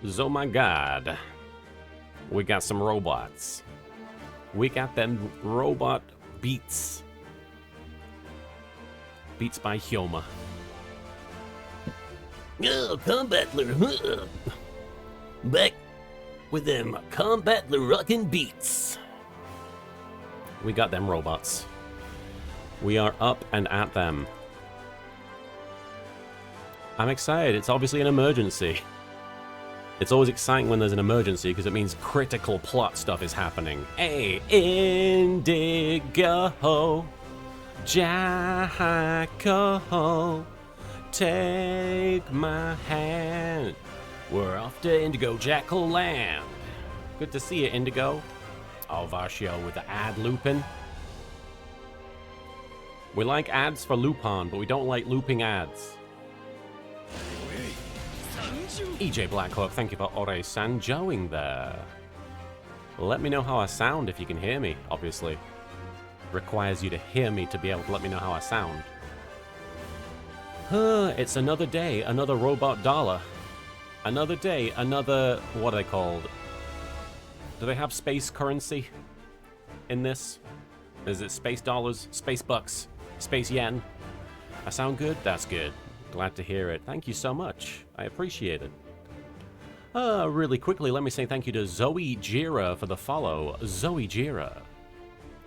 Oh my god. We got some robots. We got them robot beats. Beats by Hyoma. Oh, Combatler. Back with them Combatler rockin' beats. We got them robots. We are up and at them. I'm excited. It's obviously an emergency. It's always exciting when there's an emergency because it means critical plot stuff is happening. Hey, Indigo, Jacko, take my hand. We're off to Indigo Jackal Land. Good to see you, Indigo. Oh, Varshio with the ad looping. We like ads for Lupin, but we don't like looping ads. EJ Blackhawk, thank you for Ore Sanjoing there. Let me know how I sound if you can hear me, obviously. Requires you to hear me to be able to let me know how I sound. It's another day, another robot dollar. Another day, another... what are they called? Do they have space currency in this? Is it space dollars, space bucks, space yen? I sound good? That's good. Glad to hear it. Thank you so much. I appreciate it. Really quickly, let me say thank you to Zoe Jira for the follow. Zoe Jira.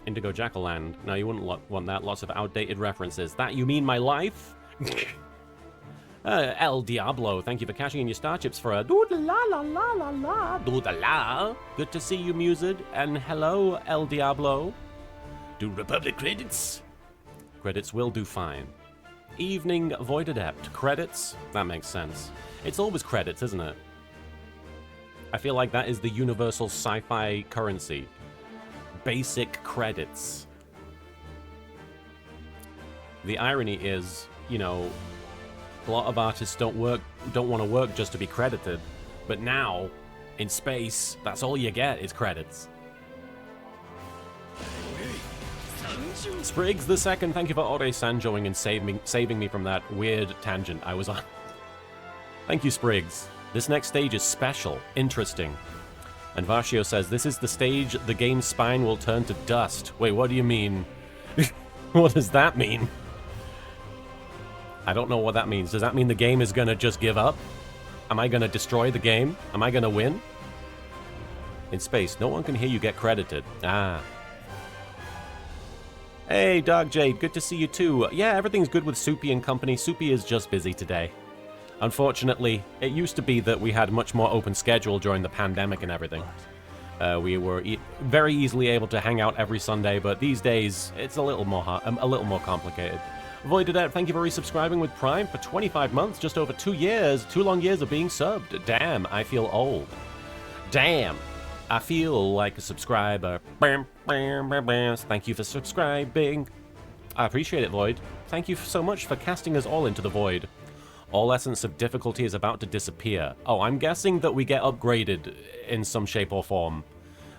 Indigo Jackaland. Now, you wouldn't want that. Lots of outdated references. That you mean my life? El Diablo, thank you for cashing in your star chips for a doodle-la-la-la-la-la. Doodle-la. Good to see you, Mused. And hello, El Diablo. Do Republic credits? Credits will do fine. Evening Void Adept. Credits? That makes sense. It's always credits, isn't it? I feel like that is the universal sci-fi currency. Basic credits. The irony is, you know, a lot of artists don't want to work just to be credited. But now, in space, that's all you get is credits. Spriggs the Second, thank you for Ore Sanjoing and saving me from that weird tangent I was on. Thank you, Spriggs. This next stage is special, interesting. And Varshio says, this is the stage the game's spine will turn to dust. Wait, what do you mean? What does that mean? I don't know what that means. Does that mean the game is gonna just give up? Am I gonna destroy the game? Am I gonna win? In space, no one can hear you get credited. Ah. Hey, Dog Jade, good to see you too. Yeah, everything's good with Soupy and company. Soupy is just busy today. Unfortunately, it used to be that we had much more open schedule during the pandemic and everything. We were very easily able to hang out every Sunday, but these days, it's a little more complicated. Voided Out, thank you for resubscribing with Prime for 25 months, just over 2 years. 2 long years of being subbed. Damn, I feel old. Damn, I feel like a subscriber. Thank you for subscribing. I appreciate it, Void. Thank you so much for casting us all into the void. All essence of difficulty is about to disappear. Oh, I'm guessing that we get upgraded in some shape or form.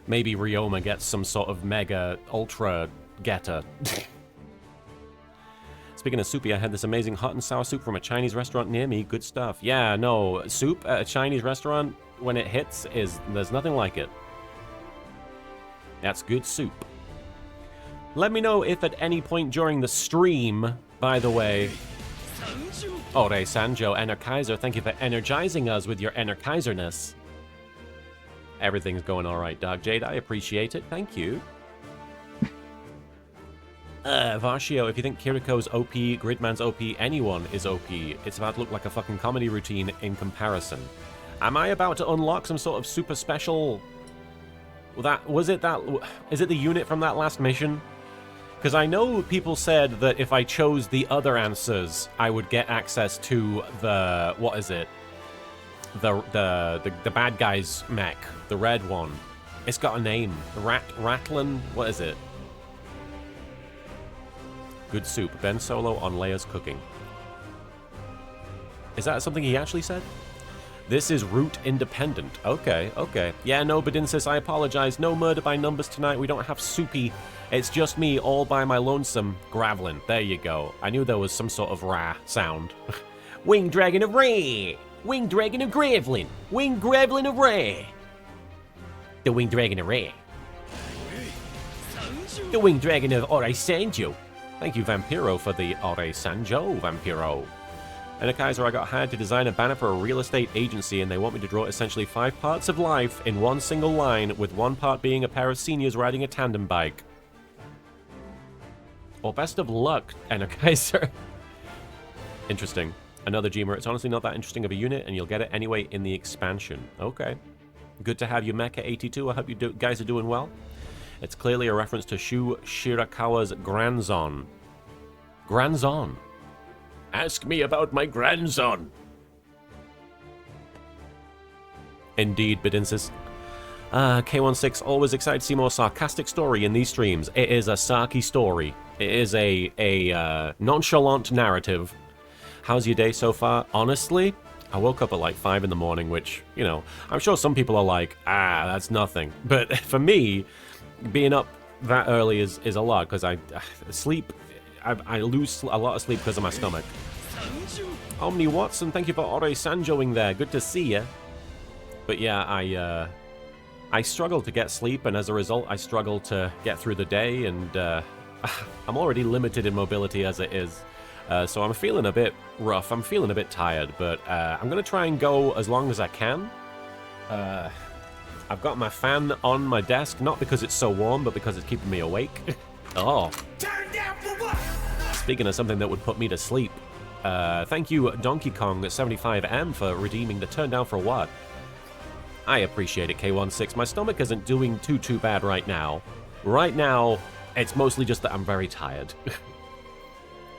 Maybe Ryoma gets some sort of mega ultra getter. Speaking of soupy, I had this amazing hot and sour soup from a Chinese restaurant near me. Good stuff. Yeah, no, soup at a Chinese restaurant, when it hits, there's nothing like it. That's good soup. Let me know if at any point during the stream, by the way... Ore Sanjo, Energizer, thank you for energizing us with your Energizerness. Everything's going alright, Dog Jade. I appreciate it. Thank you. Varshio, if you think Kiriko's OP, Gridman's OP, anyone is OP, it's about to look like a fucking comedy routine in comparison. Am I about to unlock some sort of super special... Is it the unit from that last mission? Because I know people said that if I chose the other answers, I would get access to the... what is it? The bad guy's mech. The red one. It's got a name. Ratlin? What is it? Good soup. Ben Solo on Leia's cooking. Is that something he actually said? This is route independent. Okay, okay. Yeah, no, Badinsis, I apologize. No murder by numbers tonight. We don't have Soupy. It's just me all by my lonesome graveling. There you go. I knew there was some sort of ra sound. Wing Dragon of Ray! Winged Dragon of Gravelin. Winged Gravelin Array. The Winged Dragon Array. The Winged Dragon of Ore Sanjo. Thank you, Vampiro, for the Ore Sanjo, Vampiro. And Kaiser, I got hired to design a banner for a real estate agency, and they want me to draw essentially 5 parts of life in one single line, with one part being a pair of seniors riding a tandem bike. Well, best of luck, Kaiser. Interesting. Another Gmer. It's honestly not that interesting of a unit, and you'll get it anyway in the expansion. Okay. Good to have you, Mecha82. I hope you guys are doing well. It's clearly a reference to Shu Shirakawa's grandson. Grandson. Ask me about my grandson. Indeed, Bedinsis. K16, always excited to see more sarcastic story in these streams. It is a sarky story. It is a nonchalant narrative. How's your day so far? Honestly, I woke up at like 5 in the morning, which, you know, I'm sure some people are like, that's nothing. But for me, being up that early is a lot, because I lose a lot of sleep because of my stomach. Omni Watson, thank you for Ore Sanjoing there. Good to see you. But yeah, I struggle to get sleep, and as a result, I struggle to get through the day, and I'm already limited in mobility as it is. So I'm feeling a bit rough. I'm feeling a bit tired, but I'm going to try and go as long as I can. I've got my fan on my desk, not because it's so warm, but because it's keeping me awake. Oh. Turn down for what? Speaking of something that would put me to sleep, thank you, Donkey Kong 75M, for redeeming the turn down for what? I appreciate it, K16. My stomach isn't doing too bad right now. Right now, it's mostly just that I'm very tired.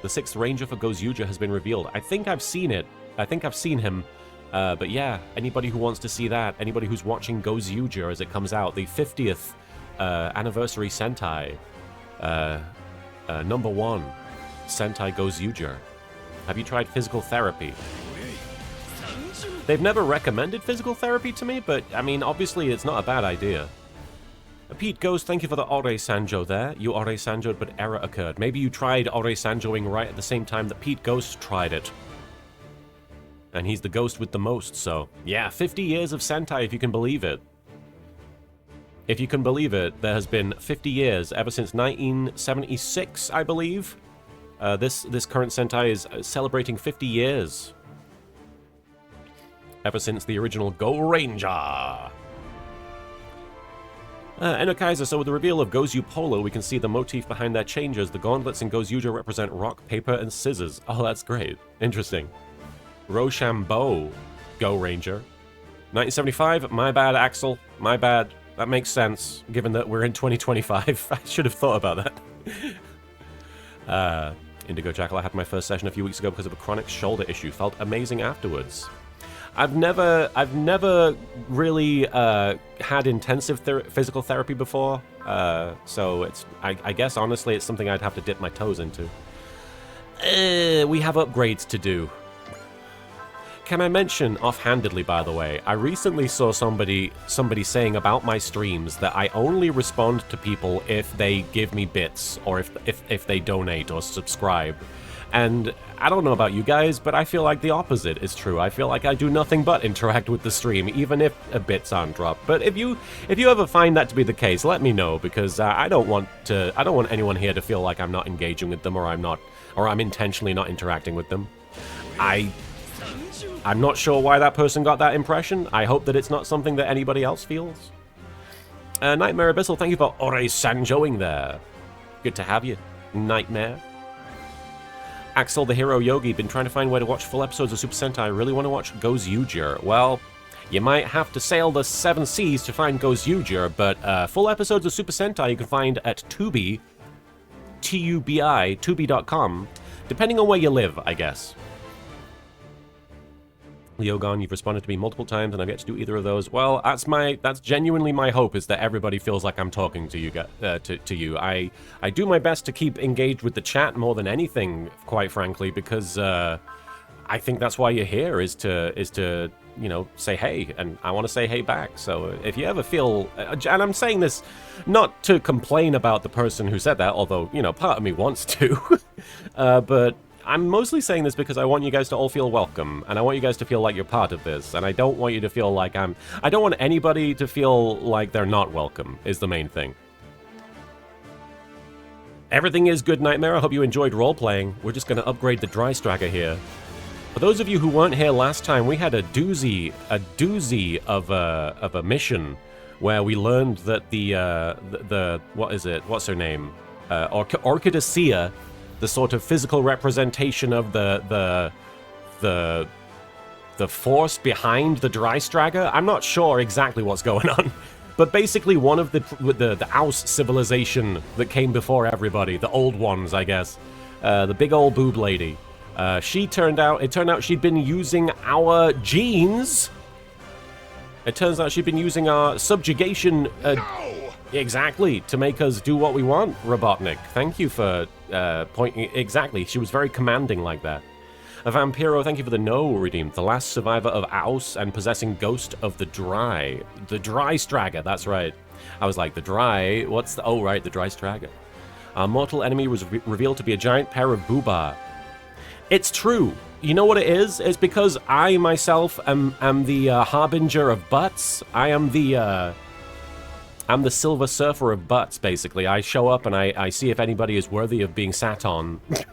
The 6th Ranger for Gozyuja has been revealed. I think I've seen it. I think I've seen him. But yeah, anybody who wants to see that, anybody who's watching Gozyuja as it comes out, the 50th anniversary Sentai, number 1, Sentai Gozyuja. Have you tried physical therapy? They've never recommended physical therapy to me, but, I mean, obviously it's not a bad idea. Pete Ghost, thank you for the Ore Sanjo there. You Ore Sanjoed, but error occurred. Maybe you tried Ore Sanjoing right at the same time that Pete Ghost tried it. And he's the ghost with the most, so... Yeah, 50 years of Sentai, if you can believe it. If you can believe it, there has been 50 years, ever since 1976, I believe. This current Sentai is celebrating 50 years. Ever since the original Go Ranger! Kaiser, so with the reveal of Gozu Polo, we can see the motif behind their changes. The gauntlets in Gozyuja represent rock, paper, and scissors. Oh, that's great. Interesting. Rochambeau, Go Ranger. 1975, my bad, Axel. My bad. That makes sense, given that we're in 2025. I should have thought about that. Indigo Jackal, I had my first session a few weeks ago because of a chronic shoulder issue. Felt amazing afterwards. I've never really had intensive physical therapy before, so it's I guess honestly it's something I'd have to dip my toes into. We have upgrades to do. Can I mention offhandedly, by the way, I recently saw somebody saying about my streams that I only respond to people if they give me bits or if they donate or subscribe. And I don't know about you guys, but I feel like the opposite is true. I feel like I do nothing but interact with the stream, even if bits aren't dropped. But if you ever find that to be the case, let me know, because I don't want anyone here to feel like I'm not engaging with them or I'm intentionally not interacting with them. I'm not sure why that person got that impression. I hope that it's not something that anybody else feels. Nightmare Abyssal, thank you for Ore Sanjoing there. Good to have you, Nightmare. Axel the Hero Yogi, been trying to find where to watch full episodes of Super Sentai. I really want to watch Gozyuja. Well, you might have to sail the 7 seas to find Gozyuja, but full episodes of Super Sentai you can find at Tubi, T-U-B-I, Tubi.com, depending on where you live, I guess. Leogon, you've responded to me multiple times, and I've yet to do either of those. Well, that's genuinely my hope, is that everybody feels like I'm talking to you. To you. I do my best to keep engaged with the chat more than anything, quite frankly, because I think that's why you're here, is to you know, say hey, and I want to say hey back. So if you ever feel, and I'm saying this not to complain about the person who said that, although, you know, part of me wants to, but I'm mostly saying this because I want you guys to all feel welcome, and I want you guys to feel like you're part of this, and I don't want you to feel like I don't want anybody to feel like they're not welcome, is the main thing. Everything is good, Nightmare. I hope you enjoyed role-playing. We're just going to upgrade the Dry Stragger here. For those of you who weren't here last time, we had a doozy of a mission where we learned that the what is it? What's her name? Orchidacea, the sort of physical representation of the force behind the Dry Stragger. I'm not sure exactly what's going on. But basically, one of the Aus civilization that came before everybody, the old ones, I guess, the big old boob lady, it turned out she'd been using our genes. It turns out she'd been using our subjugation, exactly, to make us do what we want, Robotnik. Thank you for pointing, exactly, she was very commanding like that. A Vampiro, thank you for the no redeemed. The last survivor of Aus and possessing ghost of the Dry. The Dry Stragger, that's right. I was like, the Dry, what's the... Oh, right, the Dry Stragger. Our mortal enemy was revealed to be a giant pair of booba. It's true. You know what it is? It's because I, myself, am the harbinger of butts. I'm the Silver Surfer of butts, basically. I show up and I see if anybody is worthy of being sat on. What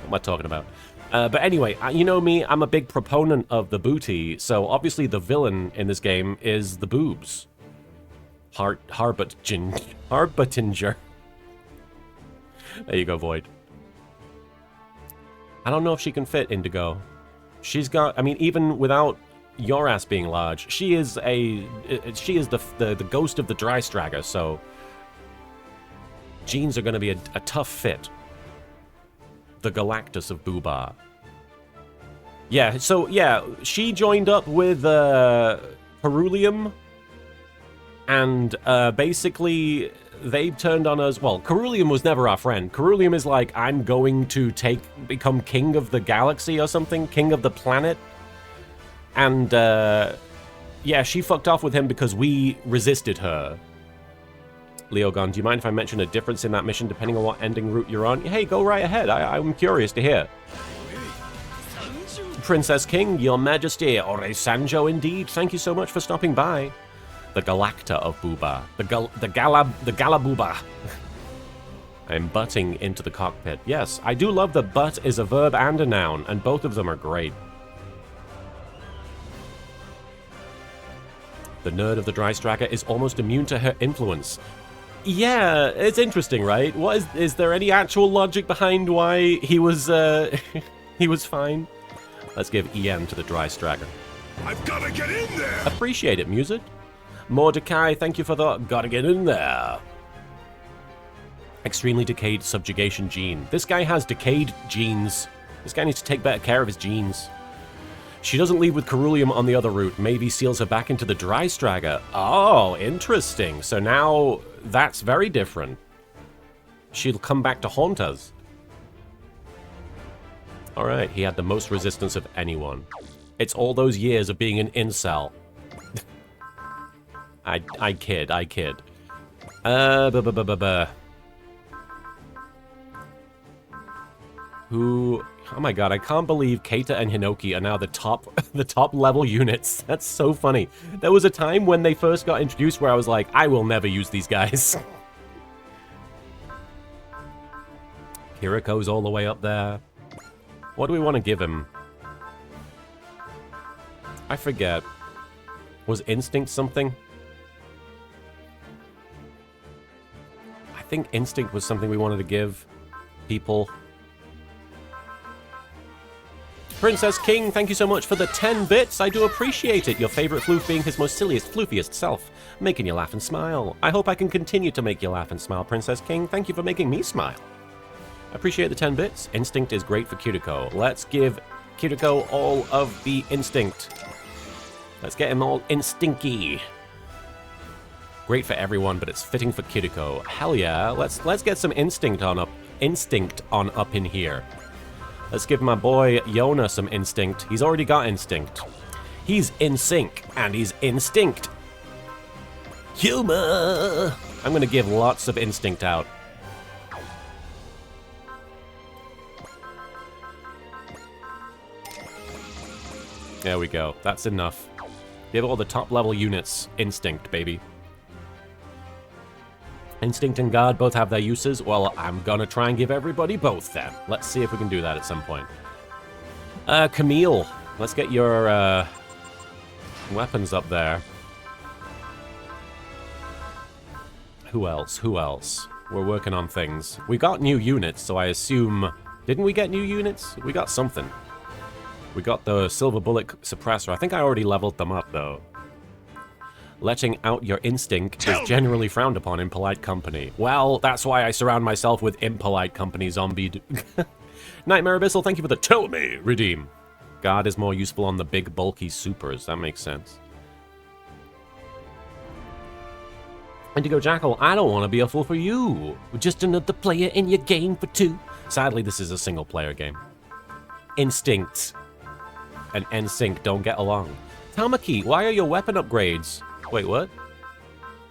am I talking about? But anyway, you know me, I'm a big proponent of the booty, so obviously the villain in this game is the boobs. Harbutinger. There you go, Void. I don't know if she can fit Indigo. She's got, I mean, even without your ass being large, she is the ghost of the Dry Stragger, so jeans are going to be a tough fit. The Galactus of Booba. Yeah, so, yeah, she joined up with Ceruleum, and basically they turned on us. Well, Ceruleum was never our friend. Ceruleum is like, I'm going to become king of the galaxy or something, king of the planet. And, yeah, she fucked off with him because we resisted her. Leogon, do you mind if I mention a difference in that mission depending on what ending route you're on? Hey, go right ahead. I'm curious to hear. Princess King, Your Majesty, Ore Sanjo indeed. Thank you so much for stopping by. The Galacta of Booba. The Galabooba. I'm butting into the cockpit. Yes, I do love that butt is a verb and a noun, and both of them are great. The nerd of the Dry Stragger is almost immune to her influence. Yeah, it's interesting, right? What is there any actual logic behind why he was he was fine? Let's give EM to the Dry Stragger. I've gotta get in there! Appreciate it, Music. Mordecai, thank you for the gotta get in there. Extremely decayed subjugation gene. This guy has decayed genes. This guy needs to take better care of his genes. She doesn't leave with Ceruleum on the other route. Maybe seals her back into the Dry Stragger. Oh, interesting. So now that's very different. She'll come back to haunt us. Alright, he had the most resistance of anyone. It's all those years of being an incel. I kid. Who... Oh my god, I can't believe Keita and Hinoki are now the top level units. That's so funny. There was a time when they first got introduced where I was like, I will never use these guys. Kiriko's all the way up there. What do we want to give him? I forget. Was Instinct something? I think Instinct was something we wanted to give people. Princess King, thank you so much for the 10 bits. I do appreciate it. Your favorite floof being his most silliest, floofiest self. Making you laugh and smile. I hope I can continue to make you laugh and smile, Princess King. Thank you for making me smile. I appreciate the 10 bits. Instinct is great for Kiriko. Let's give Kiriko all of the instinct. Let's get him all instinky. Great for everyone, but it's fitting for Kiriko. Hell yeah. Let's get some instinct on up in here. Let's give my boy Yona some instinct. He's already got instinct. He's in sync, and he's instinct. Humor! I'm gonna give lots of instinct out. There we go. That's enough. Give all the top-level units Instinct, baby. Instinct and Guard both have their uses. Well, I'm gonna try and give everybody both then. Let's see if we can do that at some point. Camille, let's get your weapons up there. Who else? Who else? We're working on things. We got new units, so I assume... Didn't we get new units? We got something. We got the Silver Bullet Suppressor. I think I already leveled them up, though. Letting out your instinct is generally frowned upon in polite company. Well, that's why I surround myself with impolite company, zombie... Nightmare Abyssal, thank you for the tell me redeem. Guard is more useful on the big, bulky supers. That makes sense. Indigo Jackal, I don't want to be a fool for you. We're just another player in your game for two. Sadly, this is a single-player game. Instinct and NSYNC don't get along. Tamaki, why are your weapon upgrades? Wait, what?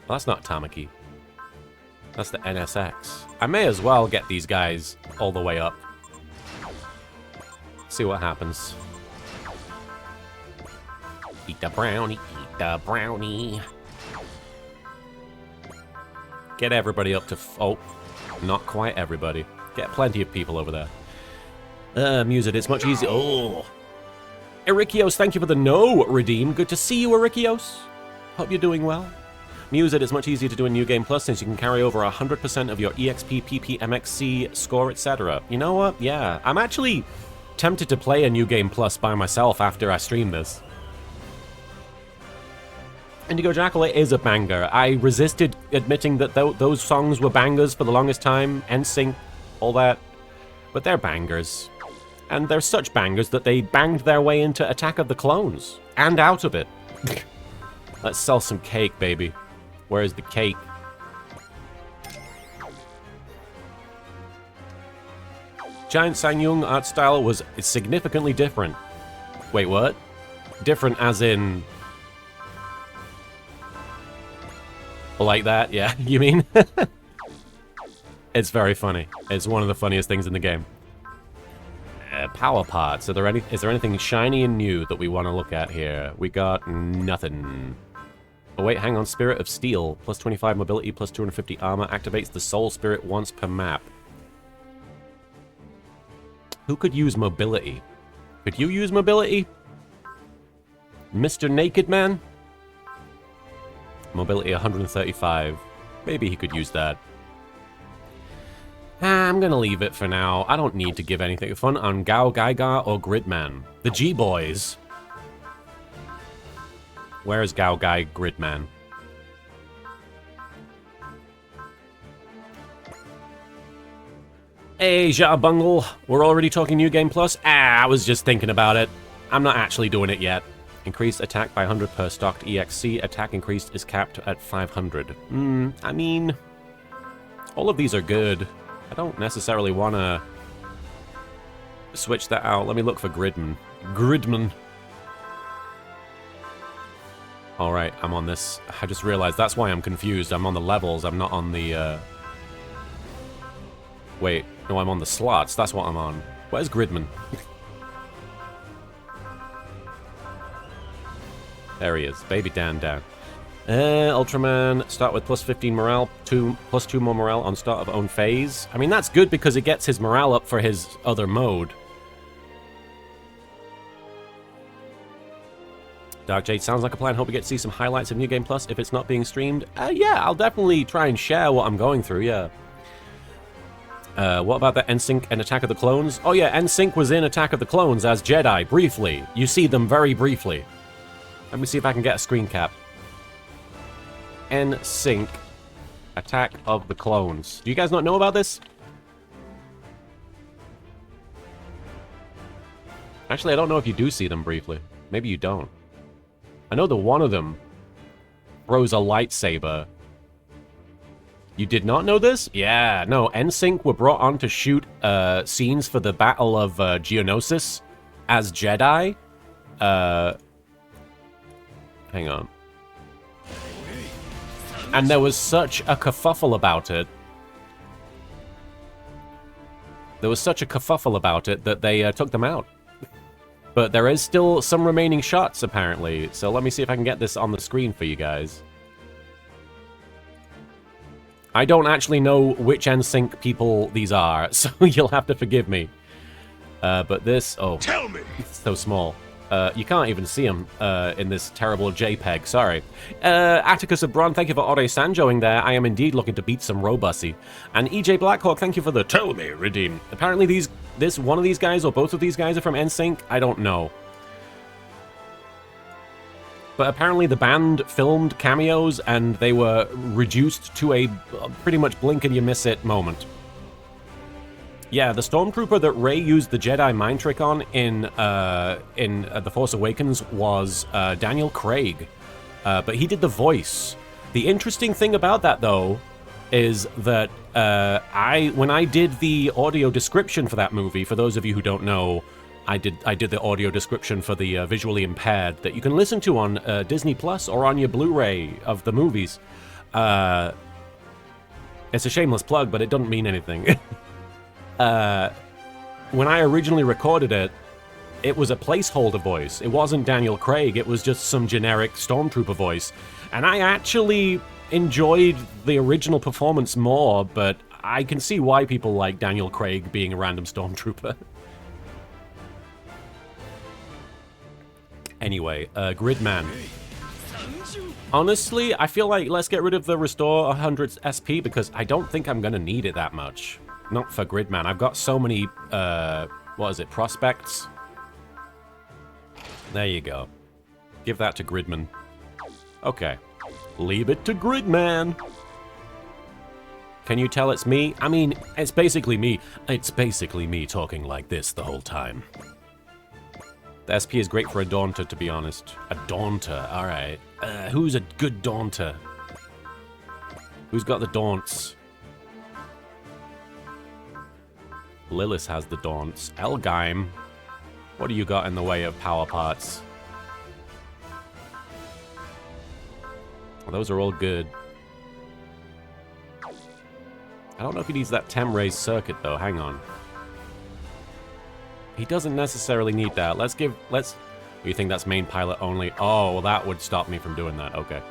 Well, that's not Tamaki. That's the NSX. I may as well get these guys all the way up. See what happens. Eat the brownie, eat the brownie. Get everybody up to... oh, not quite everybody. Get plenty of people over there. Musid, it's much easier... oh! Erikios, thank you for the no redeem. Good to see you, Erikios. Hope you're doing well. Musid, it's much easier to do in New Game Plus since you can carry over 100% of your EXP, PP, MXC, score, etc. You know what? Yeah, I'm actually tempted to play a New Game Plus by myself after I stream this. Indigo Jackal, it is a banger. I resisted admitting that those songs were bangers for the longest time. NSYNC, all that. But they're bangers. And they're such bangers that they banged their way into Attack of the Clones. And out of it. Let's sell some cake, baby. Where's the cake? Giant Sanyung art style was significantly different. Wait, what? Different as in... like that, yeah, you mean? It's very funny. It's one of the funniest things in the game. Power parts. Is there anything shiny and new that we want to look at here? We got nothing. Oh wait, hang on. Spirit of Steel. Plus 25 mobility, plus 250 armor. Activates the soul spirit once per map. Who could use mobility? Could you use mobility? Mr. Naked Man? Mobility 135. Maybe he could use that. I'm gonna leave it for now. I don't need to give anything fun on Gao Gaiga or Gridman. The G-Boys. Where is Gao Gai Gridman? Hey, Bungle. We're already talking New Game Plus? I was just thinking about it. I'm not actually doing it yet. Increased attack by 100 per stocked EXC. Attack increased is capped at 500. I mean... all of these are good. I don't necessarily want to switch that out. Let me look for Gridman. Gridman. Alright, I'm on this. I just realized that's why I'm confused. I'm on the levels. I'm not on the... Wait. No, I'm on the slots. That's what I'm on. Where's Gridman? There he is. Baby Dan. Ultraman, start with plus 15 morale, plus 2 more morale on start of own phase. I mean, that's good because it gets his morale up for his other mode. Dark Jade sounds like a plan. Hope we get to see some highlights of New Game Plus if it's not being streamed. Yeah, I'll definitely try and share what I'm going through, yeah. What about the NSYNC and Attack of the Clones? Oh yeah, NSYNC was in Attack of the Clones as Jedi, briefly. You see them very briefly. Let me see if I can get a screen cap. NSYNC, Attack of the Clones. Do you guys not know about this? Actually, I don't know if you do see them briefly. Maybe you don't. I know that one of them throws a lightsaber. You did not know this? Yeah, no. NSYNC were brought on to shoot scenes for the Battle of Geonosis as Jedi. Hang on. And there was such a kerfuffle about it. There was such a kerfuffle about it that they took them out. But there is still some remaining shots, apparently. So let me see if I can get this on the screen for you guys. I don't actually know which NSYNC people these are, so you'll have to forgive me. But this... Oh, Tell me! it's so small. You can't even see them in this terrible JPEG, sorry. Atticus of Bron, thank you for Ore Sanjoing there. I am indeed looking to beat some Robussy. And EJ Blackhawk, thank you for the Tell Me redeem. Apparently one of these guys or both of these guys are from NSYNC. I don't know. But apparently the band filmed cameos and they were reduced to a pretty much blink and you miss it moment. Yeah, the Stormtrooper that Rey used the Jedi mind trick on in The Force Awakens was Daniel Craig, but he did the voice. The interesting thing about that, though, is that when I did the audio description for that movie, for those of you who don't know, I did the audio description for the visually impaired that you can listen to on Disney Plus or on your Blu-ray of the movies. It's a shameless plug, but it doesn't mean anything. When I originally recorded it, it was a placeholder voice. It wasn't Daniel Craig, it was just some generic Stormtrooper voice. And I actually enjoyed the original performance more, but I can see why people like Daniel Craig being a random Stormtrooper. Anyway, Gridman. Honestly, I feel like let's get rid of the Restore 100 SP because I don't think I'm gonna need it that much. Not for Gridman. I've got so many, what is it, prospects? There you go. Give that to Gridman. Okay. Leave it to Gridman. Can you tell it's me? I mean, it's basically me. It's basically me talking like this the whole time. The SP is great for a Daunter, to be honest. A Daunter, alright. Who's a good Daunter? Who's got the Daunts? Lilith has the Daunts. Elgheim, what do you got in the way of power parts? Well, those are all good. I don't know if he needs that Temrace circuit, though. Hang on. He doesn't necessarily need that. You think that's main pilot only? Oh, well, that would stop me from doing that. Okay.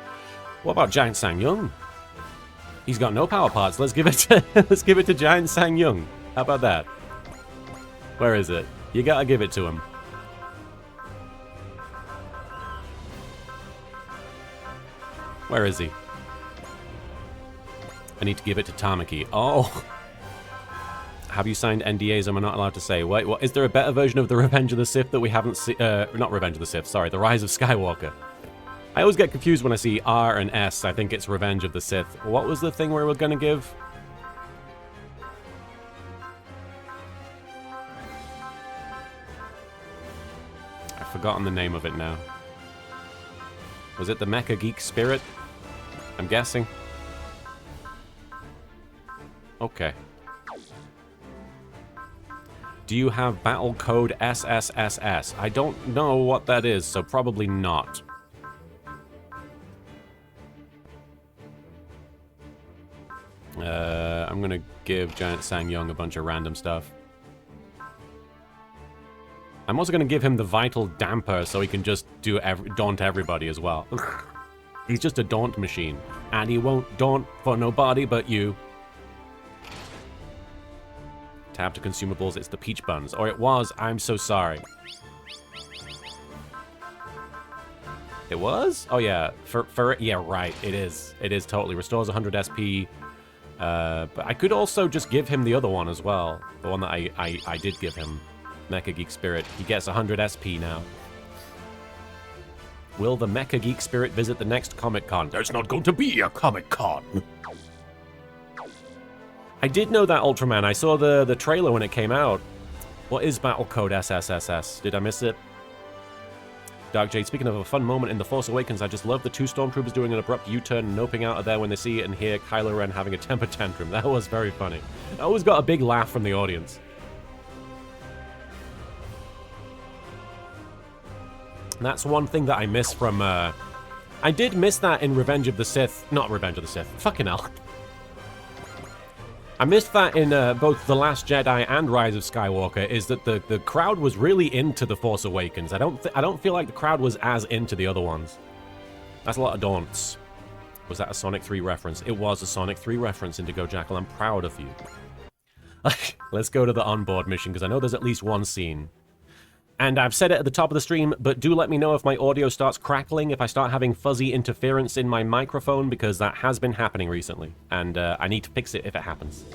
What about Giant Sang-Young? He's got no power parts. Let's give it to Giant Sang-Young. How about that? Where is it? You gotta give it to him. Where is he? I need to give it to Tamaki. Oh! Have you signed NDAs I'm not allowed to say? Wait, what? Is there a better version of the Revenge of the Sith that we haven't seen? Not Revenge of the Sith, sorry. The Rise of Skywalker. I always get confused when I see R and S. I think it's Revenge of the Sith. What was the thing we were gonna give? I've forgotten the name of it now. Was it the Mecha Geek Spirit? I'm guessing. Okay. Do you have battle code SSSS? I don't know what that is, so probably not. I'm gonna give Giant Sang-Young a bunch of random stuff. I'm also gonna give him the Vital Damper so he can just daunt everybody as well. He's just a daunt machine. And he won't daunt for nobody but you. Tab to consumables, it's the peach buns. Or it was, I'm so sorry. It was? Oh yeah, yeah, right, it is. It is totally. Restores 100 SP. But I could also just give him the other one as well. The one that I did give him. Mecha Geek Spirit. He gets 100 SP now. Will the Mecha Geek Spirit visit the next Comic-Con? There's not going to be a Comic-Con. I did know that, Ultraman. I saw the trailer when it came out. What is battle code SSSS? Did I miss it? Dark Jade, speaking of a fun moment in The Force Awakens, I just love the two Stormtroopers doing an abrupt U-turn and noping out of there when they see it and hear Kylo Ren having a temper tantrum. That was very funny. I always got a big laugh from the audience. And that's one thing that I miss from, I did miss that in Revenge of the Sith. Not Revenge of the Sith. Fucking hell. I missed that in both The Last Jedi and Rise of Skywalker, is that the crowd was really into The Force Awakens. I don't feel like the crowd was as into the other ones. That's a lot of daunts. Was that a Sonic 3 reference? It was a Sonic 3 reference, Indigo Jackal. I'm proud of you. Let's go to the onboard mission, because I know there's at least one scene. And I've said it at the top of the stream, but do let me know if my audio starts crackling, if I start having fuzzy interference in my microphone, because that has been happening recently. And I need to fix it if it happens.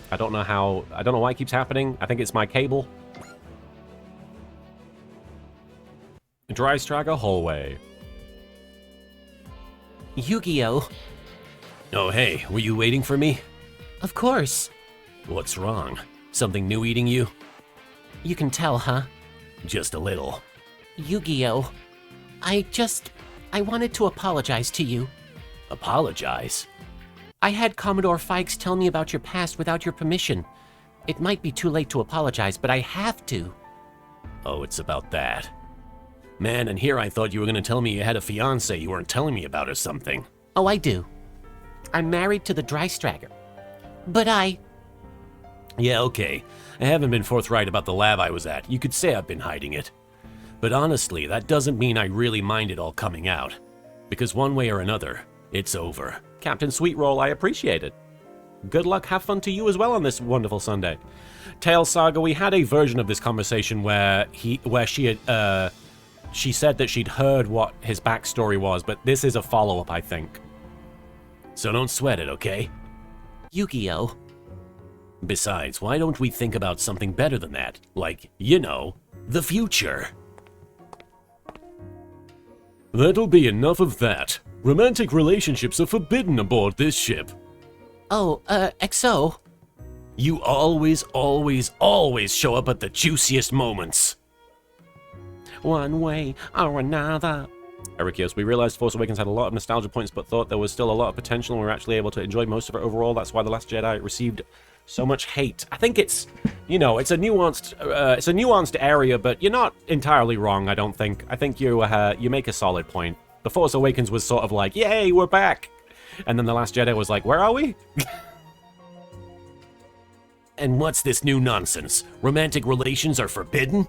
I don't know why it keeps happening. I think it's my cable. Dry Stragger hallway. Yu-Gi-Oh! Oh, hey, were you waiting for me? Of course. What's wrong? Something new eating you? You can tell, huh? Just a little. Yu-Gi-Oh! I wanted to apologize to you. Apologize? I had Commodore Fikes tell me about your past without your permission. It might be too late to apologize, but I have to. Oh, it's about that. Man, and here I thought you were going to tell me you had a fiancé you weren't telling me about or something. Oh, I do. I'm married to the Dry Stragger. But Yeah, okay. I haven't been forthright about the lab I was at. You could say I've been hiding it. But honestly, that doesn't mean I really mind it all coming out. Because one way or another, it's over. Captain Sweetroll, I appreciate it. Good luck, have fun to you as well on this wonderful Sunday. Tails Saga, we had a version of this conversation where she said that she'd heard what his backstory was, but this is a follow-up, I think. So don't sweat it, okay? Yu-Gi-Oh! Besides, why don't we think about something better than that? Like, you know, the future. That'll be enough of that. Romantic relationships are forbidden aboard this ship. Oh, XO? You always show up at the juiciest moments. One way or another. Erikios, we realized Force Awakens had a lot of nostalgia points, but thought there was still a lot of potential and we were actually able to enjoy most of it overall. That's why The Last Jedi received so much hate. I think it's, you know, it's a nuanced area, but you're not entirely wrong, I don't think. I think you make a solid point. The Force Awakens was sort of like, yay, we're back! And then The Last Jedi was like, where are we? And what's this new nonsense? Romantic relations are forbidden?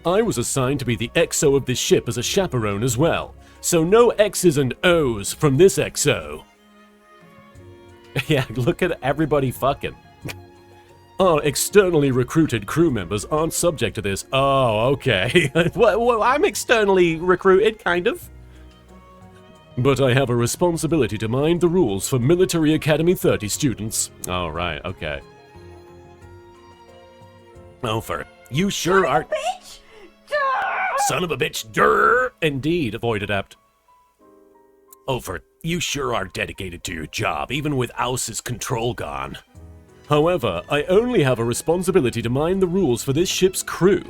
I was assigned to be the XO of this ship as a chaperone as well, so no X's and O's from this XO. Yeah, look at everybody fucking. Our externally recruited crew members aren't subject to this. Oh, okay. Well, I'm externally recruited, kind of. But I have a responsibility to mind the rules for Military Academy 30 students. Oh, right, okay. Ofer, you sure are... Bitch! Son of a bitch, durr! Indeed, Void Adept. Ofer, you sure are dedicated to your job, even with Aus's control gone. However, I only have a responsibility to mind the rules for this ship's crew.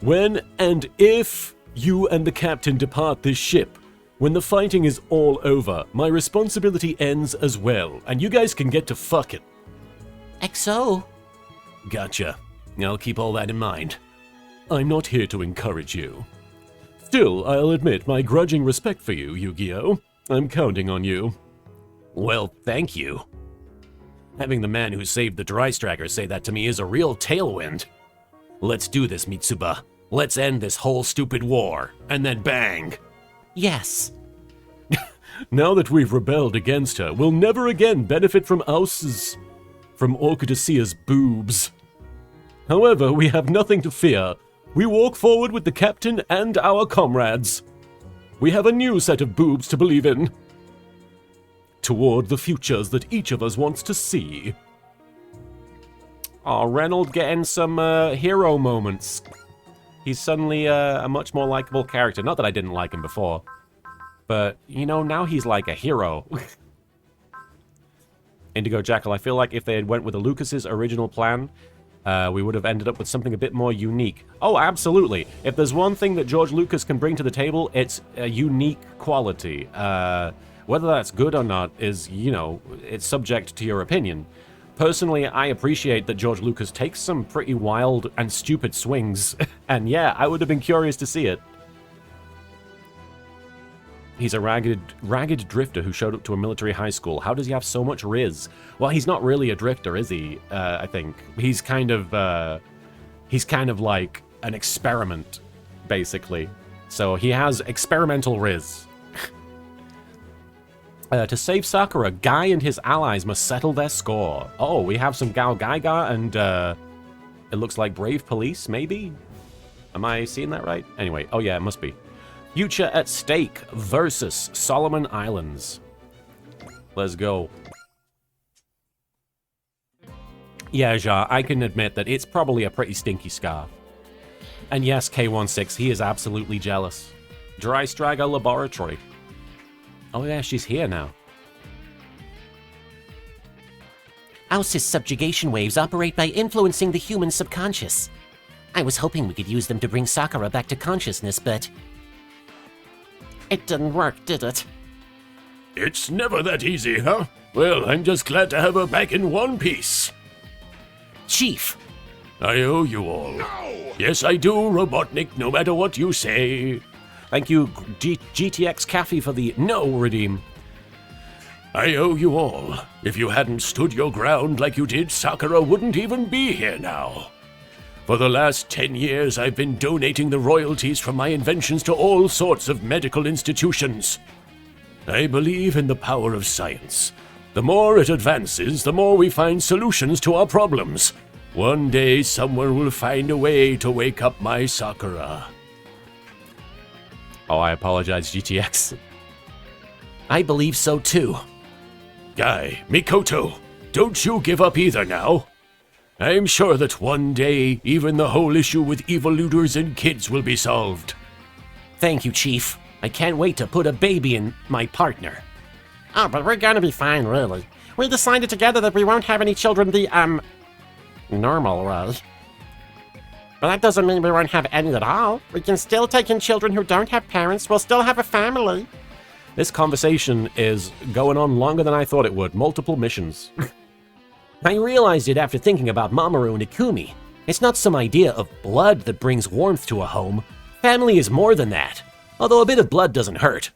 When and if you and the captain depart this ship, when the fighting is all over, my responsibility ends as well, and you guys can get to fucking. XO? Gotcha. I'll keep all that in mind. I'm not here to encourage you. Still, I'll admit my grudging respect for you, Yu-Gi-Oh! I'm counting on you. Well, thank you. Having the man who saved the Dry Stragger say that to me is a real tailwind. Let's do this, Mitsuba. Let's end this whole stupid war, and then bang! Yes. Now that we've rebelled against her, we'll never again benefit from Orchidasia's boobs. However, we have nothing to fear. We walk forward with the captain and our comrades. We have a new set of boobs to believe in. Toward the futures that each of us wants to see. Oh, Reynold getting some hero moments. He's suddenly a much more likable character. Not that I didn't like him before. But, you know, now he's like a hero. Indigo Jackal, I feel like if they had went with the Lucas's original plan, we would have ended up with something a bit more unique. Oh, absolutely. If there's one thing that George Lucas can bring to the table, it's a unique quality. Whether that's good or not is, you know, it's subject to your opinion. Personally, I appreciate that George Lucas takes some pretty wild and stupid swings. And yeah, I would have been curious to see it. He's a ragged drifter who showed up to a military high school. How does he have so much riz? Well, he's not really a drifter, is he? I think. He's kind of like an experiment, basically. So he has experimental riz. To save Sakura, Guy and his allies must settle their score. Oh, we have some Gao Gaiga and it looks like Brave Police, maybe? Am I seeing that right? Anyway, oh yeah, it must be. Future at Stake versus Solomon Islands. Let's go. Yeah, Ja, I can admit that it's probably a pretty stinky scarf. And yes, K16, he is absolutely jealous. Dry Straga Laboratory. Oh yeah, she's here now. Aus's subjugation waves operate by influencing the human subconscious. I was hoping we could use them to bring Sakura back to consciousness, but it didn't work, did it? It's never that easy, huh? Well, I'm just glad to have her back in one piece. Chief! I owe you all. No! Yes, I do, Robotnik, no matter what you say. Thank you, GTX Cafe, for the no redeem. I owe you all. If you hadn't stood your ground like you did, Sakura wouldn't even be here now. For the last 10 years, I've been donating the royalties from my inventions to all sorts of medical institutions. I believe in the power of science. The more it advances, the more we find solutions to our problems. One day, someone will find a way to wake up my Sakura. Oh, I apologize, GTX. I believe so too. Guy, Mikoto, don't you give up either now. I'm sure that one day, even the whole issue with evolutors and kids will be solved. Thank you, Chief. I can't wait to put a baby in my partner. Oh, but we're gonna be fine, really. We decided together that we won't have any children the, normal way. But that doesn't mean we won't have any at all. We can still take in children who don't have parents. We'll still have a family. This conversation is going on longer than I thought it would. Multiple missions. I realized it after thinking about Mamoru and Ikumi. It's not some idea of blood that brings warmth to a home. Family is more than that. Although a bit of blood doesn't hurt.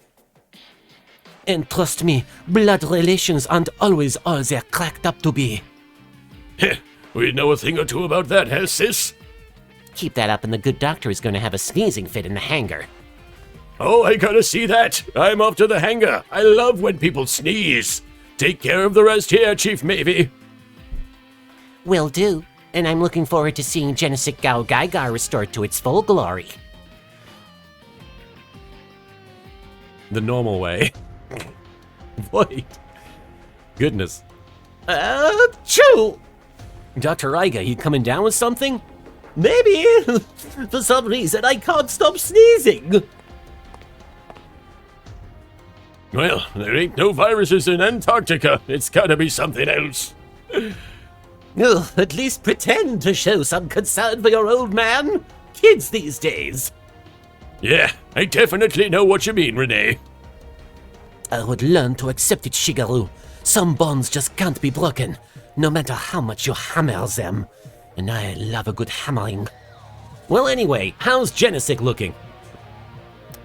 And trust me, blood relations aren't always all they're cracked up to be. Heh, we know a thing or two about that, huh, sis? Keep that up and the good doctor is going to have a sneezing fit in the hangar. Oh, I gotta see that. I'm off to the hangar. I love when people sneeze. Take care of the rest here, Chief Mavie. Will do. And I'm looking forward to seeing Genesis Gao Gaigar restored to its full glory. The normal way. Wait. Goodness. Choo! Dr. Iga, you coming down with something? Maybe. For some reason, I can't stop sneezing. Well, there ain't no viruses in Antarctica. It's gotta be something else. Ugh, at least pretend to show some concern for your old man. Kids these days. Yeah, I definitely know what you mean, Renee. I would learn to accept it, Shigeru. Some bonds just can't be broken, no matter how much you hammer them. And I love a good hammering. Well, anyway, how's Genesik looking?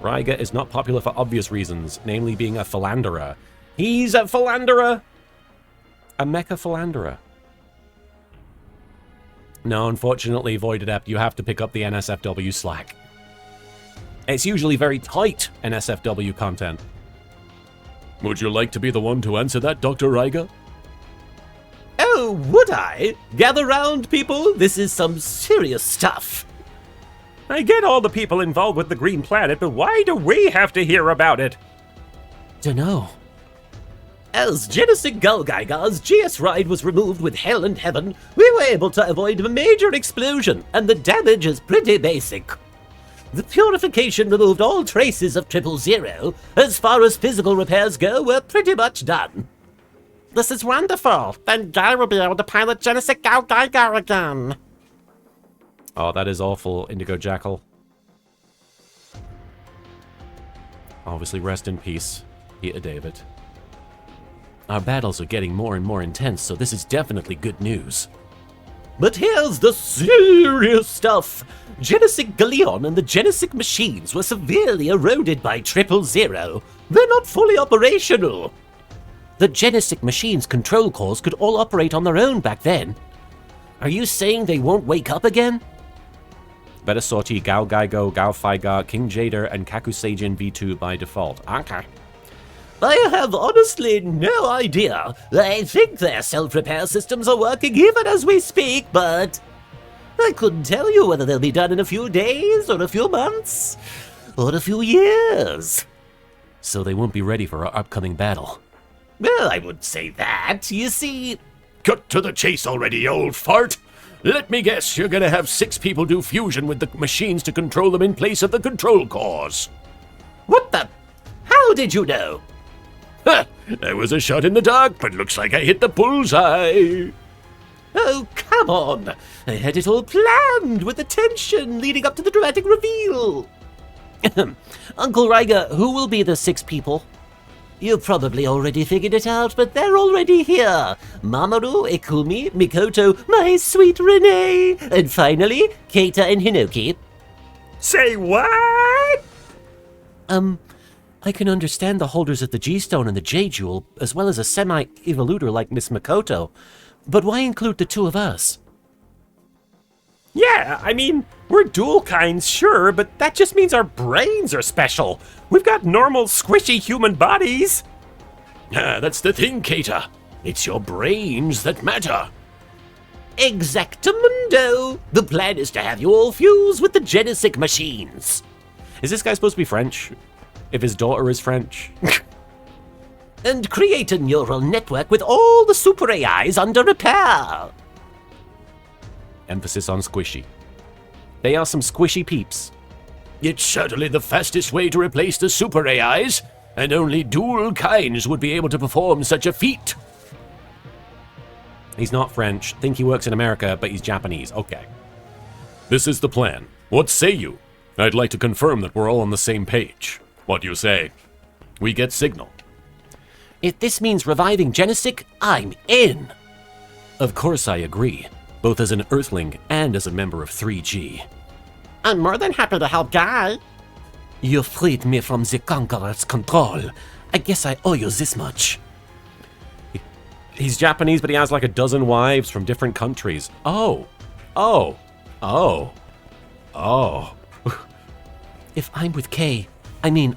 Raiga is not popular for obvious reasons, namely being a philanderer. He's a philanderer! A mecha philanderer. No, unfortunately, Void Adept, you have to pick up the NSFW slack. It's usually very tight NSFW content. Would you like to be the one to answer that, Dr. Raiga? Oh, would I? Gather round, people. This is some serious stuff. I get all the people involved with the Green Planet, but why do we have to hear about it? Dunno. As Genesis Gulgaiga's GS ride was removed with Hell and Heaven, we were able to avoid a major explosion, and the damage is pretty basic. The purification removed all traces of 000. As far as physical repairs go, we're pretty much done. This is wonderful. Then Guy will be able to pilot Genesis Gulgaiga again. Oh, that is awful, Indigo Jackal. Obviously, rest in peace, Peter David. Our battles are getting more and more intense, so this is definitely good news. But here's the serious stuff. Genesic Galleon and the Genesic machines were severely eroded by 000. They're not fully operational. The Genesic machines' control cores could all operate on their own back then. Are you saying they won't wake up again? Better sortie Gao Gaigo, Gao Faigar, King Jader, and Kakusejin V2 by default. Okay. I have honestly no idea. I think their self-repair systems are working even as we speak, but I couldn't tell you whether they'll be done in a few days, or a few months, or a few years. So they won't be ready for our upcoming battle. Well, I would say that. You see... Cut to the chase already, you old fart! Let me guess, you're gonna have 6 people do fusion with the machines to control them in place of the control cores. What the... How did you know? Ha! That was a shot in the dark, but looks like I hit the bullseye. Oh, come on! I had it all planned, with the tension leading up to the dramatic reveal! Uncle Raiga, who will be the 6 people? You've probably already figured it out, but they're already here! Mamoru, Ikumi, Mikoto, my sweet Renee, and finally, Keita and Hinoki. Say what? I can understand the holders of the G-Stone and the J-Jewel, as well as a semi-evolutor like Miss Mikoto. But why include the 2 of us? Yeah, I mean, we're dual kinds, sure, but that just means our brains are special. We've got normal, squishy human bodies. That's the thing, Keita. It's your brains that matter. Exactamundo! The plan is to have you all fuse with the Genesic machines. Is this guy supposed to be French? If his daughter is French? And create a neural network with all the super AIs under repair. Emphasis on squishy. They are some squishy peeps. It's certainly the fastest way to replace the super AIs, and only dual kinds would be able to perform such a feat. He's not French. Think he works in America, but he's Japanese. Okay. This is the plan. What say you? I'd like to confirm that we're all on the same page. What do you say? We get signal. If this means reviving Genesic, I'm in. Of course I agree, both as an Earthling and as a member of 3G. I'm more than happy to help, Guy. You freed me from the Conqueror's control. I guess I owe you this much. He's Japanese, but he has like a dozen wives from different countries. Oh. If I'm with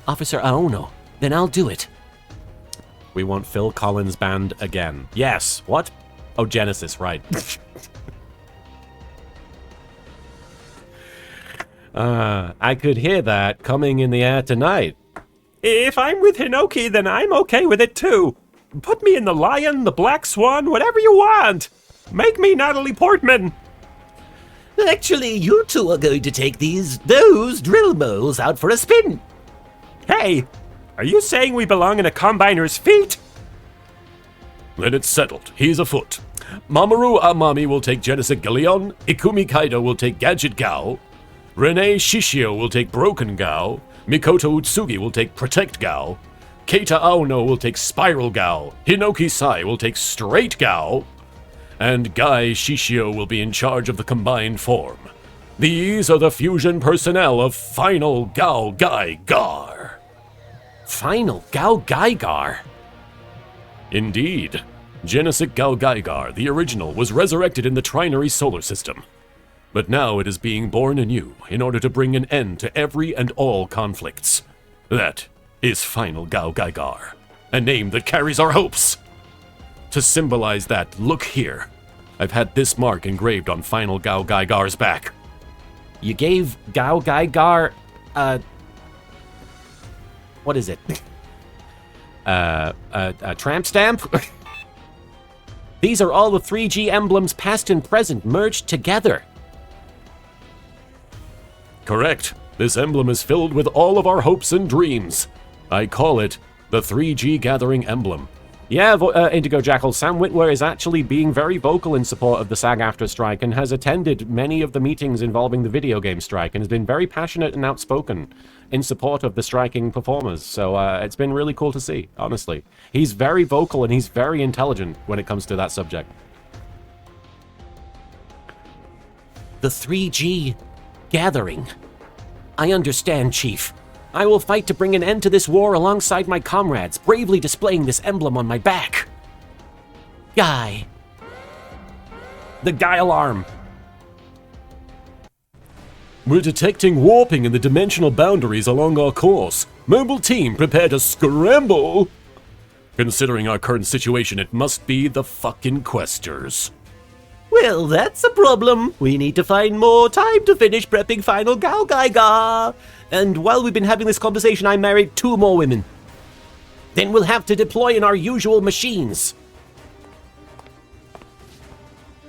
Officer Aono, then I'll do it. We want Phil Collins band again. Yes. What? Oh, Genesis, right. I could hear that coming in the air tonight. If I'm with Hinoki, then I'm okay with it too. Put me in the Lion, the Black Swan, whatever you want. Make me Natalie Portman. Actually, you 2 are going to take those drill moles out for a spin. Hey, are you saying we belong in a combiner's feet? Then it's settled. He's afoot. Mamoru Amami will take Genesic Galleon, Ikumi Kaido will take Gadget Gao, Renee Shishio will take Broken Gao, Mikoto Utsugi will take Protect Gao, Keita Aono will take Spiral Gao, Hinoki Sai will take Straight Gao, and Guy Shishio will be in charge of the combined form. These are the fusion personnel of Final Gao Gai Gar. Final Gao Gaigar? Indeed. Genesic Gao Gaigar, the original, was resurrected in the Trinary solar system. But now it is being born anew in order to bring an end to every and all conflicts. That is Final Gao Gaigar, a name that carries our hopes. To symbolize that, look here. I've had this mark engraved on Final Gao Gaigar's back. You gave Gao Gaigar, what is it? A tramp stamp? These are all the 3G emblems, past and present, merged together. Correct. This emblem is filled with all of our hopes and dreams. I call it the 3G Gathering Emblem. Yeah, Indigo Jackal, Sam Witwer is actually being very vocal in support of the SAG-AFTRA strike and has attended many of the meetings involving the video game strike and has been very passionate and outspoken in support of the striking performers. So it's been really cool to see, honestly. He's very vocal and he's very intelligent when it comes to that subject. The 3G gathering. I understand, Chief. I will fight to bring an end to this war alongside my comrades, bravely displaying this emblem on my back. Guy. The Guy alarm. We're detecting warping in the dimensional boundaries along our course. Mobile team, prepare to scramble! Considering our current situation, it must be the fucking Questers. Well, that's a problem. We need to find more time to finish prepping final Gal Gaiga. And while we've been having this conversation, I married 2 more women. Then we'll have to deploy in our usual machines.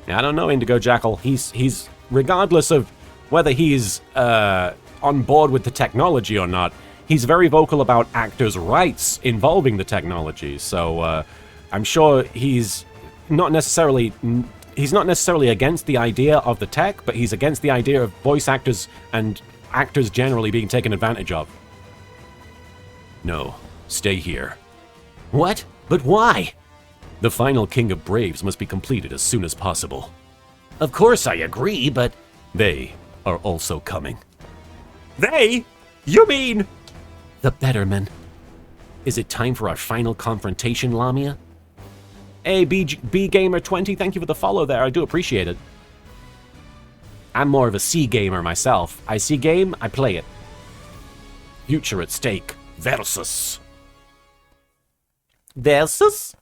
I don't know, Indigo Jackal. He's regardless of whether he's on board with the technology or not, he's very vocal about actors' rights involving the technology. So I'm sure he's not necessarily against the idea of the tech, but he's against the idea of voice actors and actors generally being taken advantage of. No, stay here. What? But why? The final King of Braves must be completed as soon as possible. Of course I agree, but... They are also coming. They? You mean? The Bettermen. Is it time for our final confrontation, Lamia? Hey, B-Gamer20, thank you for the follow there. I do appreciate it. I'm more of a C-Gamer myself. I see game, I play it. Future at stake. Versus. Versus?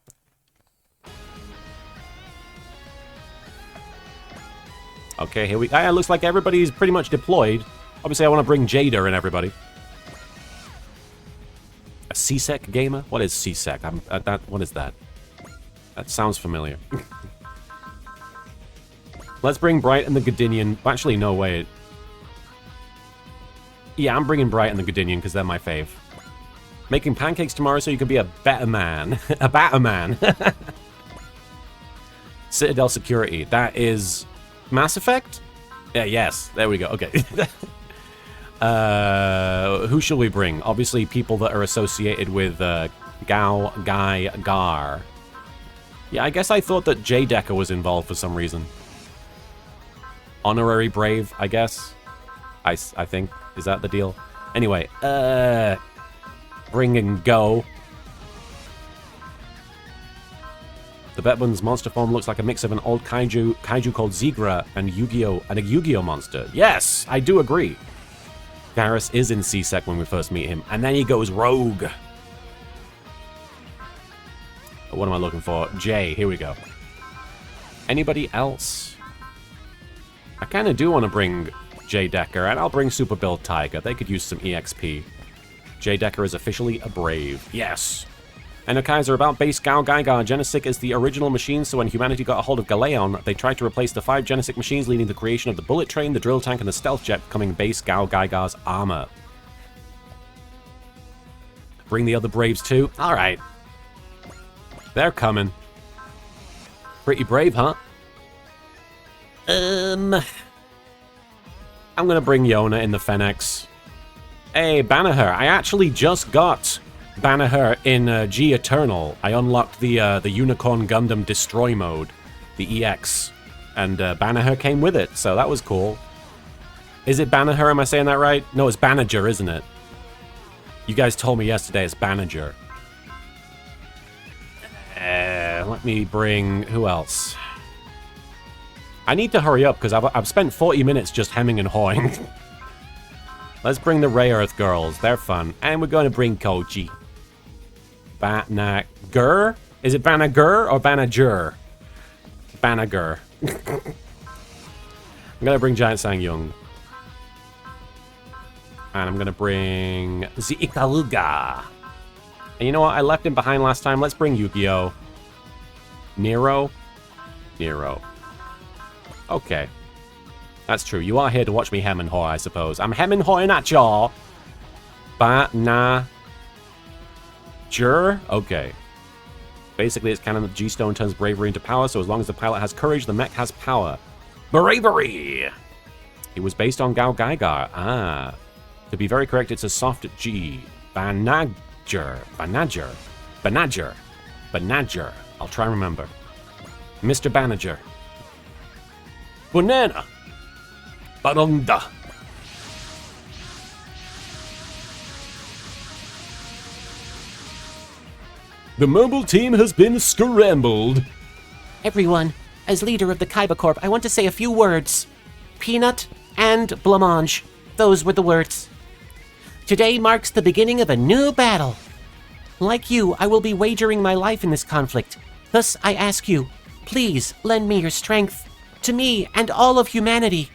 Okay, here we... it looks like everybody's pretty much deployed. Obviously, I want to bring Jada and everybody. A C-Sec gamer? What is C-Sec? What is that? That sounds familiar. Let's bring Bright and the Godinian. Actually, no, wait. Yeah, I'm bringing Bright and the Godinian because they're my fave. Making pancakes tomorrow so you can be a better man. A better man. Citadel Security. That is Mass Effect? Yeah, yes. There we go. Okay. Who shall we bring? Obviously, people that are associated with Guy, Gar. Yeah, I guess I thought that J. Decker was involved for some reason. Honorary Brave, I guess. I think. Is that the deal? Anyway, bring and go. The Betman's monster form looks like a mix of an old kaiju called Zigra and Yu-Gi-Oh! And a Yu-Gi-Oh! Monster. Yes, I do agree. Garrus is in C-Sec when we first meet him, and then he goes rogue. What am I looking for? J, here we go. Anybody else? I kind of do want to bring J. Decker, and I'll bring Super Build Tiger. They could use some EXP. J. Decker is officially a Brave. Yes! And Kaiser, about base Gao Gaigar, Genesic is the original machine, so when humanity got a hold of Galeon, they tried to replace the 5 Genesic machines, leading to the creation of the bullet train, the drill tank, and the stealth jet, becoming base Gao Gaigar's armor. Bring the other Braves too? Alright. They're coming. Pretty brave, huh? I'm gonna bring Yona in the Fennex. Hey, Banner, I actually just got Banner in G Eternal. I unlocked the Unicorn Gundam Destroy mode, the EX, and Banner came with it, so that was cool. Is it Banner? Am I saying that right? No, it's Banner, isn't it? You guys told me yesterday it's Banner. Let me bring... who else? I need to hurry up because I've spent 40 minutes just hemming and hawing. Let's bring the Ray Earth girls. They're fun. And we're going to bring Kochi. Banagur? Is it Banagur or Banager? Banagur. I'm going to bring Giant Sang-Young. And I'm going to bring the Ikaluga. And you know what? I left him behind last time. Let's bring Yu-Gi-Oh! Nero? Nero. Okay. That's true. You are here to watch me hem and haw, I suppose. I'm hem and hawing at y'all. Ba-na... Jur? Okay. Basically, it's canon that G-Stone turns bravery into power, so as long as the pilot has courage, the mech has power. Bravery! It was based on Gao Gaigar. Ah. To be very correct, it's a soft G. Banager. Banager. Banager. Banager. I'll try and remember. Mr. Banager. Banana! Barongda. The mobile team has been scrambled. Everyone, as leader of the Kaiba Corp, I want to say a few words. Peanut and blancmange. Those were the words. Today marks the beginning of a new battle. Like you, I will be wagering my life in this conflict. Thus, I ask you, please lend me your strength. To me and all of humanity.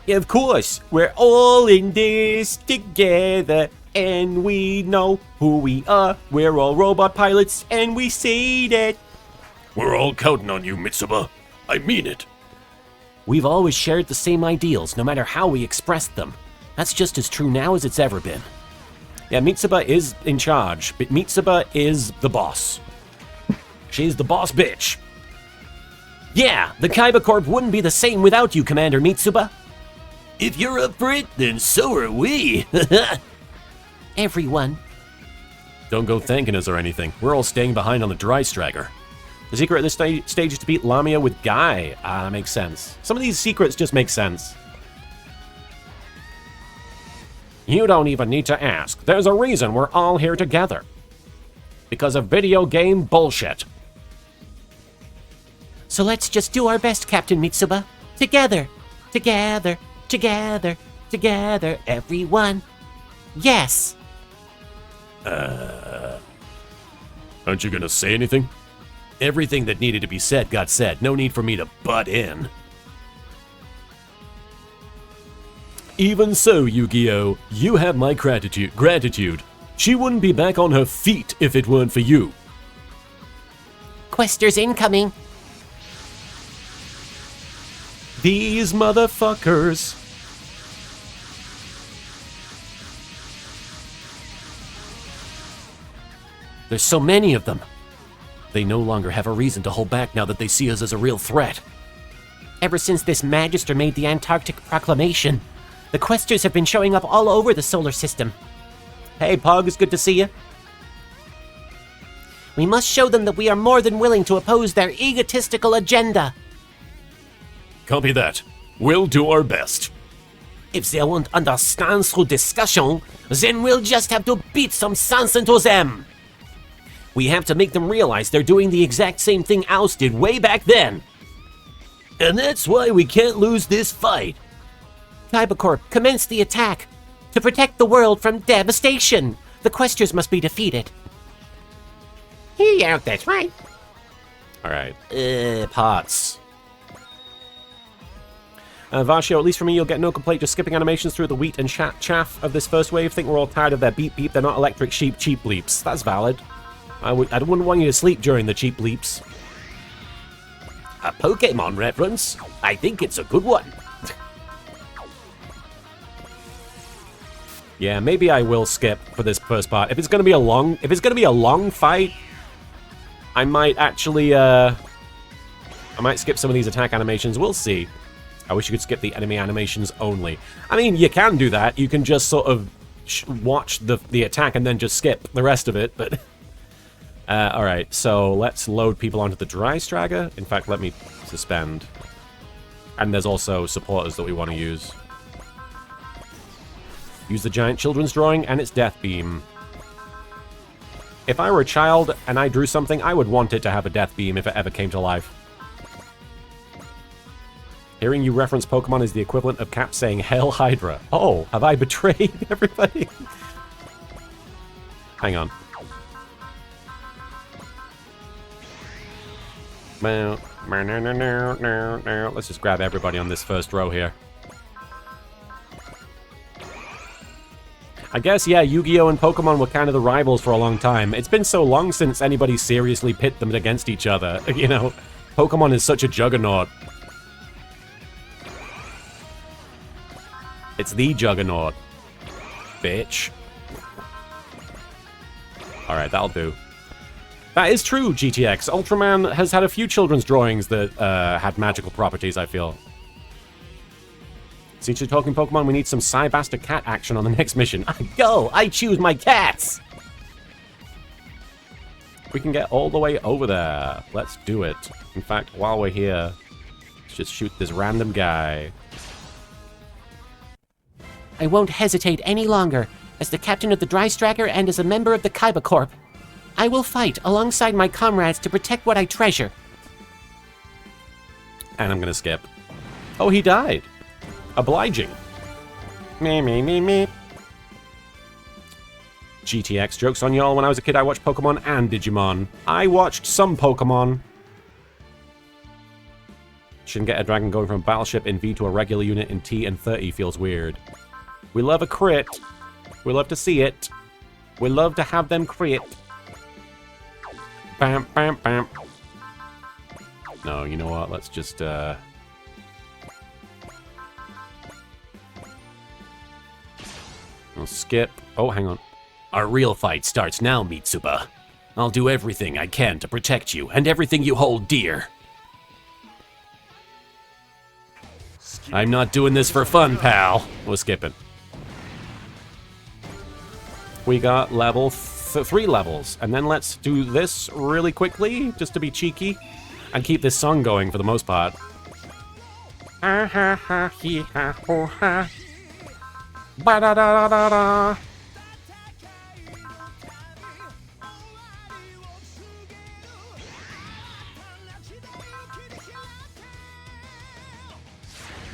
Of course, we're all in this together, and we know who we are. We're all robot pilots, and we say that. We're all counting on you, Mitsuba. I mean it. We've always shared the same ideals, no matter how we expressed them. That's just as true now as it's ever been. Yeah, Mitsuba is in charge, but Mitsuba is the boss. She's the boss bitch. Yeah, the Kaiba Corp wouldn't be the same without you, Commander Mitsuba. If you're up for it, then so are we. Everyone. Don't go thanking us or anything. We're all staying behind on the dry stragger. The secret at this stage is to beat Lamia with Guy. Ah, that makes sense. Some of these secrets just make sense. You don't even need to ask. There's a reason we're all here together. Because of video game bullshit. So let's just do our best, Captain Mitsuba. Together. Together. Together. Together. Everyone. Yes. Aren't you gonna say anything? Everything that needed to be said got said. No need for me to butt in. Even so, Yu-Gi-Oh, you have my gratitude. She wouldn't be back on her feet if it weren't for you. Questers incoming. These motherfuckers. There's so many of them. They no longer have a reason to hold back now that they see us as a real threat. Ever since this Magister made the Antarctic Proclamation, the Questers have been showing up all over the solar system. Hey, Pug, it's good to see you. We must show them that we are more than willing to oppose their egotistical agenda. Copy that. We'll do our best. If they won't understand through discussion, then we'll just have to beat some sense into them. We have to make them realize they're doing the exact same thing Oust did way back then. And that's why we can't lose this fight. Kaiba Corp, commence the attack. To protect the world from devastation, the Questers must be defeated. Yeah, that's right. Alright. Parts. Vashio, at least for me, you'll get no complaint just skipping animations through the wheat and chaff of this first wave. Think we're all tired of their beep beep. They're not electric sheep cheap bleeps. That's valid. I wouldn't want you to sleep during the cheap bleeps. A Pokemon reference? I think it's a good one. Yeah, maybe I will skip for this first part. If it's gonna be a long fight, I might actually I might skip some of these attack animations. We'll see. I wish you could skip the enemy animations only. I mean, you can do that. You can just sort of watch the attack and then just skip the rest of it, but alright, so let's load people onto the dry stragger. In fact, let me suspend. And there's also supporters that we want to use. Use the giant children's drawing and its death beam. If I were a child and I drew something, I would want it to have a death beam if it ever came to life. Hearing you reference Pokemon is the equivalent of Cap saying, Hail Hydra. Oh, have I betrayed everybody? Hang on. Let's just grab everybody on this first row here. I guess, yeah, Yu-Gi-Oh! And Pokemon were kind of the rivals for a long time. It's been so long since anybody seriously pit them against each other. You know, Pokemon is such a juggernaut. It's the juggernaut. Bitch. Alright, that'll do. That is true, GTX. Ultraman has had a few children's drawings that had magical properties, I feel. Since you're talking Pokemon, we need some Psybasta cat action on the next mission. Go! I choose my cats! We can get all the way over there. Let's do it. In fact, while we're here, let's just shoot this random guy. I won't hesitate any longer. As the captain of the Dry Striker and as a member of the Kaiba Corp, I will fight alongside my comrades to protect what I treasure. And I'm gonna skip. Oh, he died. Obliging. Me. GTX jokes on y'all. When I was a kid, I watched Pokemon and Digimon. I watched some Pokemon. Shouldn't get a dragon going from a battleship in V to a regular unit in T and 30 feels weird. We love a crit. We love to see it. We love to have them crit. Bam, bam, bam. No, you know what? Let's just, We'll skip. Oh, hang on. Our real fight starts now, Mitsuba. I'll do everything I can to protect you and everything you hold dear. I'm not doing this for fun, pal. We're skipping. We got level 3 levels. And then let's do this really quickly, just to be cheeky. And keep this song going for the most part. Ah ha ha he ha ho ha. Ba da da da da da.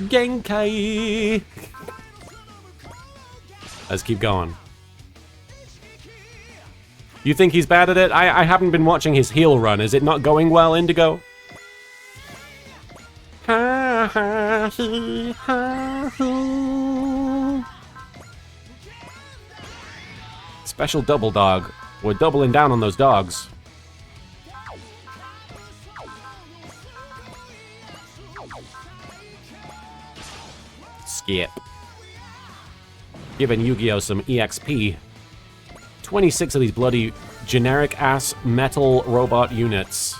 Genkai! Let's keep going. You think he's bad at it? I haven't been watching his heel run. Is it not going well, Indigo? Ha ha he ha hoo. Special double dog. We're doubling down on those dogs. Skip. Giving Yu-Gi-Oh! Some EXP. 26 of these bloody generic-ass metal robot units.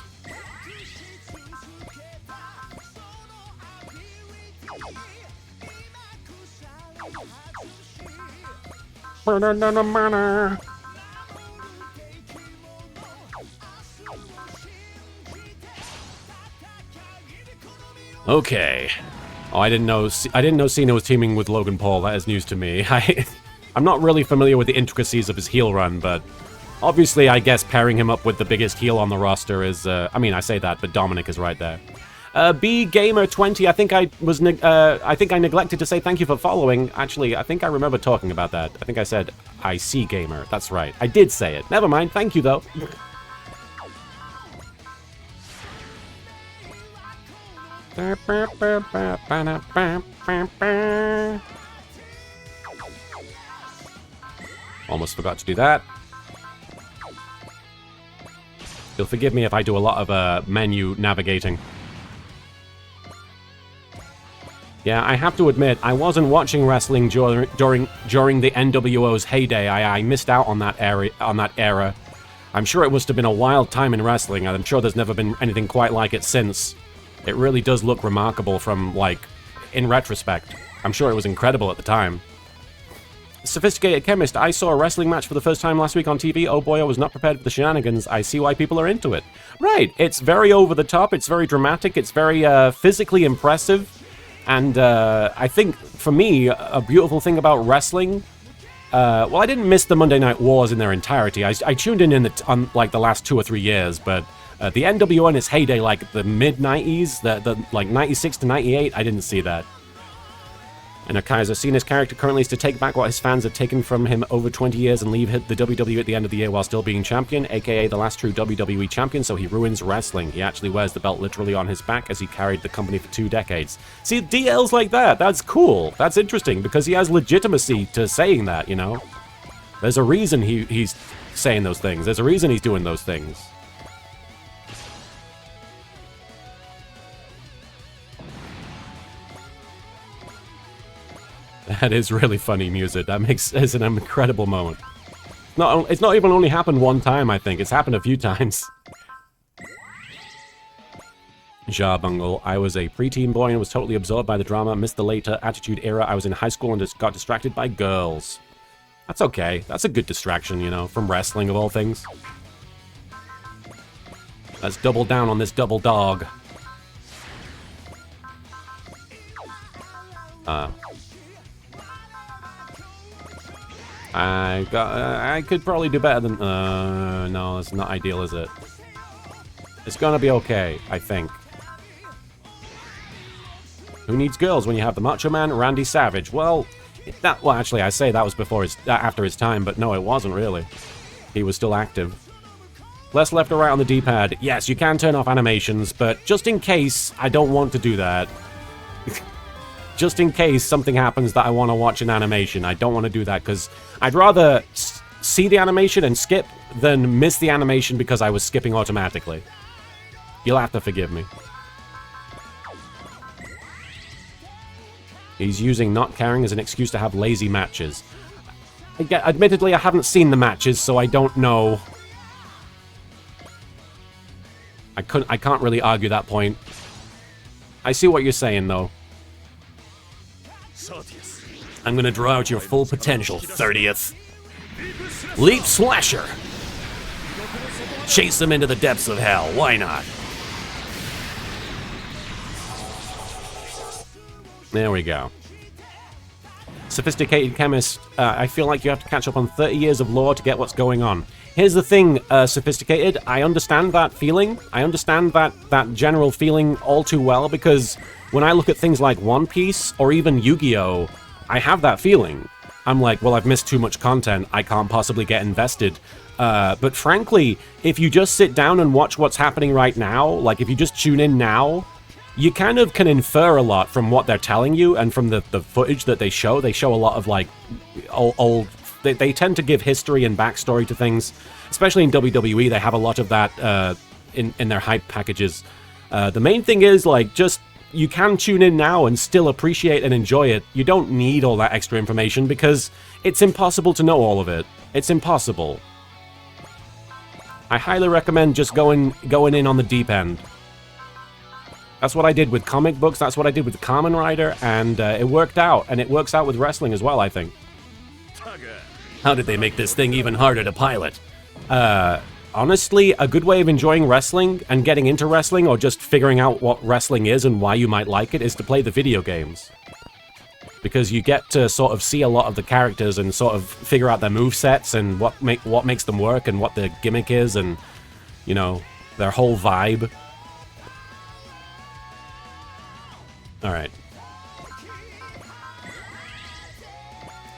Okay. Oh, I didn't know Cena was teaming with Logan Paul. That is news to me. I'm not really familiar with the intricacies of his heel run, but obviously, I guess pairing him up with the biggest heel on the roster is. I mean, I say that, but Dominic is right there. B Gamer 20. I think I neglected to say thank you for following. Actually, I think I remember talking about that. I think I said I see Gamer. That's right. I did say it. Never mind. Thank you though. Almost forgot to do that. You'll forgive me if I do a lot of menu navigating. Yeah, I have to admit, I wasn't watching wrestling during the NWO's heyday. I missed out on that era. I'm sure it must have been a wild time in wrestling, and I'm sure there's never been anything quite like it since. It really does look remarkable from, like, in retrospect. I'm sure it was incredible at the time. Sophisticated Chemist, I saw a wrestling match for the first time last week on TV. Oh boy, I was not prepared for the shenanigans. I see why people are into it. Right, it's very over the top, it's very dramatic, it's very physically impressive. And I think, for me, a beautiful thing about wrestling... well, I didn't miss the Monday Night Wars in their entirety. I tuned in on like the last 2 or 3 years, but the NWO in its heyday, like the mid-90s, the like 96 to 98, I didn't see that. And Kaiser Cena's character currently is to take back what his fans have taken from him over 20 years and leave the WWE at the end of the year while still being champion, aka the last true WWE champion, so he ruins wrestling. He actually wears the belt literally on his back as he carried the company for 2 decades. See, DL's like that. That's cool. That's interesting, because he has legitimacy to saying that, you know? There's a reason he's saying those things. There's a reason he's doing those things. That is really funny music. That is an incredible moment. It's not even only happened one time, I think. It's happened a few times. Ja Bungle. I was a preteen boy and was totally absorbed by the drama. Missed the later Attitude Era. I was in high school and just got distracted by girls. That's okay. That's a good distraction, you know, from wrestling of all things. Let's double down on this double dog. I could probably do better than... no, it's not ideal, is it? It's gonna be okay, I think. Who needs girls when you have the Macho Man, Randy Savage? Well, well, actually, I say that was before after his time, but no, it wasn't really. He was still active. Less left or right on the D-pad. Yes, you can turn off animations, but just in case, I don't want to do that. Just in case something happens that I want to watch an animation, I don't want to do that, because I'd rather see the animation and skip than miss the animation because I was skipping automatically. You'll have to forgive me. He's using not caring as an excuse to have lazy matches. Admittedly, I haven't seen the matches, so I don't know. I can't really argue that point. I see what you're saying, though. I'm gonna draw out your full potential, 30th. Leap Slasher! Chase them into the depths of hell, why not? There we go. Sophisticated chemist, I feel like you have to catch up on 30 years of lore to get what's going on. Here's the thing, Sophisticated, I understand that feeling. I understand that general feeling all too well, because when I look at things like One Piece, or even Yu-Gi-Oh!, I have that feeling. I'm like, well, I've missed too much content, I can't possibly get invested. But frankly, if you just sit down and watch what's happening right now, like if you just tune in now, you kind of can infer a lot from what they're telling you and from the footage that they show. They show a lot of, like, old... They tend to give history and backstory to things. Especially in WWE, they have a lot of that in their hype packages. The main thing is, like, just... You can tune in now and still appreciate and enjoy it. You don't need all that extra information because it's impossible to know all of it. It's impossible. I highly recommend just going in on the deep end. That's what I did with comic books, that's what I did with Kamen Rider, and it worked out, and it works out with wrestling as well, I think. How did they make this thing even harder to pilot? Honestly, a good way of enjoying wrestling and getting into wrestling, or just figuring out what wrestling is and why you might like it, is to play the video games. Because you get to sort of see a lot of the characters and sort of figure out their movesets and what makes them work and what their gimmick is and, you know, their whole vibe. Alright.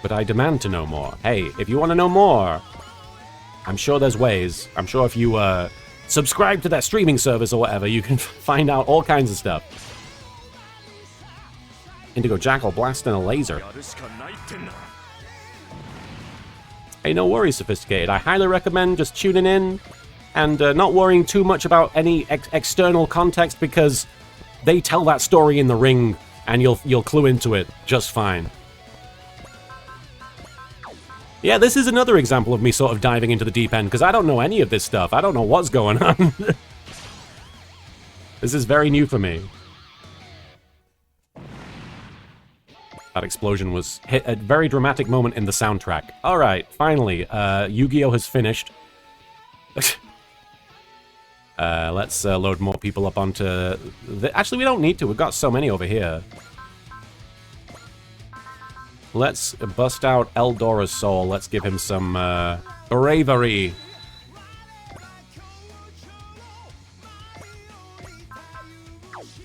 But I demand to know more. Hey, if you want to know more, I'm sure there's ways. I'm sure if you subscribe to that streaming service or whatever, you can find out all kinds of stuff. Indigo Jackal blasting a laser. Hey, no worries, Sophisticated. I highly recommend just tuning in and not worrying too much about any external context, because they tell that story in the ring, and you'll clue into it just fine. Yeah, this is another example of me sort of diving into the deep end, because I don't know any of this stuff. I don't know what's going on. This is very new for me. That explosion was hit a very dramatic moment in the soundtrack. Alright, finally, Yu-Gi-Oh! Has finished. Let's load more people up onto... Actually, we don't need to. We've got so many over here. Let's bust out Eldora's soul. Let's give him some bravery.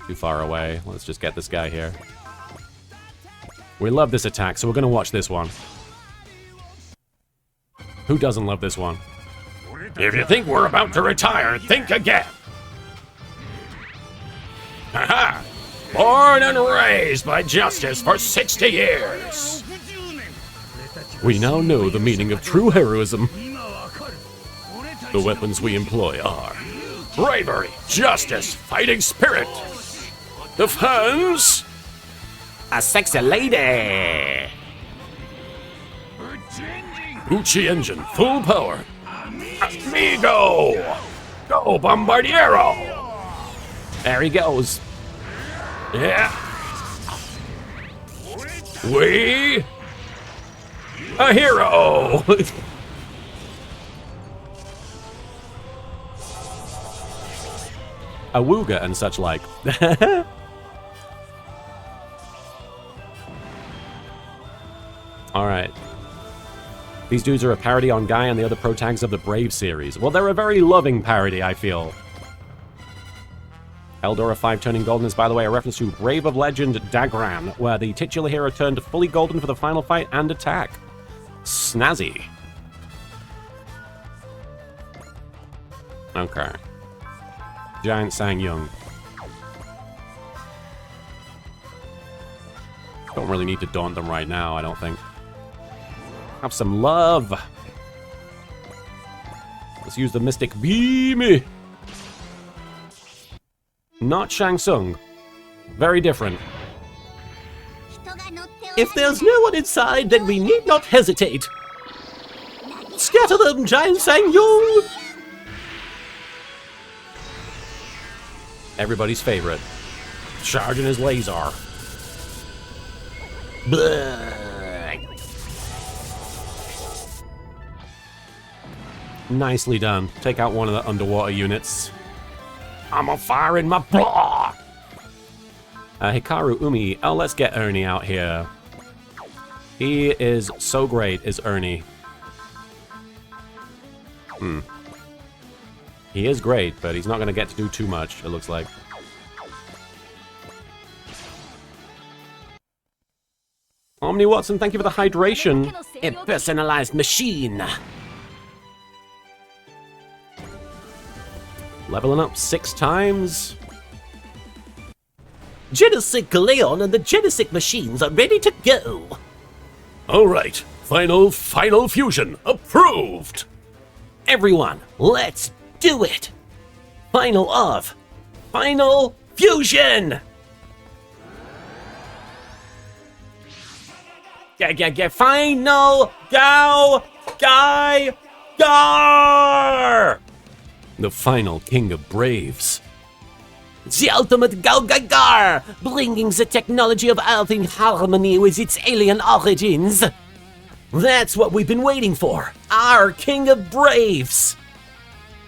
Too far away. Let's just get this guy here. We love this attack, so we're going to watch this one. Who doesn't love this one? If you think we're about to retire, think again. Haha! Born and raised by justice for 60 years. We now know the meaning of true heroism. The weapons we employ are bravery, justice, fighting spirit, defense, A sexy lady! Uchi engine, full power. Amigo! Go, Bombardiero! There he goes. Yeah. We... a hero! Awooga and such like. Alright. These dudes are a parody on Guy and the other protags of the Brave series. Well, they're a very loving parody, I feel. Eldora 5 turning golden is, by the way, a reference to Brave of Legend Dagran, where the titular hero turned fully golden for the final fight and attack. Snazzy. Okay. Giant Sang Young. Don't really need to daunt them right now, I don't think. Have some love. Let's use the Mystic Beam. Not Shang Tsung. Very different. If there's no one inside, then we need not hesitate. Scatter them, Giant Sang Young! Everybody's favorite. Charging his laser. Blah. Nicely done. Take out one of the underwater units. I'm on fire in my blah! Hikaru Umi. Oh, let's get Ernie out here. He is so great, is Ernie. He is great, but he's not going to get to do too much, it looks like. Omni Watson, thank you for the hydration. A personalized machine. Leveling up 6 times. Genesic Leon and the Genesic machines are ready to go. Alright, final fusion. Approved! Everyone, let's do it. Final fusion. Final Gar! The final King of Braves. The ultimate Gar, bringing the technology of Earth in harmony with its alien origins. That's what we've been waiting for. Our King of Braves.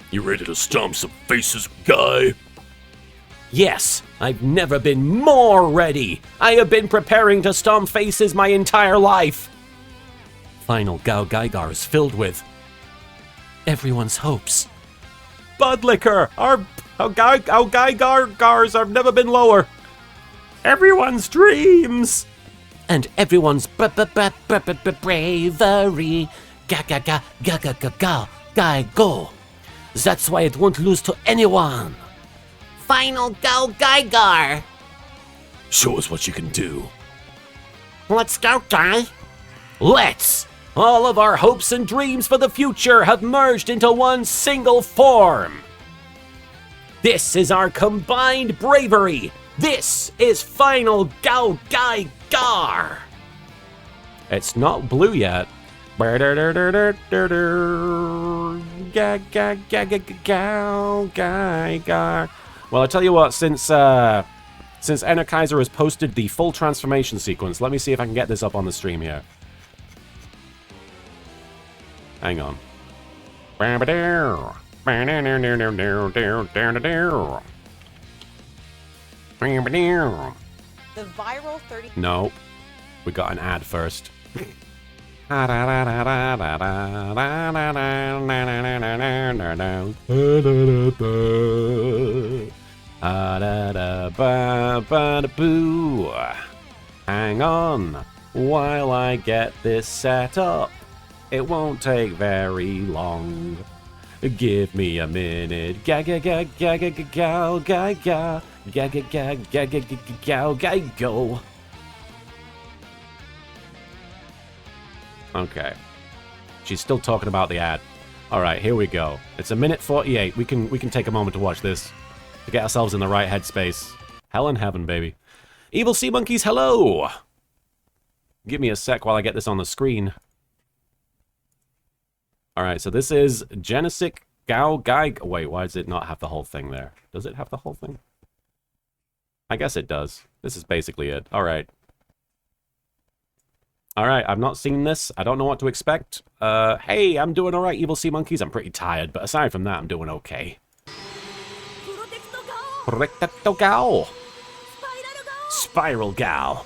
You ready to stomp some faces, Guy? Yes, I've never been more ready. I have been preparing to stomp faces my entire life. Final Gao Gaigar is filled with everyone's hopes. Bud Liquor! Our Gaigars have never been lower. Everyone's dreams! And everyone's bravery. Go. That's why it won't lose to anyone. Final Gao Gaigar. Show us what you can do. Let's go, Guy. Let's! All of our hopes and dreams for the future have merged into one single form. This is our combined bravery. This is Final Gao Gaigar. It's not blue yet. Gao Gaigar. Well, I tell you what, since Energizer has posted the full transformation sequence, let me see if I can get this up on the stream here. Hang on. The viral 30. Nope. We got an ad first. Hang on while I get this set up. It won't take very long. Give me a minute. Ga ga ga ga ga ga ga ga ga ga ga ga ga ga ga ga go. Okay. She's still talking about the ad. All right, here we go. It's 1:48. We can take a moment to watch this to get ourselves in the right headspace. Hell in heaven, baby. Evil Sea Monkeys, hello. Give me a sec while I get this on the screen. All right, so this is Genesic Gao Gai. Wait, why does it not have the whole thing there? Does it have the whole thing? I guess it does. This is basically it. All right. All right, I've not seen this. I don't know what to expect. Hey, I'm doing all right, Evil Sea Monkeys. I'm pretty tired, but aside from that, I'm doing okay. Protecto Gao. Spiral Gao.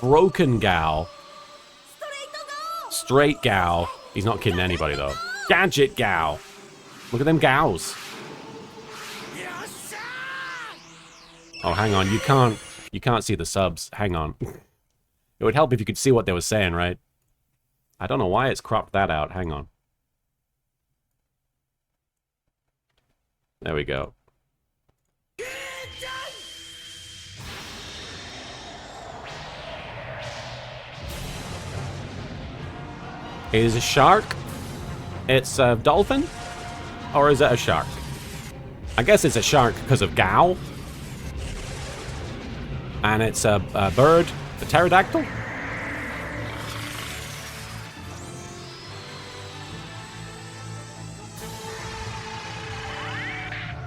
Broken Gao. Straight Gao. He's not kidding anybody, though. Gadget Gao. Look at them Gaos. Oh, hang on. You can't see the subs. Hang on. It would help if you could see what they were saying, right? I don't know why it's cropped that out. Hang on. There we go. Is a shark? It's a dolphin? Or is it a shark? I guess it's a shark because of Gao. And it's a bird, a pterodactyl.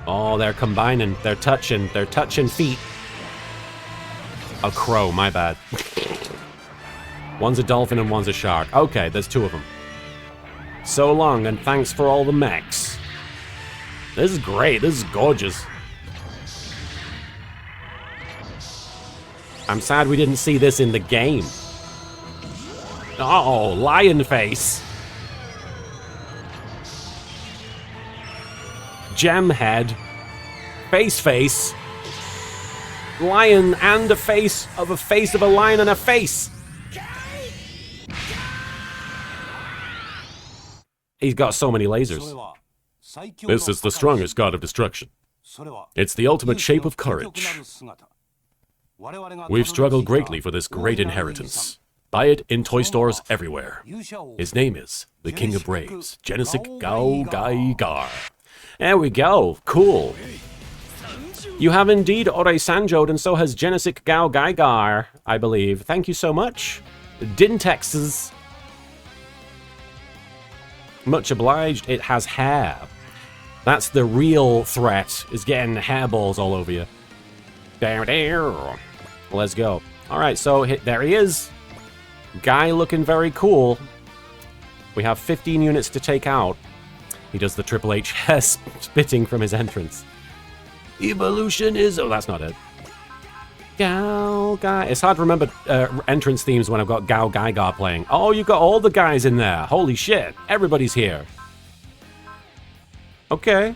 Oh, they're combining. They're touching feet. A crow, my bad. One's a dolphin and one's a shark. Okay, there's two of them. So long, and thanks for all the mechs. This is great. This is gorgeous. I'm sad we didn't see this in the game. Oh, lion face. Gem head. Face. Lion and a face of a lion and a face. He's got so many lasers. This is the strongest god of destruction. It's the ultimate shape of courage. We've struggled greatly for this great inheritance. Buy it in toy stores everywhere. His name is the King of Braves, Genesik Gao Gai Gar. There we go. Cool. You have indeed Ore Sanjod, and so has Genesik Gao Gaigar, I believe. Thank you so much. Dintexes. Much obliged. It has hair. That's the real threat, is getting hairballs all over you. Let's go. Alright, so there he is. Guy looking very cool. We have 15 units to take out. He does the Triple H hair spitting from his entrance. Evolution is... Oh, that's not it. Gao Guy. It's hard to remember entrance themes when I've got Gao Gaigar playing. Oh, you've got all the guys in there. Holy shit. Everybody's here. Okay.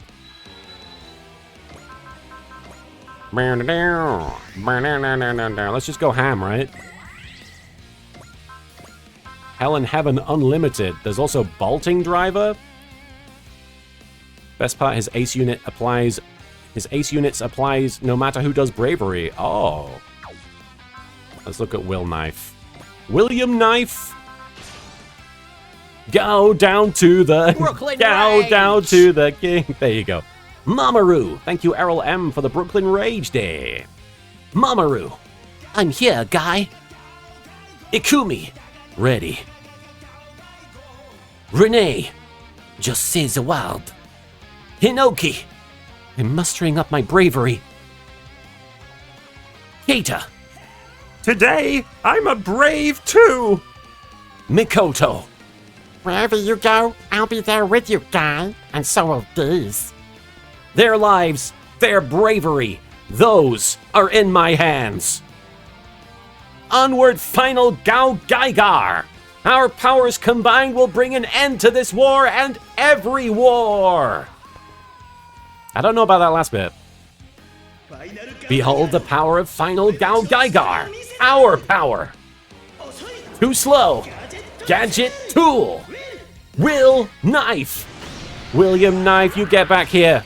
Let's just go ham, right? Hell and Heaven Unlimited. There's also Bolting Driver. Best part, his ace units applies no matter who does bravery. Oh. Let's look at Will Knife. William Knife. Go down to the... Brooklyn Go Rage. down to the king. There you go. Mamoru. Thank you, Errol M, for the Brooklyn Rage Day. Mamoru. I'm here, Guy. Ikumi. Ready. Renee. Just say the word. Hinoki. I'm mustering up my bravery. Keita. Today, I'm a brave too. Mikoto. Wherever you go, I'll be there with you, Guy. And so will these. Their lives, their bravery, those are in my hands. Onward, final Gao Gaigar. Our powers combined will bring an end to this war and every war. I don't know about that last bit. Behold the power of final Gao Gaigar. Our power. Too slow. Gadget Tool. Will Knife. William Knife, you get back here.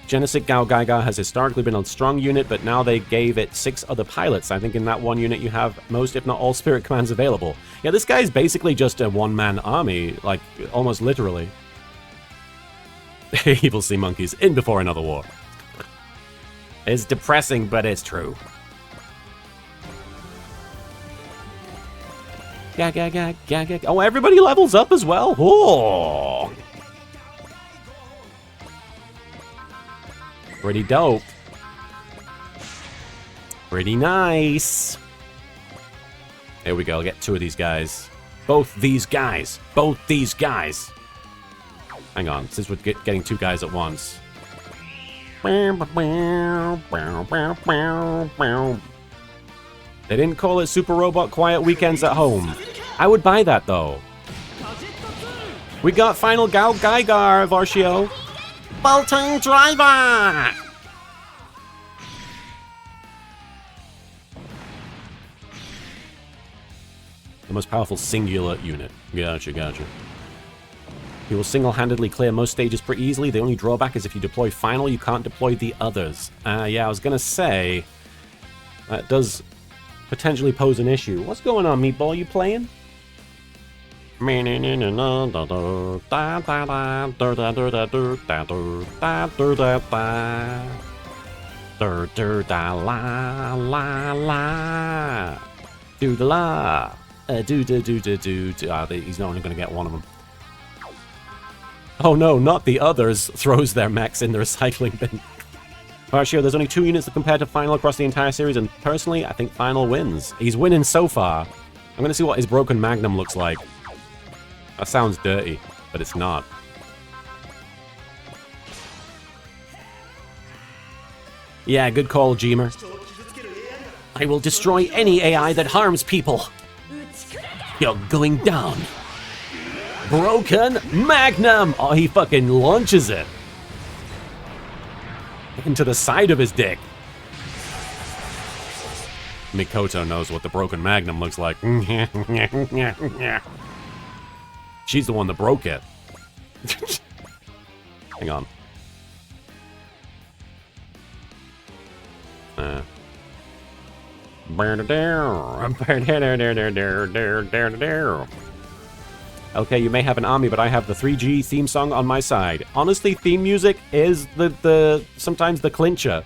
Genesik Gao Gaigar has historically been a strong unit, but now they gave it 6 other pilots. I think in that one unit you have most, if not all, spirit commands available. Yeah, this guy's basically just a one-man army, like, almost literally. Evil sea monkeys, in before another war. It's depressing, but it's true. Oh, everybody levels up as well. Oh. Pretty dope. Pretty nice. There we go. I'll get 2 of these guys. Both these guys. Both these guys. Hang on. Since we're getting 2 guys at once. They didn't call it Super Robot Quiet Weekends at Home. I would buy that, though. We got Final Gal Gaigar, Varshio. Bolting driver! The most powerful singular unit. Gotcha, gotcha. He will single-handedly clear most stages pretty easily. The only drawback is if you deploy Final, you can't deploy the others. Yeah, I was gonna say... that does potentially pose an issue. What's going on, Meatball? You playing? Do the la. He's only going to get one of them. Oh no, not the others. Throws their mechs in the recycling bin. Varshio, there's only 2 units to compare to Final across the entire series, and personally, I think Final wins. He's winning so far. I'm going to see what his broken Magnum looks like. That sounds dirty, but it's not. Yeah, good call, Jeemer. I will destroy any AI that harms people. You're going down. Broken Magnum! Oh, he fucking launches it. Into the side of his dick. Mikoto knows what the broken Magnum looks like. She's the one that broke it. Hang on. Okay, you may have an army, but I have the 3G theme song on my side. Honestly, theme music is sometimes the clincher.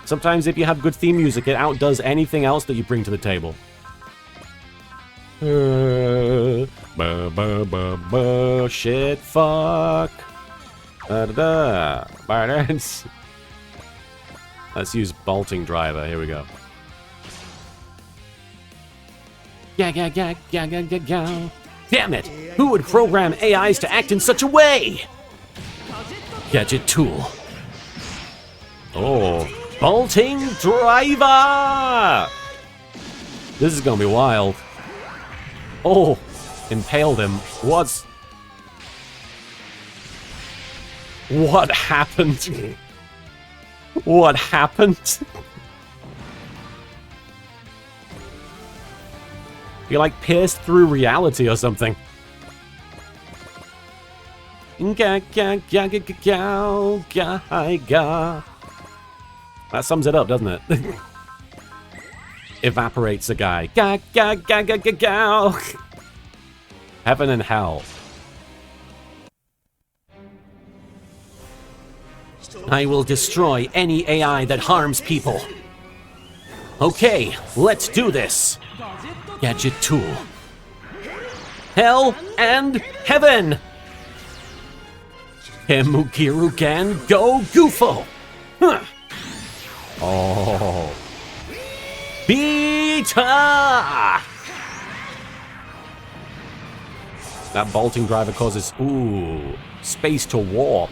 Sometimes if you have good theme music, it outdoes anything else that you bring to the table. Shit, fuck. Let's use bolting driver. Here we go. Damn it! Who would program AIs to act in such a way? Gadget tool. Oh, bolting driver! This is gonna be wild. Oh, impaled him. What happened? What happened? You like pierced through reality or something. That sums it up, doesn't it? Evaporates a guy. Heaven and hell. I will destroy any AI that harms people. Okay, let's do this. Gadget tool. Hell and heaven. Kemukiru can go goofo. Huh. Oh. Beta! That bolting driver causes, space to warp.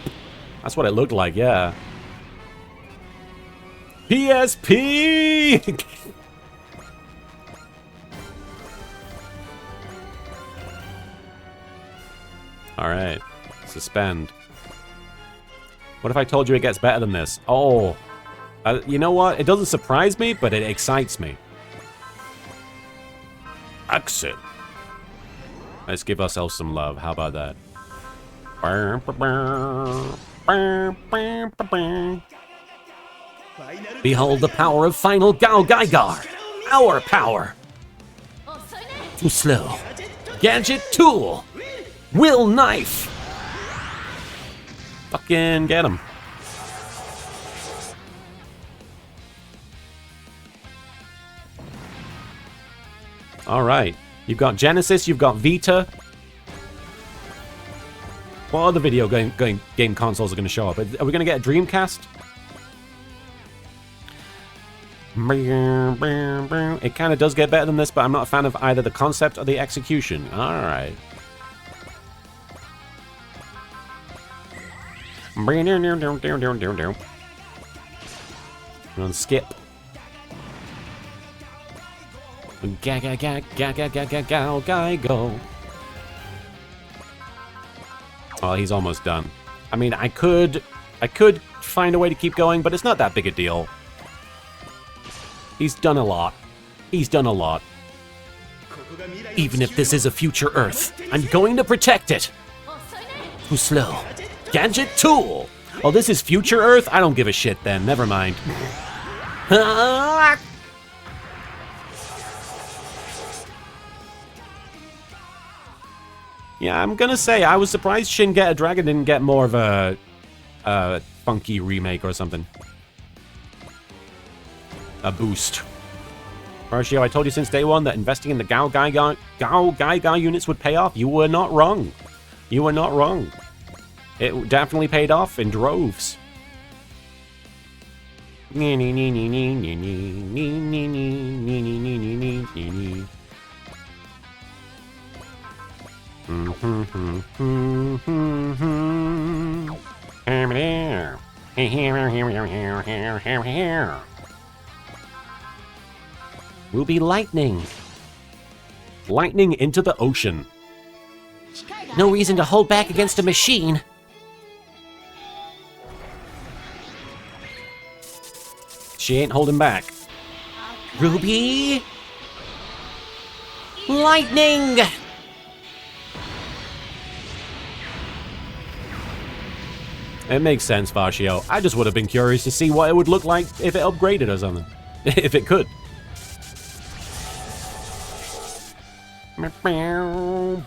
That's what it looked like, yeah. PSP! Alright. Suspend. What if I told you it gets better than this? Oh. You know what? It doesn't surprise me, but it excites me. Exit. Let's give ourselves some love. How about that? Behold the power of Final Gal Gaigar. Our power. Too slow. Gadget tool. Will knife. Fucking get him. Alright. You've got Genesis, you've got Vita. What other video game consoles are going to show up? Are we going to get a Dreamcast? It kind of does get better than this, but I'm not a fan of either the concept or the execution. Alright. Run skip. Go. Oh, he's almost done. I mean, I could find a way to keep going, but it's not that big a deal. He's done a lot. He's done a lot. Even if this is a future Earth, I'm going to protect it. Too slow. Gadget tool. Oh, this is future Earth? I don't give a shit then. Never mind. Yeah, I'm gonna say I was surprised Shin Get a Dragon didn't get more of a funky remake or something. A boost. Marshio, I told you since day one that investing in the Gao Gai units would pay off. You were not wrong. You were not wrong. It definitely paid off in droves. Will be lightning. Lightning into the ocean. No reason to hold back against a machine. She ain't holding back. Ruby. Lightning. It makes sense, Farshio. I just would have been curious to see what it would look like if it upgraded or something. If it could. Level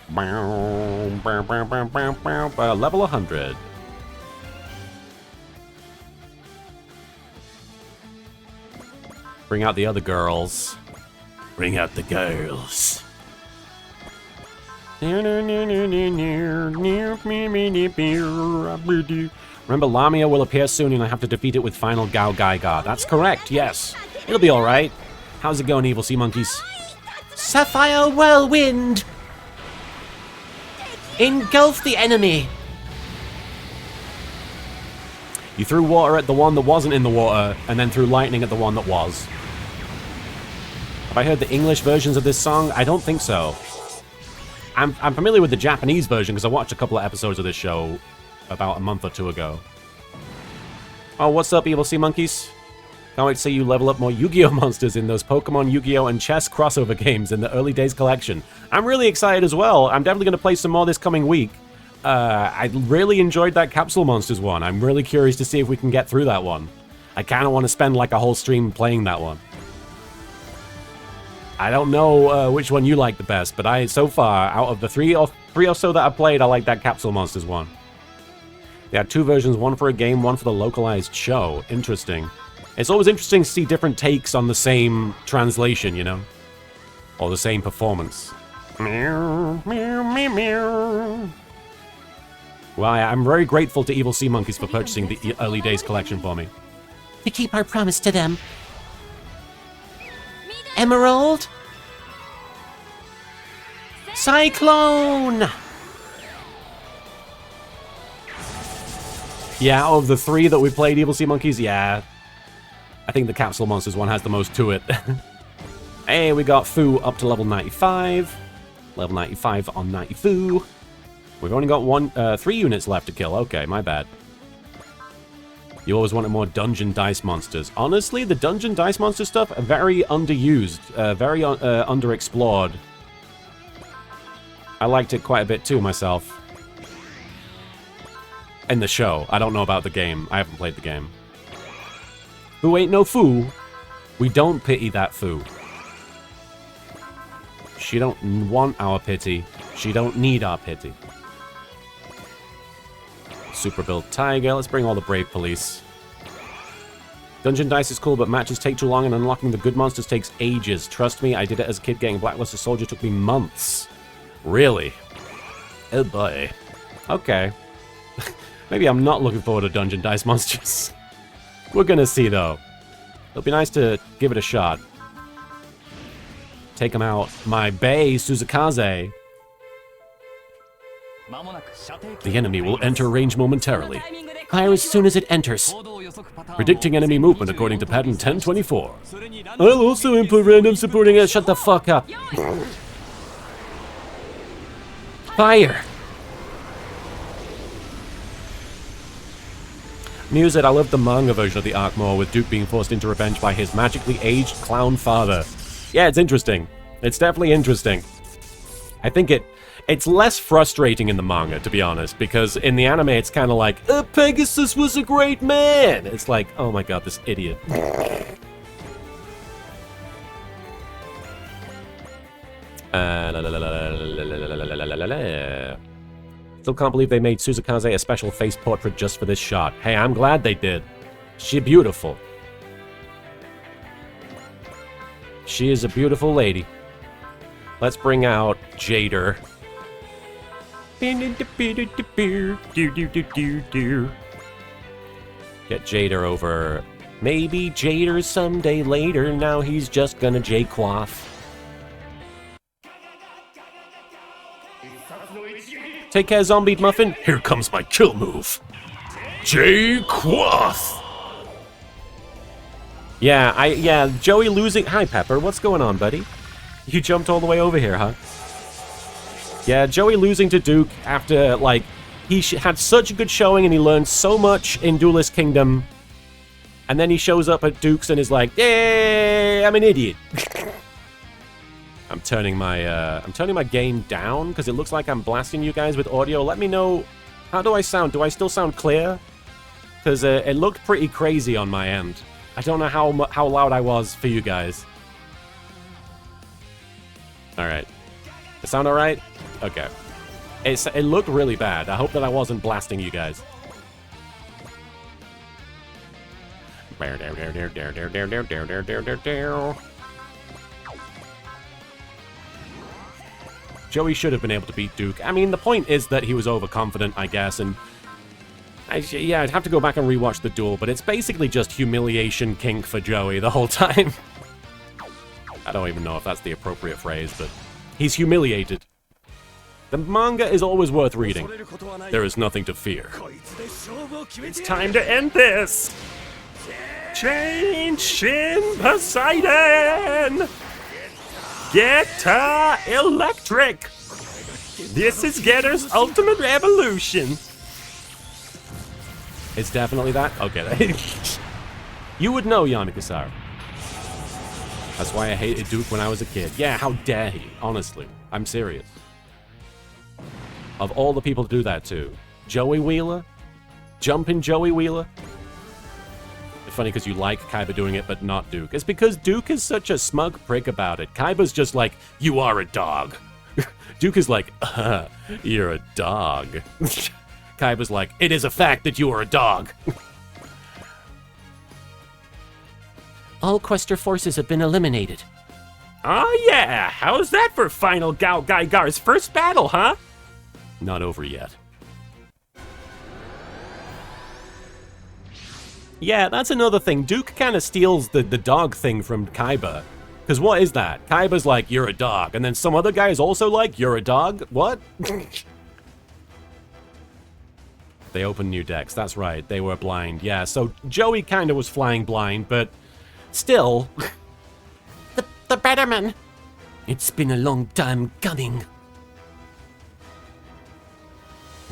100. Bring out the other girls. Bring out the girls. Remember, Lamia will appear soon and I have to defeat it with final Gao Gai Ga. That's correct, yes. It'll be alright. How's it going, evil sea monkeys? Sapphire Whirlwind. Engulf the enemy. You threw water at the one that wasn't in the water, and then threw lightning at the one that was. Have I heard the English versions of this song? I don't think so. I'm familiar with the Japanese version because I watched a couple of episodes of this show about a month or two ago. Oh, what's up, evil sea monkeys? Can't wait to see you level up more Yu-Gi-Oh monsters in those Pokemon, Yu-Gi-Oh, and chess crossover games in the early days collection. I'm really excited as well. I'm definitely going to play some more this coming week. I really enjoyed that Capsule Monsters one. I'm really curious to see if we can get through that one. I kind of want to spend like a whole stream playing that one. I don't know which one you like the best, but so far, out of the three or so that I've played, I like that Capsule Monsters one. They had two versions, one for a game, one for the localized show. Interesting. It's always interesting to see different takes on the same translation, you know? Or the same performance. Meow, meow, meow, meow. Well, I'm very grateful to Evil Sea Monkeys for purchasing the early days collection for me. To keep our promise to them. Emerald. Cyclone. Yeah, out of the three that we played Evil Sea Monkeys, yeah. I think the Capsule Monsters one has the most to it. Hey, we got Fu up to level 95. Level 95 on 90 Fu. We've only got 3 units left to kill. Okay, my bad. You always wanted more dungeon dice monsters. Honestly, the dungeon dice monster stuff are very underused, very underexplored. I liked it quite a bit too myself. In the show. I don't know about the game. I haven't played the game. Who ain't no Fu? We don't pity that Fu. She don't want our pity. She don't need our pity. Super build Tiger. Let's bring all the Brave Police. Dungeon Dice is cool, but matches take too long and unlocking the good monsters takes ages. Trust me, I did it as a kid. Getting Blackluster Soldier took me months. Really? Oh boy. Okay. Maybe I'm not looking forward to Dungeon Dice Monsters. We're gonna see, though. It'll be nice to give it a shot. Take him out. My Bae Suzukaze. The enemy will enter range momentarily. Fire as soon as it enters. Predicting enemy movement according to pattern 1024. I'll also input random supporting us. Shut the fuck up. Fire! Muse it, I love the manga version of the arc more, with Duke being forced into revenge by his magically aged clown father. Yeah, it's interesting. It's definitely interesting. I think it's less frustrating in the manga, to be honest, because in the anime it's kind of like, Pegasus was a great man! It's like, oh my god, this idiot. Still can't believe they made Suzukaze a special face portrait just for this shot. Hey, I'm glad they did. She's beautiful. She is a beautiful lady. Let's bring out Jader. Get Jader over. Maybe Jader someday later. Now he's just gonna J-Quaff. Take care, zombie muffin. Here comes my kill move. J-Quaff! Yeah, Joey losing. Hi, Pepper. What's going on, buddy? You jumped all the way over here, huh? Yeah, Joey losing to Duke after, like, he had such a good showing and he learned so much in Duelist Kingdom. And then he shows up at Duke's and is like, "Yay, I'm an idiot." I'm turning my gain down because it looks like I'm blasting you guys with audio. Let me know, how do I sound? Do I still sound clear? Because it looked pretty crazy on my end. I don't know how loud I was for you guys. All right. It sound all right? Okay. It looked really bad. I hope that I wasn't blasting you guys. Joey should have been able to beat Duke. I mean, the point is that he was overconfident, I guess, and yeah, I'd have to go back and rewatch the duel, but it's basically just humiliation kink for Joey the whole time. I don't even know if that's the appropriate phrase, but he's humiliated. The manga is always worth reading. There is nothing to fear. It's time to end this! Change Shin Poseidon! Geta Electric! This is Getter's ultimate revolution! It's definitely that? Okay. You would know, Yannick-san. That's why I hated Duke when I was a kid. Yeah, how dare he? Honestly. I'm serious. Of all the people to do that to. Joey Wheeler? Jumping Joey Wheeler? It's funny because you like Kaiba doing it, but not Duke. It's because Duke is such a smug prick about it. Kaiba's just like, you are a dog. Duke is like, you're a dog. Kaiba's like, it is a fact that you are a dog. All Quester forces have been eliminated. Oh yeah, how's that for Final Gao Gaigar's first battle, huh? Not over yet. Yeah, that's another thing. Duke kind of steals the dog thing from Kaiba. Because what is that? Kaiba's like, you're a dog. And then some other guy is also like, you're a dog? What? They opened new decks. That's right. They were blind. Yeah, so Joey kind of was flying blind, but still. The Betterman. It's been a long time coming.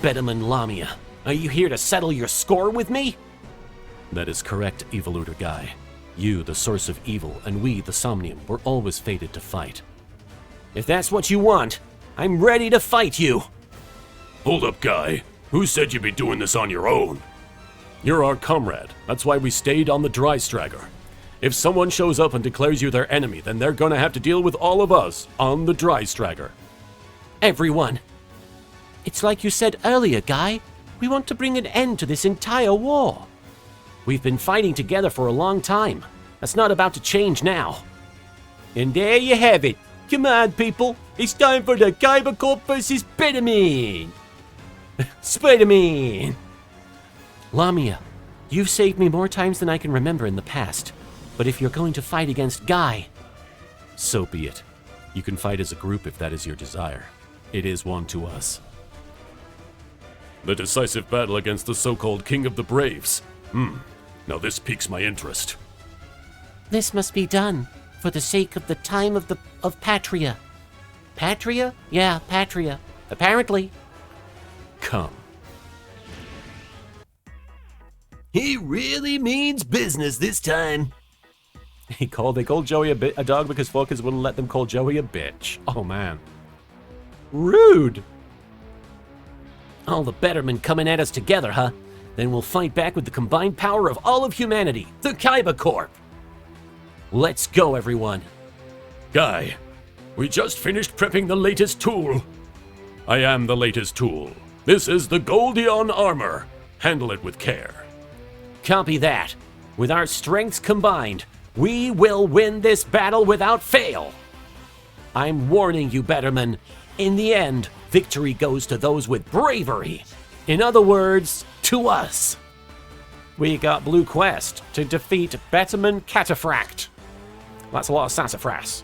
Betterman Lamia, are you here to settle your score with me? That is correct, Evolutor Guy. You, the source of evil, and we, the Somnium, were always fated to fight. If that's what you want, I'm ready to fight you. Hold up, Guy. Who said you'd be doing this on your own? You're our comrade. That's why we stayed on the Dry Stragger. If someone shows up and declares you their enemy, then they're gonna have to deal with all of us on the Dry Stragger. Everyone. It's like you said earlier, Guy. We want to bring an end to this entire war. We've been fighting together for a long time. That's not about to change now. And there you have it. Come on, people. It's time for the Kaiba Corp versus Spider-Man. Spider-Man. Lamia, you've saved me more times than I can remember in the past. But if you're going to fight against Guy... So be it. You can fight as a group if that is your desire. It is one to us. The decisive battle against the so-called King of the Braves. Now this piques my interest. This must be done for the sake of the time of Patria. Patria? Yeah, Patria. Apparently. Come. He really means business this time. They called Joey a dog because Focus wouldn't let them call Joey a bitch. Oh, man. Rude. All the Bettermen coming at us together, huh? Then we'll fight back with the combined power of all of humanity, the Kaiba Corp. Let's go, everyone. Guy, we just finished prepping the latest tool. I am the latest tool. This is the Goldion armor. Handle it with care. Copy that. With our strengths combined, we will win this battle without fail. I'm warning you, Betterman. In the end, victory goes to those with bravery. In other words, to us. We got Blue Quest to defeat Betterman Cataphract. That's a lot of sassafras.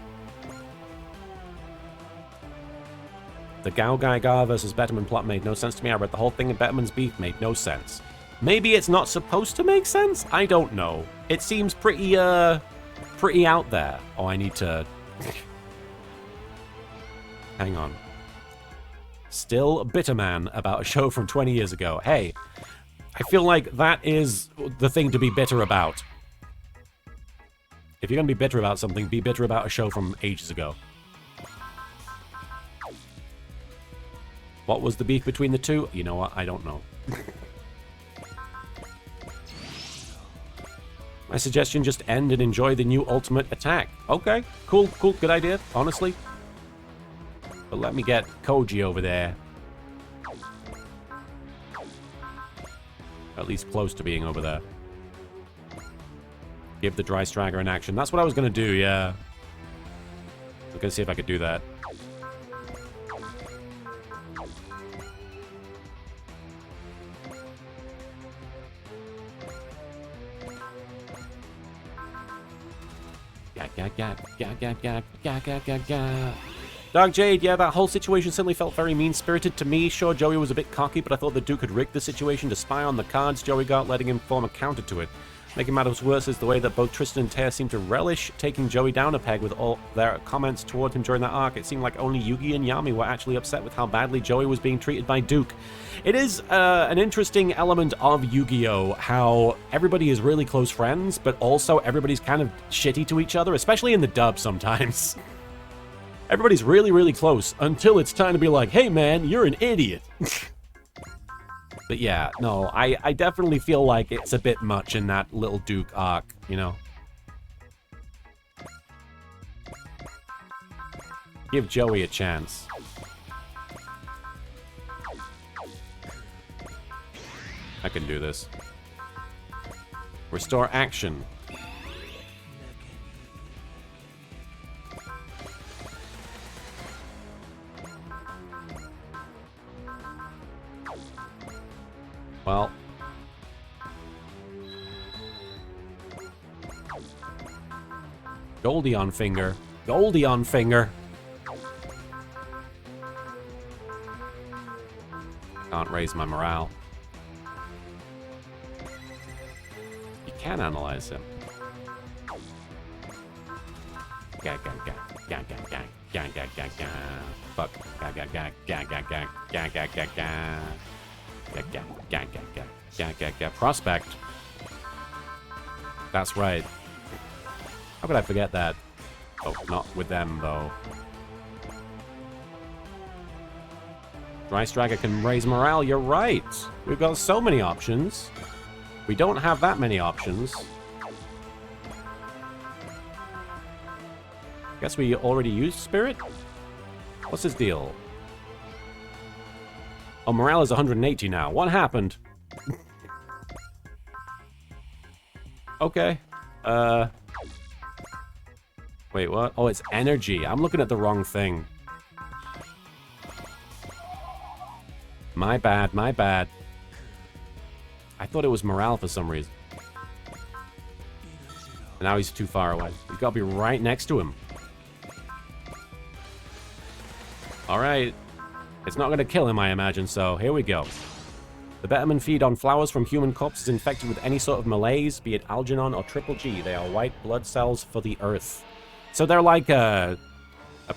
The Gao Gai Ga versus Betterman plot made no sense to me. I read the whole thing and Betterman's beef made no sense. Maybe it's not supposed to make sense? I don't know. It seems pretty out there. Oh, I need to... Hang on. Still bitter man about a show from 20 years ago. Hey, I feel like that is the thing to be bitter about. If you're going to be bitter about something, be bitter about a show from ages ago. What was the beef between the two? You know what? I don't know. My suggestion, just end and enjoy the new ultimate attack. Okay, cool, good idea, honestly. But let me get Koji over there. At least close to being over there. Give the Dry Stragger an action. That's what I was going to do, yeah. I'm going to see if I could do that. Dark Jade, yeah, that whole situation certainly felt very mean-spirited to me. Sure, Joey was a bit cocky, but I thought the Duke had rigged the situation to spy on the cards Joey got, letting him form a counter to it. Making matters worse is the way that both Tristan and Tear seemed to relish taking Joey down a peg with all their comments toward him during that arc. It seemed like only Yugi and Yami were actually upset with how badly Joey was being treated by Duke. It is an interesting element of Yu-Gi-Oh! How everybody is really close friends, but also everybody's kind of shitty to each other, especially in the dub sometimes. Everybody's really, really close until it's time to be like, hey man, you're an idiot. But yeah, no, I definitely feel like it's a bit much in that Little Duke arc, you know? Give Joey a chance. I can do this. Restore action. Well. Goldie on finger. Goldie on finger. Can't raise my morale. You can analyze him. Gag, gag, gag, gag, gag, gag, gag, gag, gag, gag. Fuck. Gag, gag, gag, gag, gag, gag, gag, gag, gag, gag. Gag, gag, gag, gag, gag, gag, gag, gag. Prospect. That's right. How could I forget that? Oh, not with them, though. Dry Stragger can raise morale, you're right. We've got so many options. We don't have that many options. Guess we already used Spirit? What's his deal? Oh, morale is 180 now. What happened? Okay. Wait, what? Oh, it's energy. I'm looking at the wrong thing. My bad, my bad. I thought it was morale for some reason. And now he's too far away. We've got to be right next to him. Alright. It's not going to kill him, I imagine, so here we go. The Bettermen feed on flowers from human corpses infected with any sort of malaise, be it Algernon or Triple G. They are white blood cells for the Earth. So they're like a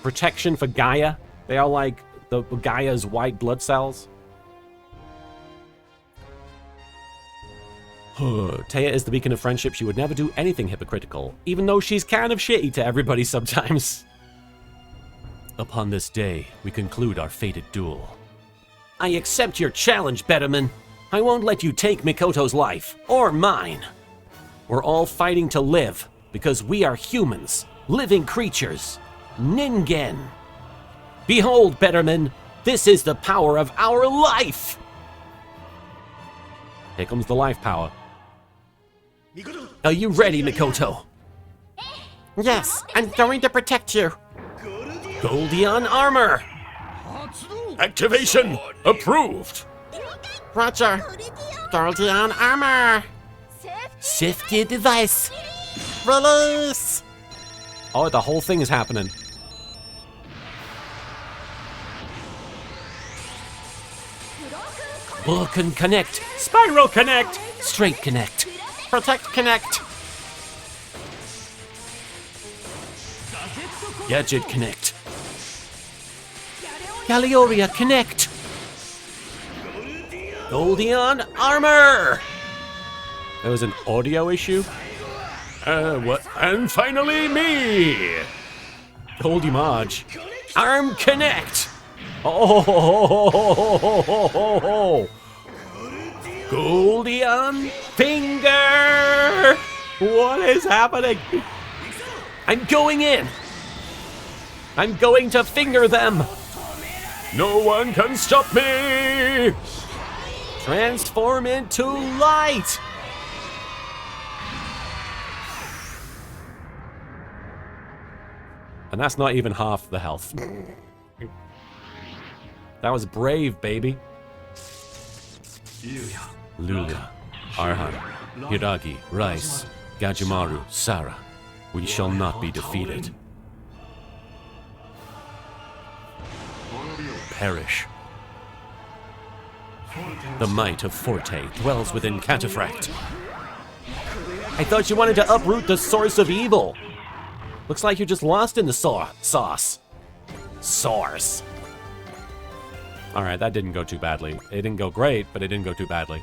protection for Gaia. They are like the Gaia's white blood cells. Taya is the beacon of friendship. She would never do anything hypocritical, even though she's kind of shitty to everybody sometimes. Upon this day, we conclude our fated duel. I accept your challenge, Betterman. I won't let you take Mikoto's life, or mine. We're all fighting to live, because we are humans, living creatures, Ningen. Behold, Betterman, this is the power of our life! Here comes the life power. Are you ready, Mikoto? Yes, I'm going to protect you. Goldion armor! Activation approved! Roger. Goldion armor. Safety device! Release. Oh, the whole thing is happening. Vulcan connect! Spiral connect! Straight connect! Protect connect. Gadget connect! Galeoria connect! Goldion armor! There was an audio issue. What? And finally me! Goldie Marge. Arm connect! Oh, Goldion finger! what is happening? I'm going in! I'm going to finger them! No one can stop me! Transform into light! And that's not even half the health. That was brave, baby. Lulia, Arhan, Hiragi, Rice, Gajimaru, Sara. We shall not be defeated. Perish. The might of Forte dwells within Cataphract. I thought you wanted to uproot the source of evil. Looks like you're just lost in the sauce. Source. Alright, that didn't go too badly. It didn't go great, but it didn't go too badly.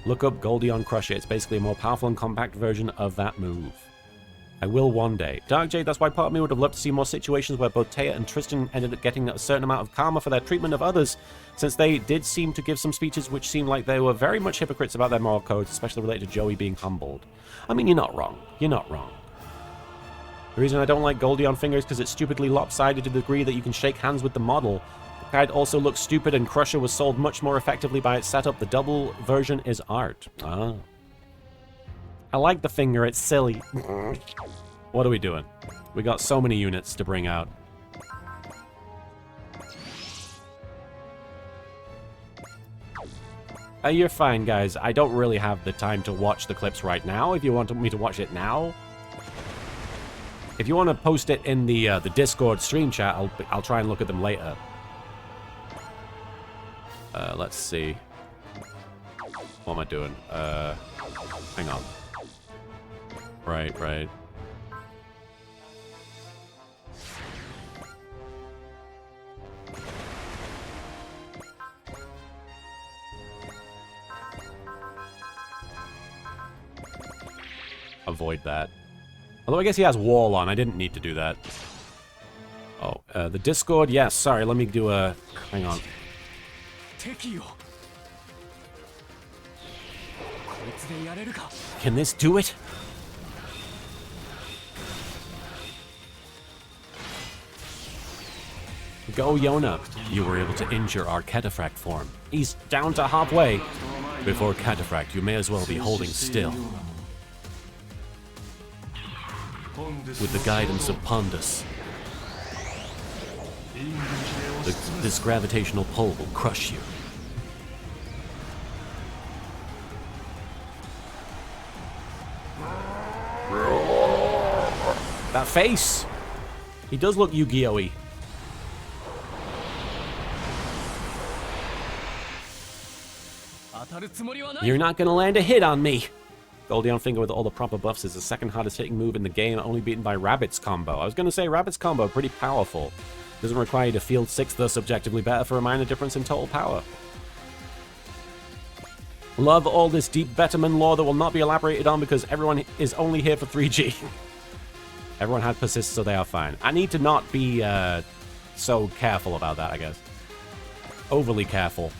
Look up Goldion Crush It. It's basically a more powerful and compact version of that move. I will one day. Dark Jade, that's why part of me would have loved to see more situations where both Taya and Tristan ended up getting a certain amount of karma for their treatment of others, since they did seem to give some speeches which seemed like they were very much hypocrites about their moral codes, especially related to Joey being humbled. I mean, you're not wrong. You're not wrong. The reason I don't like Goldion Finger is because it's stupidly lopsided to the degree that you can shake hands with the model. The guide also looks stupid, and Crusher was sold much more effectively by its setup. The double version is art. Ah. I like the finger, it's silly. What are we doing? We got so many units to bring out. You're fine, guys. I don't really have the time to watch the clips right now. If you want me to watch it now, if you want to post it in the Discord stream chat, I'll try and look at them later. Let's see. What am I doing? Hang on. Right. Avoid that. Although I guess he has wall on. I didn't need to do that. Oh, the Discord? Yes, sorry. Let me do a... Hang on. Can this do it? Go, Yona. You were able to injure our Cataphract form. He's down to halfway. Before Cataphract, you may as well be holding still. With the guidance of Pondus, this gravitational pull will crush you. That face. He does look Yu-Gi-Oh-y. You're not gonna land a hit on me. Goldion Finger with all the proper buffs is the second hardest hitting move in the game, only beaten by Rabbit's combo. I was gonna say Rabbit's combo, pretty powerful. Doesn't require you to field 6, thus objectively better for a minor difference in total power. Love all this deep Betterman lore that will not be elaborated on because everyone is only here for 3G. Everyone had persist, so they are fine. I need to not be so careful about that, I guess. Overly careful.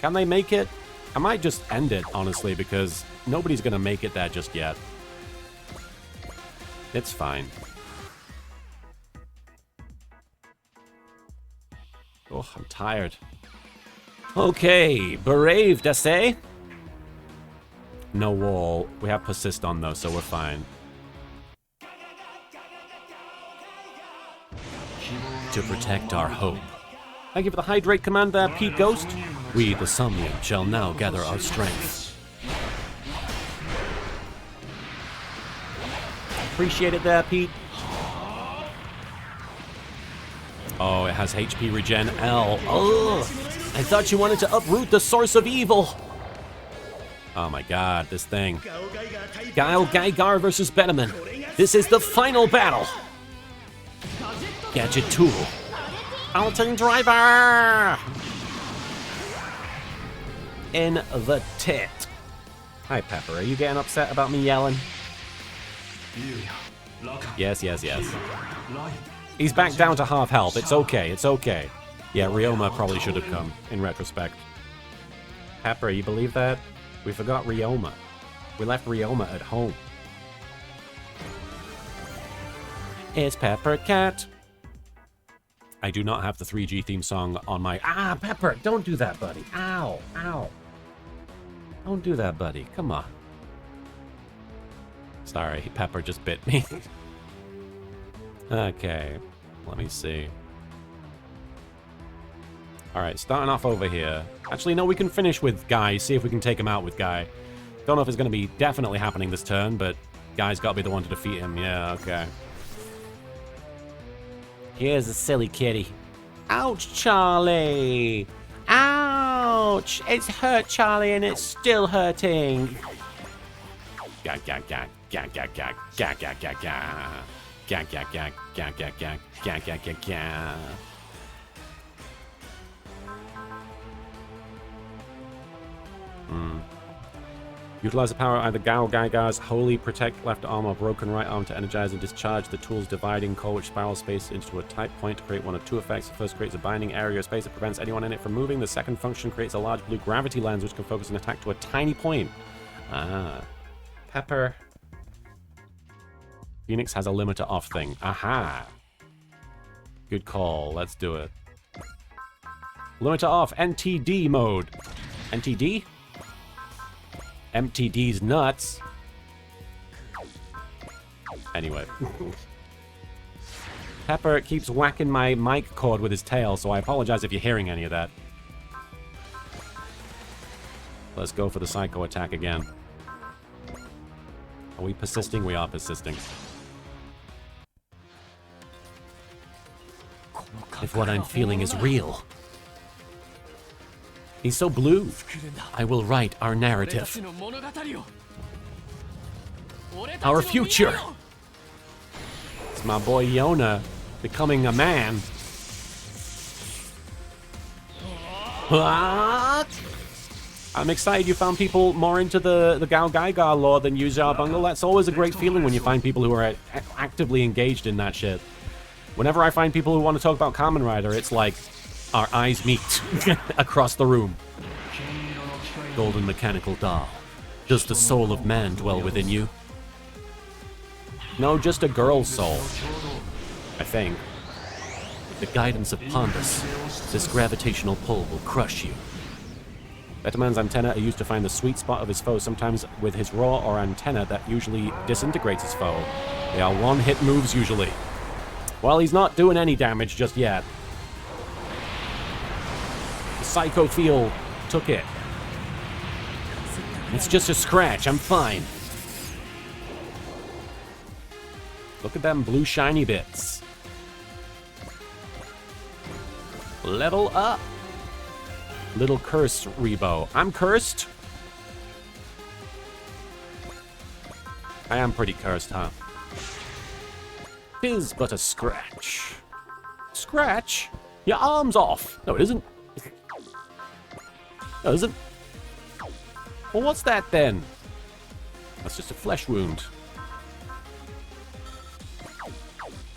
Can they make it? I might just end it, honestly, because nobody's gonna make it there just yet. It's fine. Oh, I'm tired. Okay, brave, to say. No wall. We have persist on, though, so we're fine. To protect our hope. Thank you for the hydrate command there, Pete Ghost. We, the Somnium, shall now gather our strength. Appreciate it there, Pete. Oh, it has HP regen L. Ugh! I thought you wanted to uproot the source of evil. Oh my god, this thing. Guile Gaigar versus Betterman. This is the final battle. Gadget Tool. Alton Driver! In the tit. Hi, Pepper. Are you getting upset about me yelling? Yes, yes, yes. He's back down to half health. It's okay, it's okay. Yeah, Ryoma probably should have come, in retrospect. Pepper, you believe that? We forgot Ryoma. We left Ryoma at home. It's Pepper Cat. I do not have the 3G theme song on my... Ah, Pepper, don't do that, buddy. Ow, ow. Don't do that, buddy. Come on. Sorry, Pepper just bit me. Okay, let me see. Alright, starting off over here. Actually, no, we can finish with Guy, see if we can take him out with Guy. Don't know if it's going to be definitely happening this turn, but Guy's got to be the one to defeat him. Yeah, okay. Here's a silly kitty. Ouch, Charlie! Ouch! It's hurt, Charlie, and it's still hurting. Gag, gag, gag, gag, gag, gag, gag, gag, gag, gag. Gag, gag, gag, gag, gag, gag, gag, gag, gag, gag. Utilize the power of either Gao Gaigar's Holy Protect left arm or broken right arm to energize and discharge the tool's dividing core, which spirals space into a tight point to create one of two effects. The first creates a binding area of space that prevents anyone in it from moving. The second function creates a large blue gravity lens, which can focus an attack to a tiny point. Ah. Pepper. Phoenix has a limiter off thing. Aha. Good call. Let's do it. Limiter off. NTD mode. NTD? MTD's nuts. Anyway. Pepper keeps whacking my mic cord with his tail, so I apologize if you're hearing any of that. Let's go for the Psycho attack again. Are we persisting? We are persisting. If what I'm feeling is real. He's so blue. I will write our narrative. Our future. It's my boy Yona becoming a man. What? I'm excited you found people more into the Gao Gaigar lore than Yuja Bungle. That's always a great feeling when you find people who are actively engaged in that shit. Whenever I find people who want to talk about Kamen Rider, it's like our eyes meet across the room. Golden mechanical doll. Does the soul of man dwell within you? No, just a girl's soul. I think. The guidance of Pondus. This gravitational pull will crush you. Betterman's antenna are used to find the sweet spot of his foe, sometimes with his raw or antenna that usually disintegrates his foe. They are one-hit moves usually. Well, he's not doing any damage just yet. The Psycho Field took it. It's just a scratch, I'm fine. Look at them blue shiny bits. Level up. LittleKuriboh. I'm cursed? I am pretty cursed, huh? 'Tis but a scratch. Scratch? Your arm's off. No, it isn't. No, it isn't. Well, what's that then? That's just a flesh wound.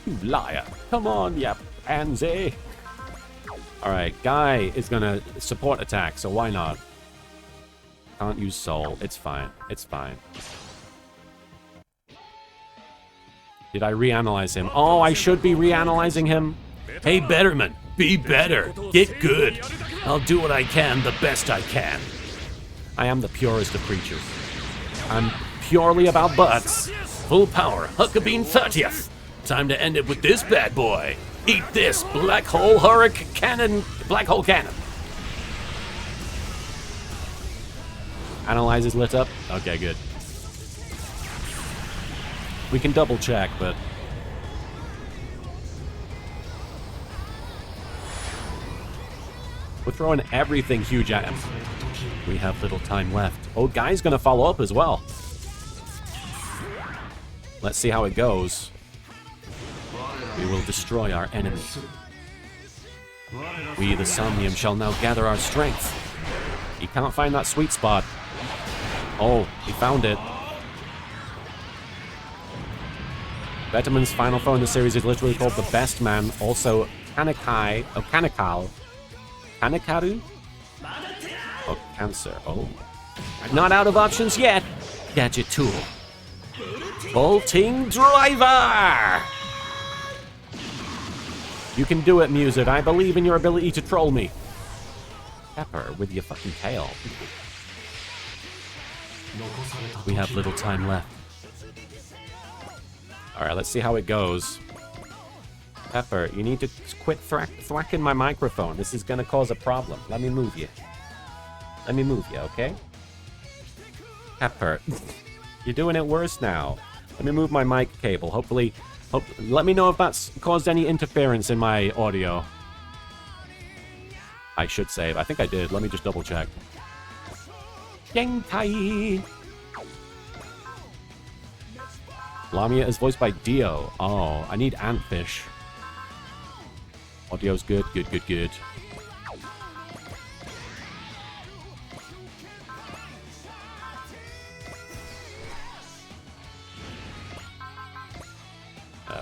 You liar. Come on, ya pansy. Alright, Guy is gonna support attack, so why not? Can't use soul. It's fine. It's fine. Did I reanalyze him? Oh, I should be reanalyzing him. Hey, Betterman, be better. Get good. I'll do what I can the best I can. I am the purest of creatures. I'm purely about butts. Full power, Huckabee 30th. Time to end it with this bad boy. Eat this, black hole hurricane cannon. Black hole cannon. Analyze is lit up. Okay, good. We can double check, but... we're throwing everything huge at him. We have little time left. Oh, Guy's gonna follow up as well. Let's see how it goes. We will destroy our enemy. We, the Somnium, shall now gather our strength. He can't find that sweet spot. Oh, he found it. Betterman's final foe in the series is literally called the Best Man, also Kanakai, oh, Kanakal. Kanakaru? Oh, Cancer, oh. Not out of options yet. Gadget tool. Bolting driver! You can do it, Musid. I believe in your ability to troll me. Pepper, with your fucking tail. We have little time left. Alright, let's see how it goes. Pepper, you need to quit thwacking my microphone. This is gonna cause a problem. Let me move you. Let me move you, okay? Pepper, you're doing it worse now. Let me move my mic cable. Hopefully, let me know if that's caused any interference in my audio. I should save. I think I did. Let me just double check. Genkai! Lamia is voiced by Dio. Oh, I need Antfish. Audio's good, good, good, good.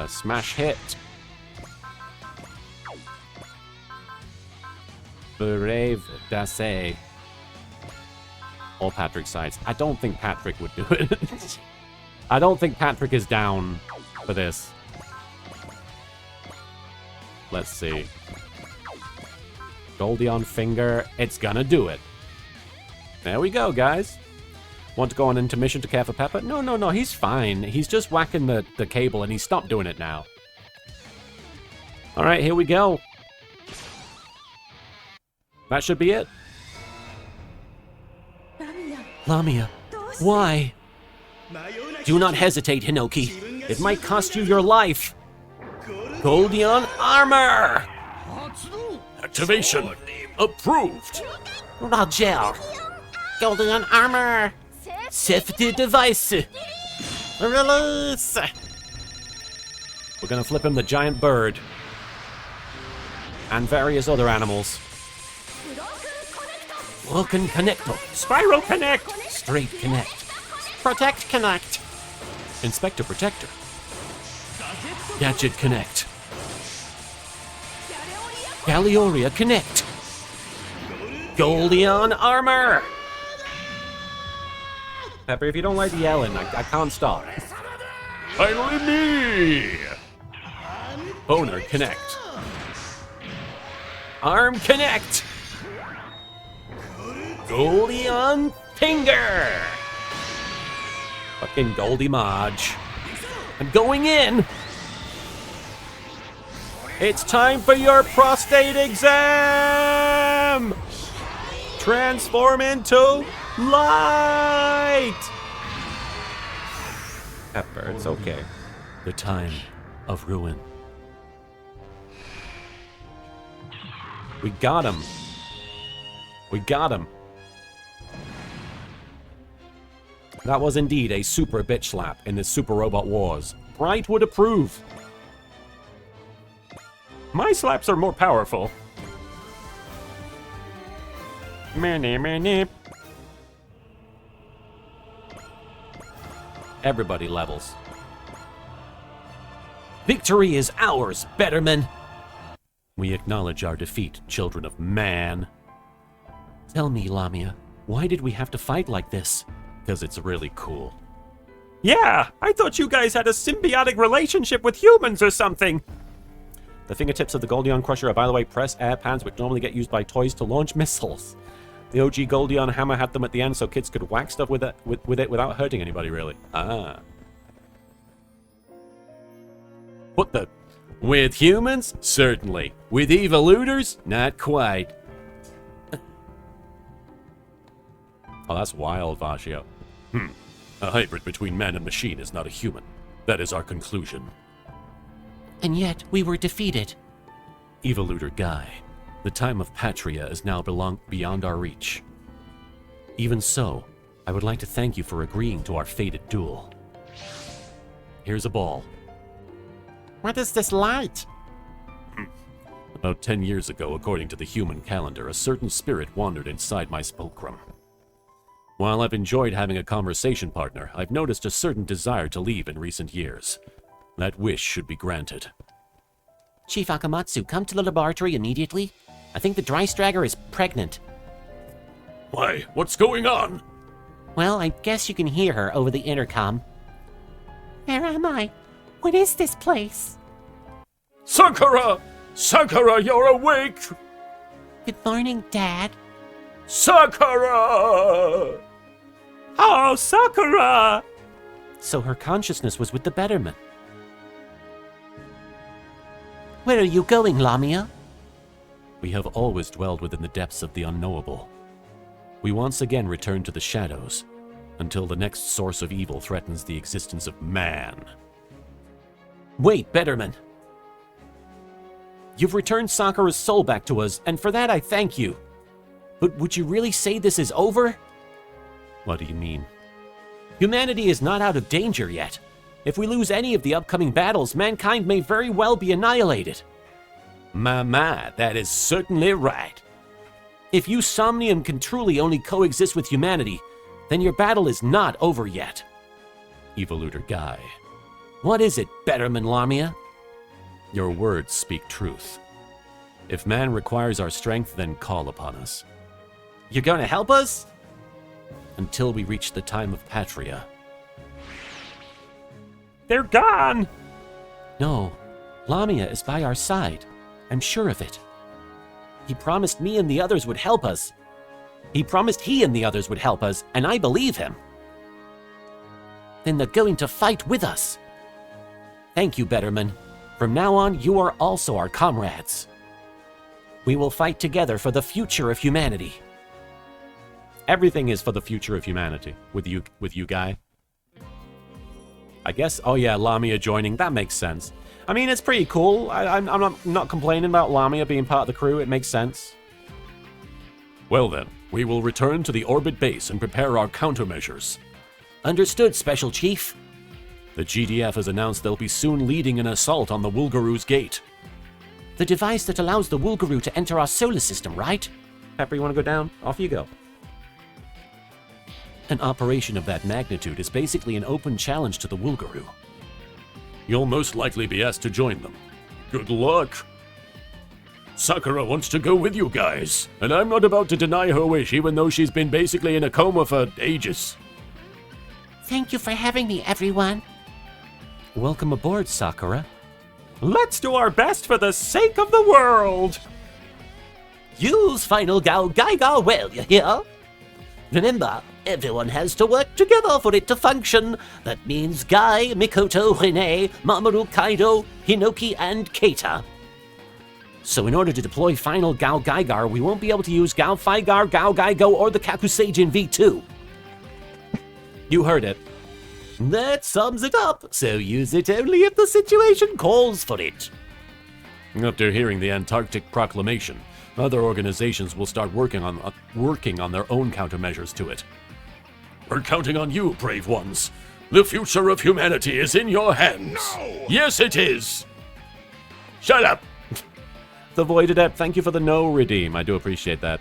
Smash hit. Brave Dasse. All Patrick's sides. I don't think Patrick would do it. I don't think Patrick is down for this. Let's see. Goldie on finger. It's gonna do it. There we go, guys. Want to go on intermission to care for Pepper? No, no, no, he's fine. He's just whacking the cable and he stopped doing it now. Alright, here we go. That should be it. Lamia, why? Do not hesitate, Hinoki. It might cost you your life. Goldion armor! Activation approved. Roger. Golden armor. Safety device. Release. We're gonna flip him the giant bird. And various other animals. Broken connector. Spiral Connect! Straight connect. Protect connect. Inspector Protector. Gadget connect. Galeoria connect. Goldion armor. Pepper, if you don't like yelling, I can't stop. Finally me. Boner connect. Arm connect. Goldion finger. Fucking Goldie Marge. I'm going in. It's time for your prostate exam! Transform into light! Pepper, it's okay. The time of ruin. We got him. We got him. That was indeed a super bitch slap in the Super Robot Wars. Bright would approve. My slaps are more powerful. Everybody levels. Victory is ours, Betterman! We acknowledge our defeat, children of man. Tell me, Lamia, why did we have to fight like this? Because it's really cool. Yeah, I thought you guys had a symbiotic relationship with humans or something. The fingertips of the Goldion Crusher are, by the way, press air pans which normally get used by toys to launch missiles. The OG Goldion hammer had them at the end so kids could whack stuff with it without hurting anybody, really. Ah. What the? With humans? Certainly. With evoluters? Not quite. Oh, that's wild, Vashio. A hybrid between man and machine is not a human. That is our conclusion. And yet, we were defeated. Evolutor Guy, the time of Patria is now beyond our reach. Even so, I would like to thank you for agreeing to our fated duel. Here's a ball. What is this light? About 10 years ago, according to the human calendar, a certain spirit wandered inside my sepulchrum. While I've enjoyed having a conversation partner, I've noticed a certain desire to leave in recent years. That wish should be granted. Chief Akamatsu, come to the laboratory immediately. I think the Dry Stragger is pregnant. Why? What's going on? Well, I guess you can hear her over the intercom. Where am I? What is this place? Sakura! Sakura, you're awake! Good morning, Dad. Sakura! Oh, Sakura! So her consciousness was with the Betterman. Where are you going, Lamia? We have always dwelled within the depths of the unknowable. We once again return to the shadows, until the next source of evil threatens the existence of man. Wait, Betterman! You've returned Sakura's soul back to us, and for that I thank you. But would you really say this is over? What do you mean? Humanity is not out of danger yet. If we lose any of the upcoming battles, mankind may very well be annihilated. My, that is certainly right. If you Somnium can truly only coexist with humanity, then your battle is not over yet. Evolutor Guy. What is it, Betterman Lamia? Your words speak truth. If man requires our strength, then call upon us. You're gonna help us? Until we reach the time of Patria. They're gone! No, Lamia is by our side. I'm sure of it. He promised me and the others would help us. He promised he and the others would help us, and I believe him. Then they're going to fight with us. Thank you, Betterman. From now on, you are also our comrades. We will fight together for the future of humanity. Everything is for the future of humanity, with you, Guy. I guess, oh yeah, Lamia joining, that makes sense. I mean, it's pretty cool. I'm not complaining about Lamia being part of the crew, it makes sense. Well then, we will return to the orbit base and prepare our countermeasures. Understood, Special Chief. The GDF has announced they'll be soon leading an assault on the Wulgaru's gate. The device that allows the Wulgaru to enter our solar system, right? Pepper, you want to go down? Off you go. An operation of that magnitude is basically an open challenge to the Wulgaru. You'll most likely be asked to join them. Good luck! Sakura wants to go with you guys, and I'm not about to deny her wish even though she's been basically in a coma for ages. Thank you for having me, everyone. Welcome aboard, Sakura. Let's do our best for the sake of the world! Use Final Gao Gaiga well, you hear? Remember, everyone has to work together for it to function. That means Guy, Mikoto, Rene, Mamoru Kaido, Hinoki, and Keita. So in order to deploy Final Gao Gaigar, we won't be able to use Gao Faigar, Gao Gaigo, or the Kakuseijin V2. You heard it. That sums it up, so use it only if the situation calls for it. After hearing the Antarctic Proclamation, Other organizations will start working on their own countermeasures to it. We're counting on you, brave ones. The future of humanity is in your hands. No! Yes, it is. Shut up. The Void Adept, thank you for the no redeem. I do appreciate that.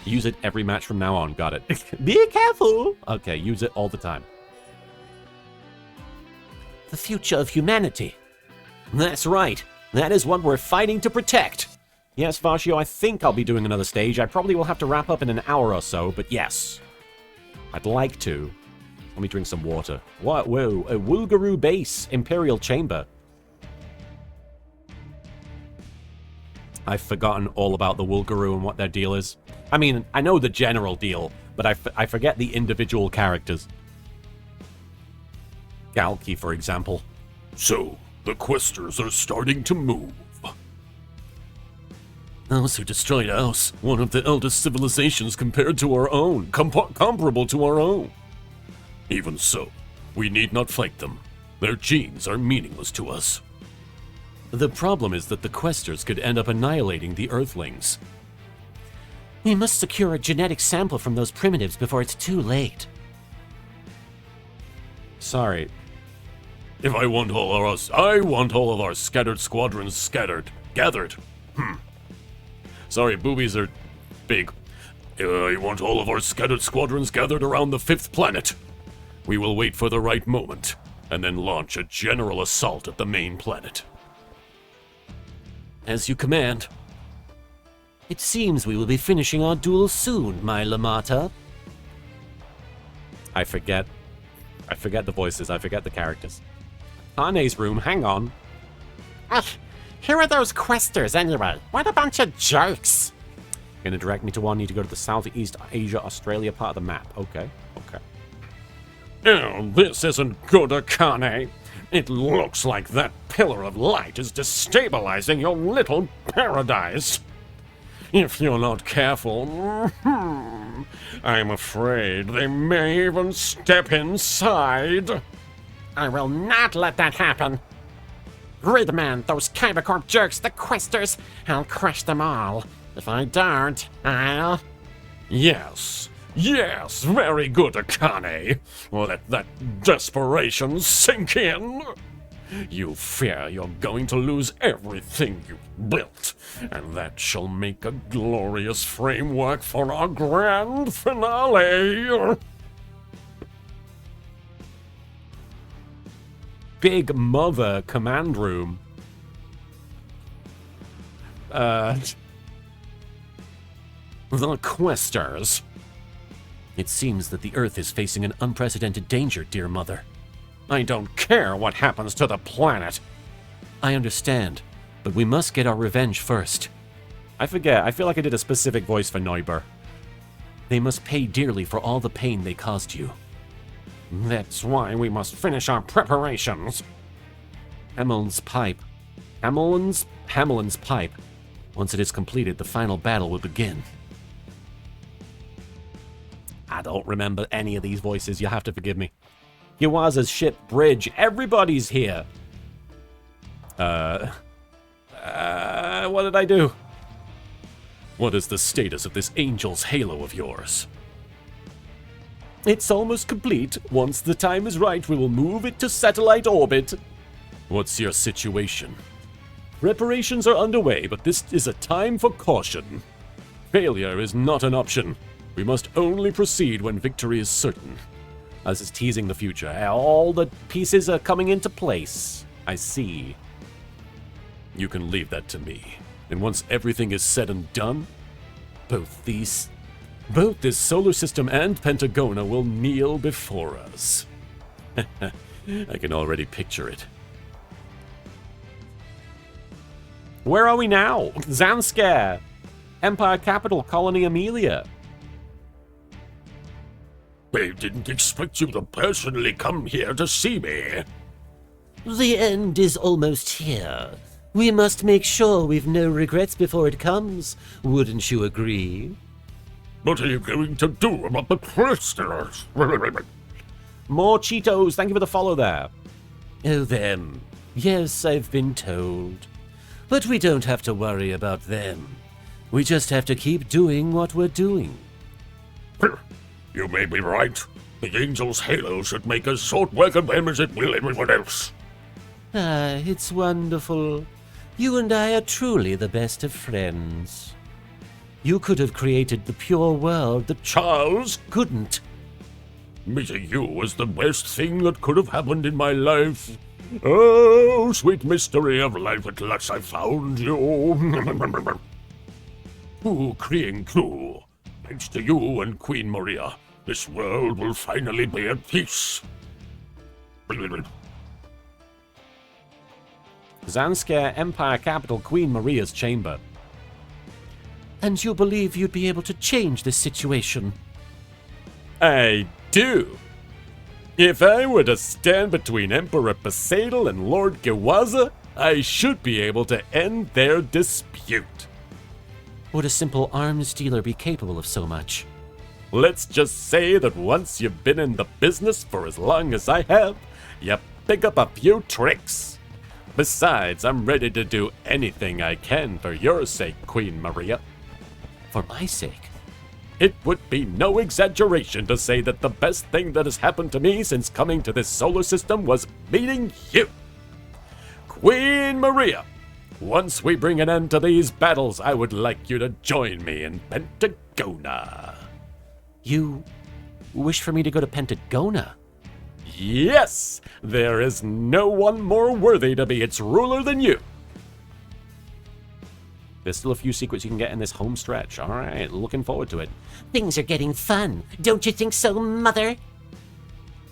Use it every match from now on. Got it. Be careful. Okay, use it all the time. The future of humanity. That's right. That is what we're fighting to protect. Yes, Varshio, I think I'll be doing another stage. I probably will have to wrap up in an hour or so, but yes. I'd like to. Let me drink some water. What? Whoa, a Wulgaroo base, Imperial Chamber. I've forgotten all about the Wulgaroo and what their deal is. I mean, I know the general deal, but I forget the individual characters. Galki, for example. So, the Questers are starting to move. Those who destroyed us, one of the eldest civilizations compared to our own, comparable to our own. Even so, we need not fight them. Their genes are meaningless to us. The problem is that the Questers could end up annihilating the Earthlings. We must secure a genetic sample from those primitives before it's too late. Sorry. If I want all of our scattered squadrons gathered. Sorry, boobies are big. I want all of our scattered squadrons gathered around the 5th planet. We will wait for the right moment, and then launch a general assault at the main planet. As you command. It seems we will be finishing our duel soon, my Lamata. I forget the voices, I forget the characters. Hane's room, hang on. Ugh, who are those Questers anyway? What a bunch of jerks. Gonna direct me to one, need to go to the Southeast Asia, Australia part of the map. Okay. Oh, this isn't good, Akane. It looks like that pillar of light is destabilizing your little paradise. If you're not careful, I'm afraid they may even step inside. I will not let that happen. Gridman, those Kybercorp jerks, the Questers, I'll crush them all. If I don't, I'll... Yes, very good, Akane. Let that desperation sink in. You fear you're going to lose everything you've built, and that shall make a glorious framework for our grand finale. Big Mother command room. The Questers. It seems that the Earth is facing an unprecedented danger, dear Mother. I don't care what happens to the planet. I understand, but we must get our revenge first. I forget, I feel like I did a specific voice for Neuber. They must pay dearly for all the pain they caused you. That's why we must finish our preparations. Hamelin's pipe. Once it is completed, the final battle will begin. I don't remember any of these voices, you'll have to forgive me. Yuaza's ship bridge, everybody's here. What did I do? What is the status of this angel's halo of yours? It's almost complete. Once the time is right, we will move it to satellite orbit. What's your situation? Preparations are underway, but this is a time for caution. Failure is not an option. We must only proceed when victory is certain. This is teasing the future. All the pieces are coming into place. I see. You can leave that to me. And once everything is said and done, both this solar system and Pentagona will kneel before us. I can already picture it. Where are we now? Zanskar. Empire capital, Colony Amelia. I didn't expect you to personally come here to see me. The end is almost here. We must make sure we've no regrets before it comes. Wouldn't you agree? What are you going to do about the Questers? More Cheetos. Thank you for the follow there. Oh, them. Yes, I've been told. But we don't have to worry about them. We just have to keep doing what we're doing. You may be right. The Angel's halo should make as short work of them as it will everyone else. Ah, it's wonderful. You and I are truly the best of friends. You could have created the pure world that Charles, couldn't. meeting you was the best thing that could have happened in my life. Oh, sweet mystery of life, at last I found you. Ooh, Kree Crew. Thanks to you and Queen Maria, this world will finally be at peace. Zanskar Empire Capital Queen Maria's chamber. And you believe you'd be able to change this situation? I do. If I were to stand between Emperor Poseidon and Lord Gewaza, I should be able to end their dispute. Would a simple arms dealer be capable of so much? Let's just say that once you've been in the business for as long as I have, you pick up a few tricks. Besides, I'm ready to do anything I can for your sake, Queen Maria. For my sake? It would be no exaggeration to say that the best thing that has happened to me since coming to this solar system was meeting you. Queen Maria, once we bring an end to these battles, I would like you to join me in Pentagona. You wish for me to go to Pentagona? Yes, there is no one more worthy to be its ruler than you. There's still a few secrets you can get in this home stretch. All right, looking forward to it. Things are getting fun. Don't you think so, Mother?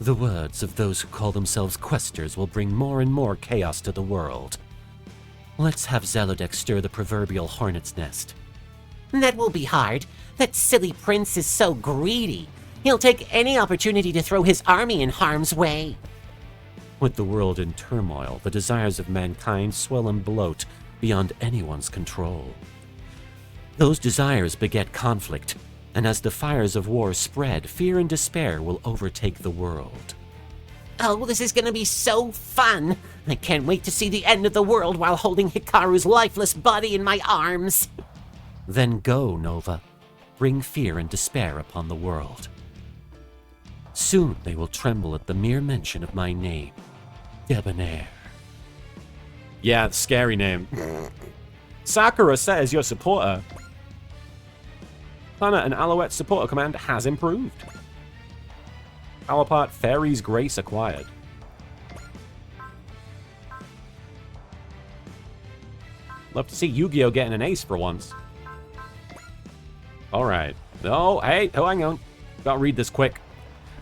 The words of those who call themselves questers will bring more and more chaos to the world. Let's have Zalodek stir the proverbial hornet's nest. That will be hard. That silly prince is so greedy. He'll take any opportunity to throw his army in harm's way. With the world in turmoil, the desires of mankind swell and bloat beyond anyone's control. Those desires beget conflict, and as the fires of war spread, fear and despair will overtake the world. Oh, this is gonna be so fun! I can't wait to see the end of the world while holding Hikaru's lifeless body in my arms. Then go, Nova. Bring fear and despair upon the world. Soon they will tremble at the mere mention of my name, Debonair. Yeah, scary name. Sakura says your supporter. Planet and Alouette supporter command has improved. Power part Fairy's Grace acquired. Love to see Yu-Gi-Oh! Getting an ace for once. Alright. Oh, hey, hang on. Gotta read this quick.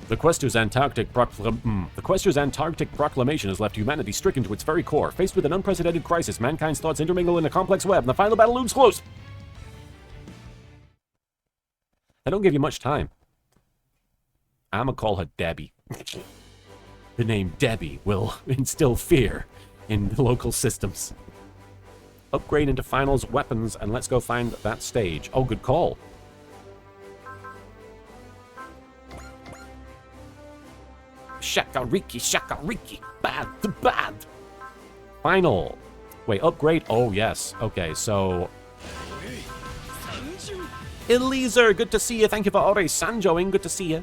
The Quester's Antarctic Proclamation has left humanity stricken to its very core. Faced with an unprecedented crisis, mankind's thoughts intermingle in a complex web, and the final battle looms close. They don't give you much time. I'ma call her Debbie. The name Debbie will instill fear in the local systems. Upgrade into finals weapons, and let's go find that stage. Oh, good call. Shakariki, bad. Final. Wait, upgrade? Oh, yes. Okay, so... Eliezer, good to see you. Thank you for already Sanjoing. Good to see you.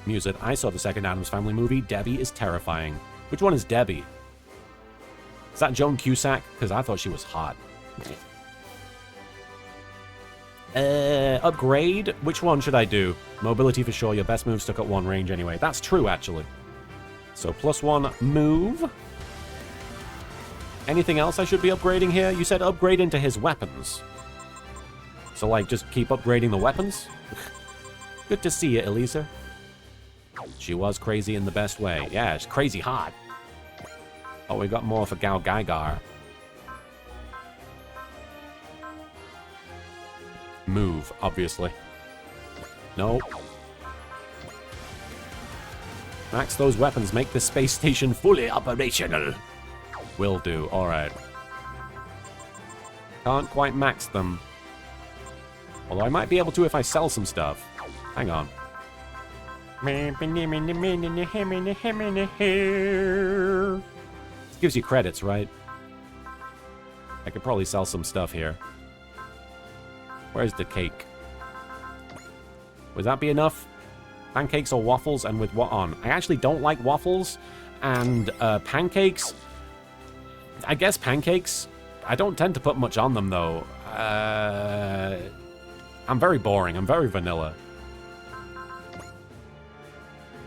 Music. I saw the second Addams Family movie. Debbie is terrifying. Which one is Debbie? Is that Joan Cusack? Because I thought she was hot. Upgrade? Which one should I do? Mobility for sure. Your best move stuck at one range anyway. That's true, actually. So, +1 move. Anything else I should be upgrading here? You said upgrade into his weapons. So, like, just keep upgrading the weapons? Good to see you, Elisa. She was crazy in the best way. Yeah, it's crazy hot. Oh, we got more for Gal Gaigar. Move, obviously. No. Max those weapons, make the space station fully operational. Will do, alright. Can't quite max them. Although I might be able to if I sell some stuff. Hang on. This gives you credits, right? I could probably sell some stuff here. Where's the cake? Would that be enough? Pancakes or waffles, and with what on? I actually don't like waffles, and pancakes. I guess pancakes. I don't tend to put much on them, though. I'm very boring. I'm very vanilla.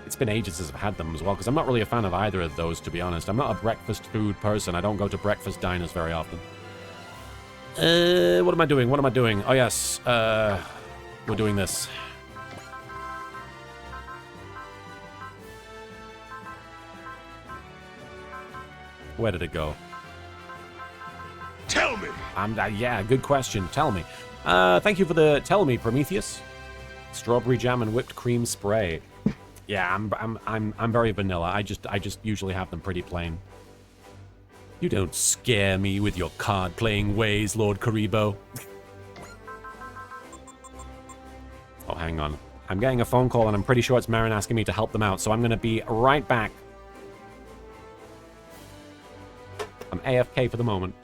It's been ages since I've had them as well, because I'm not really a fan of either of those, to be honest. I'm not a breakfast food person. I don't go to breakfast diners very often. What am I doing? What am I doing? Oh, yes. We're doing this. Where did it go? Tell me! Yeah, good question. Tell me. Thank you for the tell me, Prometheus. Strawberry jam and whipped cream spray. Yeah, I'm very vanilla. I just usually have them pretty plain. You don't scare me with your card-playing ways, LittleKuriboh. Oh, hang on. I'm getting a phone call, and I'm pretty sure it's Marin asking me to help them out, so I'm gonna be right back. I'm AFK for the moment.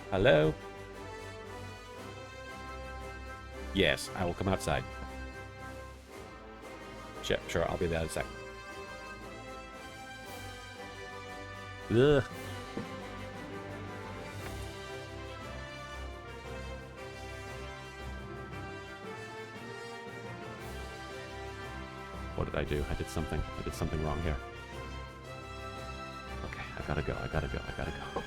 Hello? Yes, I will come outside. Sure, I'll be there in a second. Ugh. What did I do? I did something wrong here. Okay, I gotta go.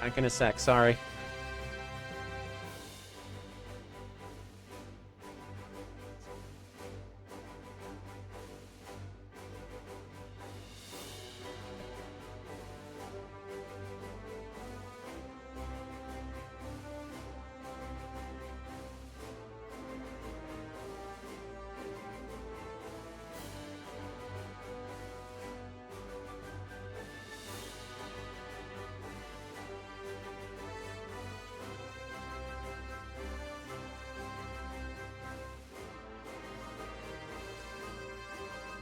Back in a sec, sorry.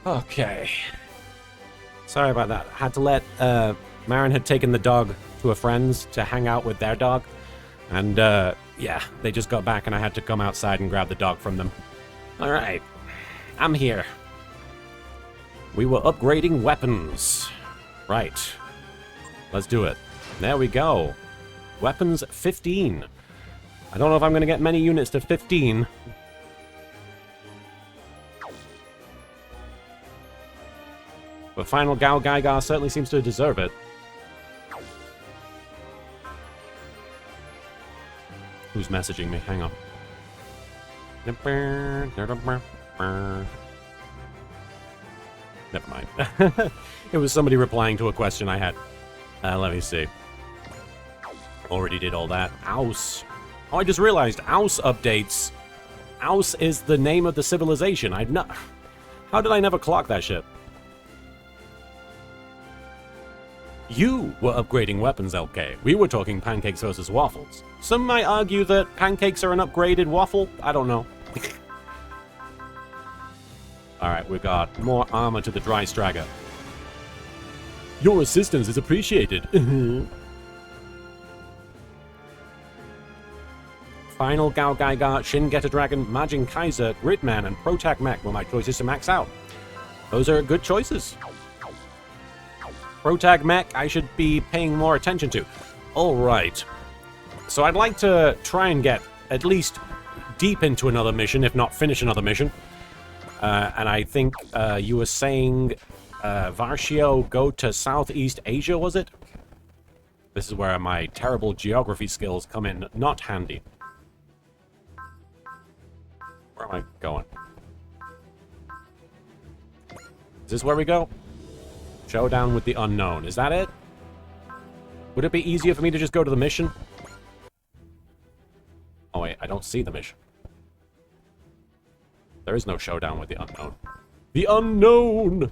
Okay. Sorry about that. I had to let, Marin had taken the dog to a friend's to hang out with their dog. And, yeah, they just got back and I had to come outside and grab the dog from them. Alright. I'm here. We were upgrading weapons. Right. Let's do it. There we go. Weapons 15. I don't know if I'm going to get many units to 15. But final Gao Gaigar certainly seems to deserve it. Who's messaging me? Hang on. Never mind. It was somebody replying to a question I had. Let me see. Already did all that. Aus. Oh, I just realized. Aus updates. Aus is the name of the civilization. I've not... How did I never clock that shit? You were upgrading weapons, LK. We were talking pancakes versus waffles. Some might argue that pancakes are an upgraded waffle. I don't know. Alright, we got more armor to the dry stragger. Your assistance is appreciated. Final Gao Gaiga, Shin Getter Dragon, Majin Kaiser, Gridman, and Protag Mech were my choices to max out. Those are good choices. Protag Mech, I should be paying more attention to. Alright. So I'd like to try and get at least deep into another mission, if not finish another mission. And I think you were saying Varshio go to Southeast Asia, was it? This is where my terrible geography skills come in not handy. Where am I going? Is this where we go? Showdown with the unknown. Is that it? Would it be easier for me to just go to the mission? Oh wait, I don't see the mission. There is no showdown with the unknown. The unknown!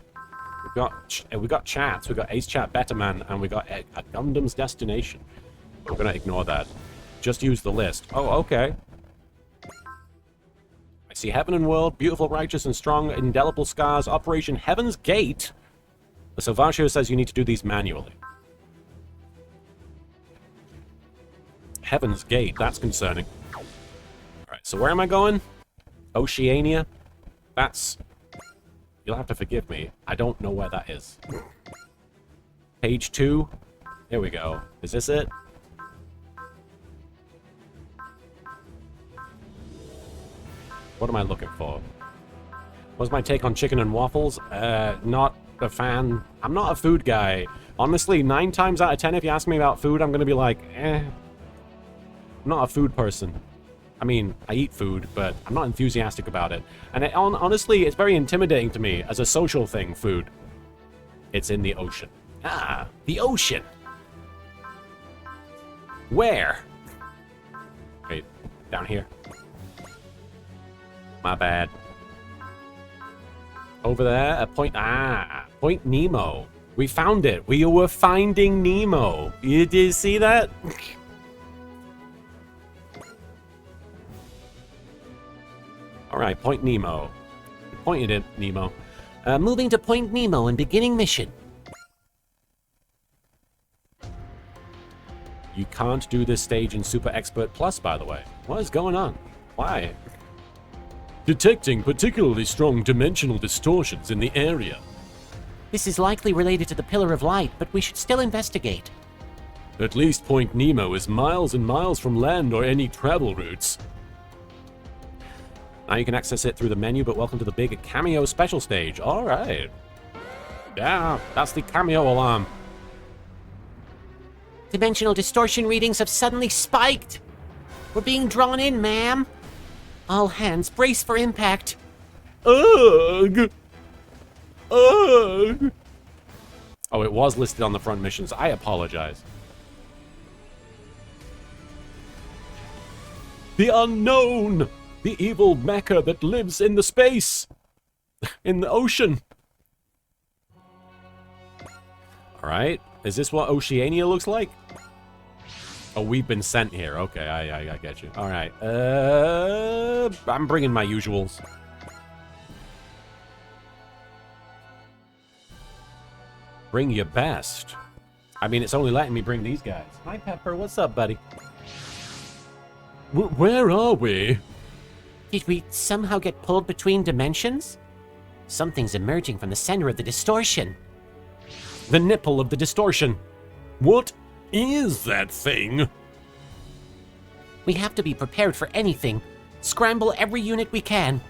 We got chats. We got Ace Chat Betterman, and we got a Gundam's Destination. We're gonna ignore that. Just use the list. Oh, okay. I see Heaven and World, Beautiful, Righteous, and Strong, Indelible Scars, Operation Heaven's Gate. The Salvatio says you need to do these manually. Heaven's Gate, that's concerning. Alright, so where am I going? Oceania? That's... You'll have to forgive me. I don't know where that is. Page 2. Here we go. Is this it? What am I looking for? What's my take on chicken and waffles? Not a fan. I'm not a food guy. Honestly, 9 times out of 10, if you ask me about food, I'm gonna be like, I'm not a food person. I mean, I eat food, but I'm not enthusiastic about it. And honestly, it's very intimidating to me as a social thing, food. It's in the ocean. Ah, the ocean. Where? Wait, down here. My bad. Over there, a point... Ah, Point Nemo. We found it. We were finding Nemo. Did you see that? Alright, Point Nemo. Pointed at Nemo. Moving to Point Nemo and beginning mission. You can't do this stage in Super Expert Plus, by the way. What is going on? Why? Detecting particularly strong dimensional distortions in the area. This is likely related to the Pillar of Light, but we should still investigate. At least Point Nemo is miles and miles from land or any travel routes. Now you can access it through the menu, but welcome to the big cameo special stage. Alright. Yeah, that's the cameo alarm. Dimensional distortion readings have suddenly spiked. We're being drawn in, ma'am. All hands, brace for impact. Ugh! Ugh! Oh, it was listed on the front missions. I apologize. The unknown! The evil mecha that lives in the space! In the ocean! Alright. Is this what Oceania looks like? Oh, we've been sent here. Okay, I get you. Alright. I'm bringing my usuals. Bring your best. I mean, it's only letting me bring these guys. Hi, Pepper. What's up, buddy? Where are we? Did we somehow get pulled between dimensions? Something's emerging from the center of the distortion. The nipple of the distortion. What is that thing? We have to be prepared for anything. Scramble every unit we can.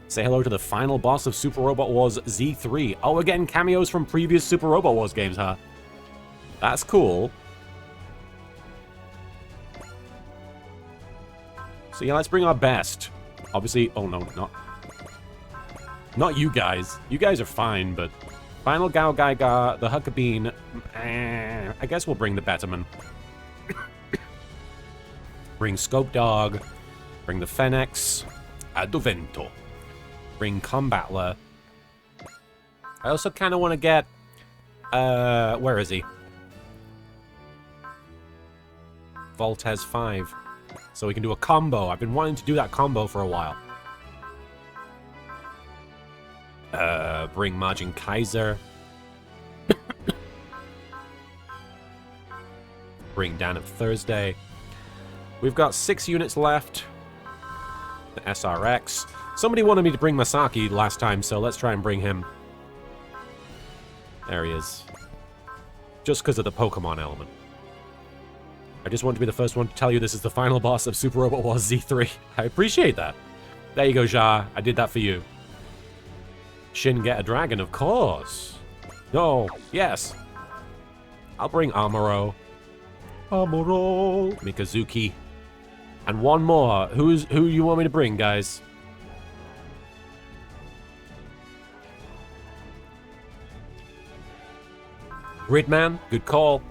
Say hello to the final boss of Super Robot Wars Z3. Oh, again, cameos from previous Super Robot Wars games, huh? That's cool. So yeah, let's bring our best. Obviously, oh no, not you guys. You guys are fine, but final Gao Gaiga, the Huckabeen, I guess we'll bring the Betterman. Bring Scope Dog, bring the Fennex, Adovento, bring Combatler. I also kind of want to get, where is he? Voltez 5. So we can do a combo. I've been wanting to do that combo for a while. Bring Majin Kaiser. Bring Dan of Thursday. We've got 6 units left. The SRX. Somebody wanted me to bring Masaki last time, so let's try and bring him. There he is. Just because of the Pokemon element. I just want to be the first one to tell you this is the final boss of Super Robot Wars Z3. I appreciate that. There you go, Ja. I did that for you. Shin get a dragon, of course. No, yes. I'll bring Amuro. Mikazuki. And one more. Who you want me to bring, guys? Gridman, good call.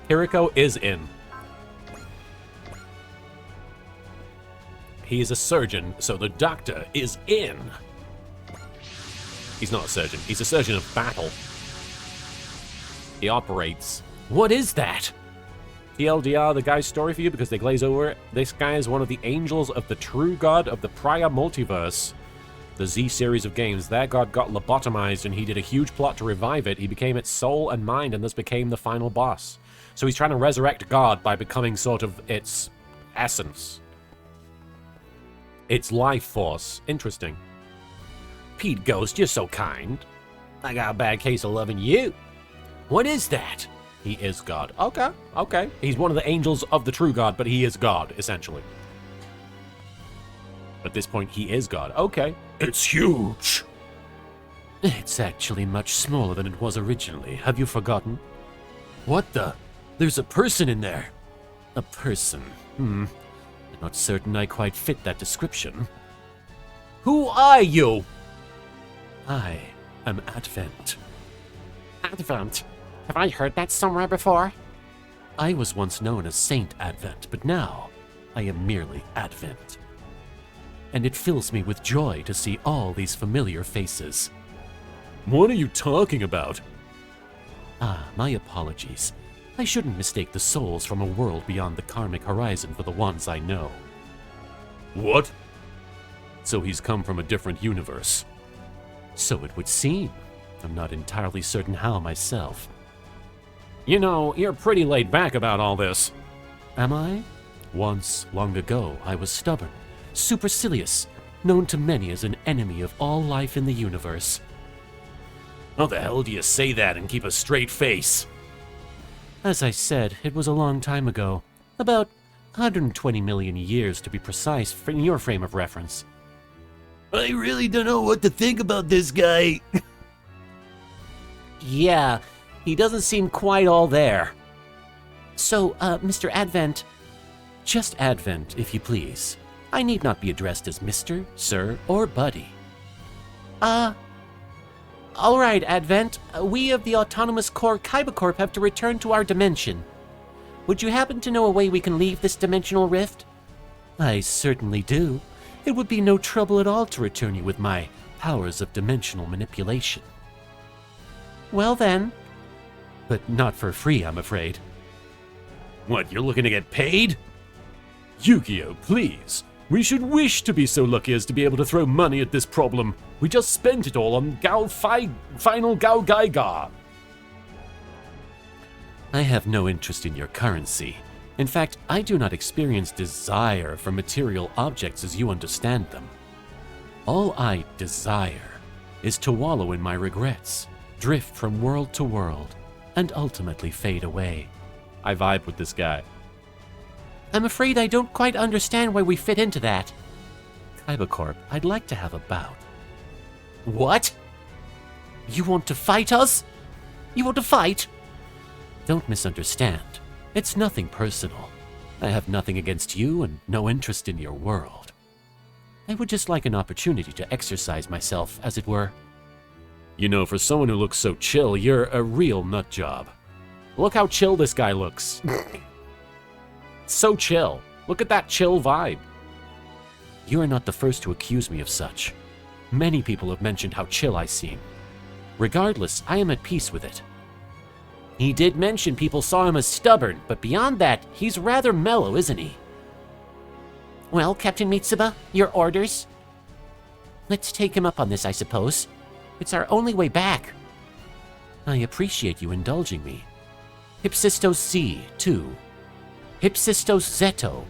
Kiriko is in. He's a surgeon, so the doctor is in. He's not a surgeon. He's a surgeon of battle. He operates. What is that? TLDR, the guy's story for you because they glaze over it. This guy is one of the angels of the true god of the prior multiverse. The Z series of games. Their god got lobotomized and he did a huge plot to revive it. He became its soul and mind and thus became the final boss. So he's trying to resurrect God by becoming sort of its essence. Its life force. Interesting. Pete Ghost, you're so kind. I got a bad case of loving you. What is that? He is God. Okay, okay. He's one of the angels of the true God, but he is God, essentially. At this point, he is God. Okay. It's huge. It's actually much smaller than it was originally. Have you forgotten? What the? There's a person in there. A person. I'm not certain I quite fit that description. Who are you? I am Advent. Advent. Have I heard that somewhere before? I was once known as Saint Advent, but now I am merely Advent. And it fills me with joy to see all these familiar faces. What are you talking about? Ah, my apologies. I shouldn't mistake the souls from a world beyond the karmic horizon for the ones I know. What? So he's come from a different universe. So it would seem. I'm not entirely certain how myself. You know, you're pretty laid back about all this. Am I? Once, long ago, I was stubborn, supercilious, known to many as an enemy of all life in the universe. How the hell do you say that and keep a straight face? As I said, it was a long time ago. About 120 million years to be precise in your frame of reference. I really don't know what to think about this guy. Yeah, he doesn't seem quite all there. So, Mr. Advent, just Advent, if you please. I need not be addressed as Mr., Sir, or Buddy. All right, Advent. We of the Autonomous Core Kaiba have to return to our dimension. Would you happen to know a way we can leave this dimensional rift? I certainly do. It would be no trouble at all to return you with my powers of dimensional manipulation. Well then. But not for free, I'm afraid. What, you're looking to get paid? Yu-Gi-Oh, please. We should wish to be so lucky as to be able to throw money at this problem. We just spent it all on Final Gao Gaiga. I have no interest in your currency. In fact, I do not experience desire for material objects as you understand them. All I desire is to wallow in my regrets, drift from world to world, and ultimately fade away. I vibe with this guy. I'm afraid I don't quite understand where we fit into that. Kaiba, I'd like to have a bout. What? You want to fight us? You want to fight? Don't misunderstand. It's nothing personal. I have nothing against you and no interest in your world. I would just like an opportunity to exercise myself, as it were. You know, for someone who looks so chill, you're a real nut job. Look how chill this guy looks. So chill. Look at that chill vibe. You are not the first to accuse me of such. Many people have mentioned how chill I seem. Regardless, I am at peace with it. He did mention people saw him as stubborn, but beyond that, he's rather mellow, isn't he? Well, Captain Mitsuba, your orders? Let's take him up on this, I suppose. It's our only way back. I appreciate you indulging me. Hypsistos Z, 2. Hypsistos Zeto.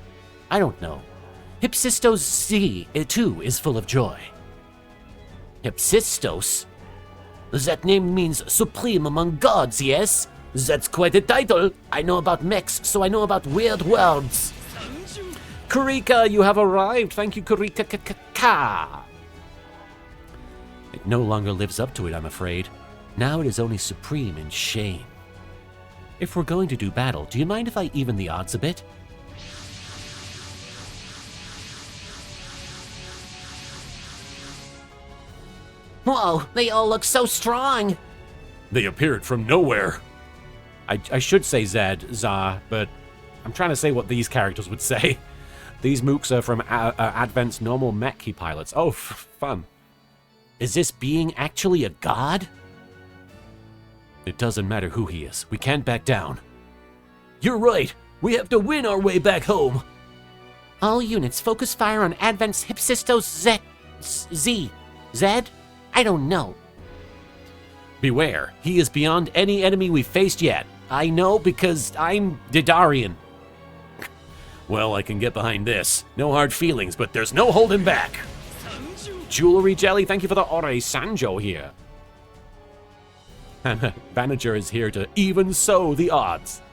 I don't know. Hypsistos Z, 2 is full of joy. Hypsistos? That name means supreme among gods, yes? That's quite a title. I know about mechs, so I know about weird words. Kurika, you have arrived. Thank you, Kurika. It no longer lives up to it, I'm afraid. Now it is only supreme in shame. If we're going to do battle, do you mind if I even the odds a bit? Whoa, they all look so strong! They appeared from nowhere. I should say Zed, Za, but I'm trying to say what these characters would say. These mooks are from Advent's normal mech he pilots. Oh, fun. Is this being actually a god? It doesn't matter who he is. We can't back down. You're right. We have to win our way back home. All units focus fire on Advent's Hypsistos Z. Zed? I don't know. Beware. He is beyond any enemy we've faced yet. I know because I'm Didarian. Well, I can get behind this. No hard feelings, but there's no holding back. Jewelry Jelly, thank you for the Ore Sanjo here. And Vanager is here to even sow the odds.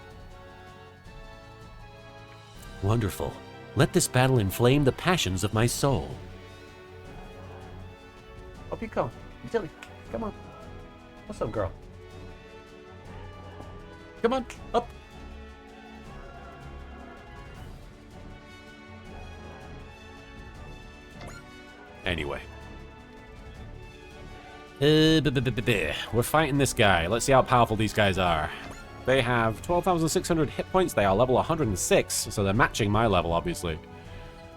Wonderful. Let this battle inflame the passions of my soul. Up you go. Jelly, come on. What's up, girl? Come on, up. Anyway. We're fighting this guy. Let's see how powerful these guys are. They have 12,600 hit points. They are level 106, so they're matching my level, obviously.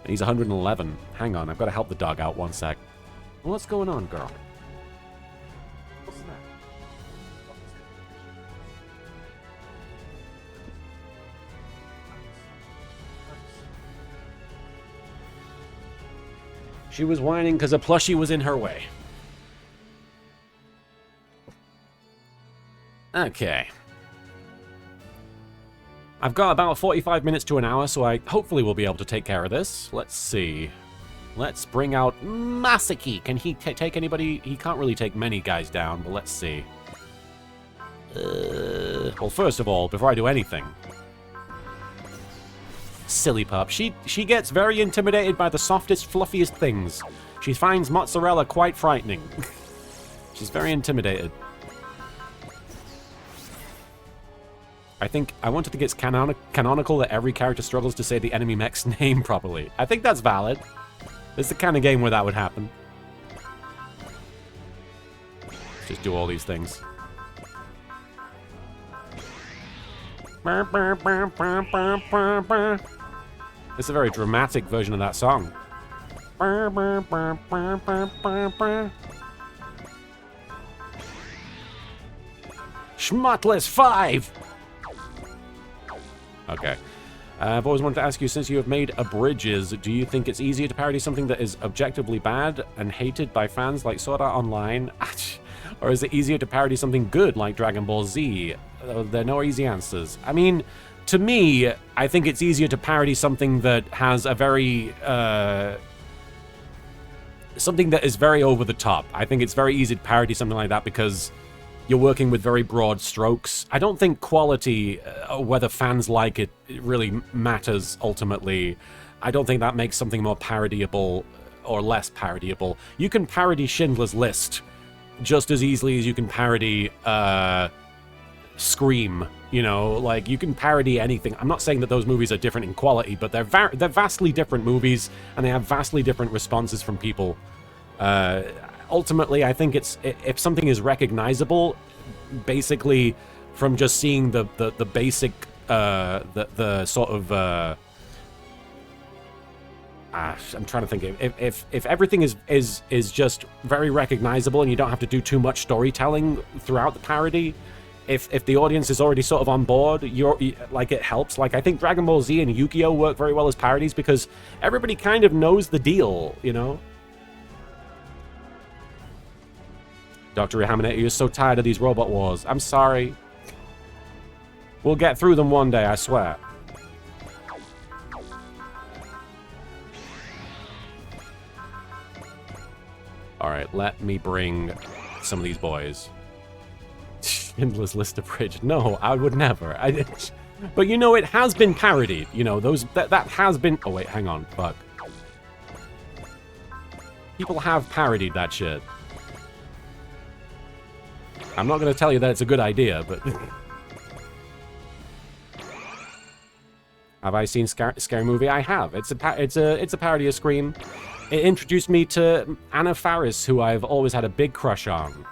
He's 111. Hang on, I've got to help the dog out one sec. What's going on, girl? What's that? She was whining because a plushie was in her way. Okay. I've got about 45 minutes to an hour, so I hopefully will be able to take care of this. Let's see. Let's bring out Masaki. Can he take anybody? He can't really take many guys down, but let's see. Well, first of all, before I do anything... Silly pup. She gets very intimidated by the softest, fluffiest things. She finds mozzarella quite frightening. She's very intimidated. I think I want to think it's canonical that every character struggles to say the enemy mech's name properly. I think that's valid. It's the kind of game where that would happen. Just do all these things. It's a very dramatic version of that song. Schmutless 5! Okay. I've always wanted to ask you, since you have made Abridges, do you think it's easier to parody something that is objectively bad and hated by fans like Sword Art Online? Or is it easier to parody something good like Dragon Ball Z? There are no easy answers. I mean, to me, I think it's easier to parody something that has a very... something that is very over the top. I think it's very easy to parody something like that because you're working with very broad strokes. I don't think quality, whether fans like it, really matters ultimately. I don't think that makes something more parodiable or less parodiable. You can parody Schindler's List just as easily as you can parody Scream. You know, like, you can parody anything. I'm not saying that those movies are different in quality, but they're vastly different movies, and they have vastly different responses from people. Ultimately, I think it's if something is recognizable, basically from just seeing the basic the sort of I'm trying to think if everything is just very recognizable and you don't have to do too much storytelling throughout the parody, if the audience is already sort of on board, like it helps. Like I think Dragon Ball Z and Yu-Gi-Oh work very well as parodies because everybody kind of knows the deal, you know. Dr. Rehaminator, you're so tired of these robot wars. I'm sorry. We'll get through them one day, I swear. Alright, let me bring some of these boys. Schindler's List of Bridge. No, I would never. But you know, it has been parodied. You know, that has been... Oh, wait, hang on. Fuck. People have parodied that shit. I'm not going to tell you that it's a good idea, but... Have I seen Scary Movie? I have. It's a parody of Scream. It introduced me to Anna Faris, who I've always had a big crush on.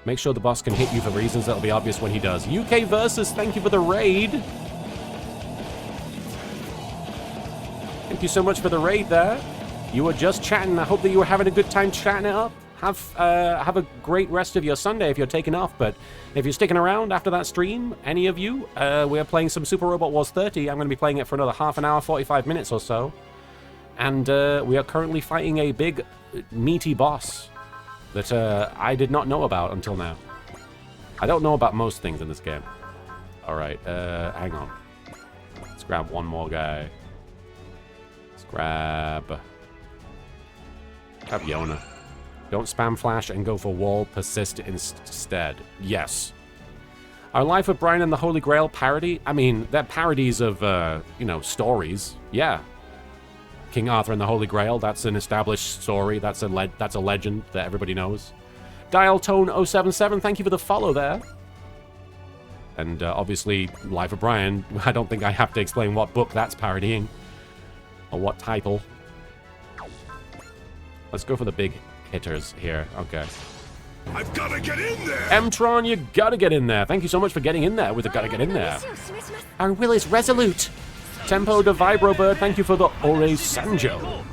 Make sure the boss can hit you for reasons that'll be obvious when he does. UK Versus, thank you for the raid. Thank you so much for the raid there. You were just chatting. I hope that you were having a good time chatting it up. Have a great rest of your Sunday if you're taking off, but if you're sticking around after that stream, any of you, we are playing some Super Robot Wars 30. I'm going to be playing it for another half an hour, 45 minutes or so. And we are currently fighting a big, meaty boss that I did not know about until now. I don't know about most things in this game. Alright, hang on. Let's grab one more guy. Let's grab Yona. Don't spam flash and go for wall persist instead. Yes. Our Life of Brian and the Holy Grail parody? I mean, they're parodies of, you know, stories. Yeah. King Arthur and the Holy Grail, that's an established story. That's a legend that everybody knows. Dial Tone 077, thank you for the follow there. And obviously, Life of Brian, I don't think I have to explain what book that's parodying. Or what title. Let's go for the big hitters here. Okay. I've gotta get in there! Mtron, you gotta get in there. Thank you so much for getting in there with the gotta get in there. Our will is resolute. Tempo de Vibro Bird, thank you for the Ore Sanjo.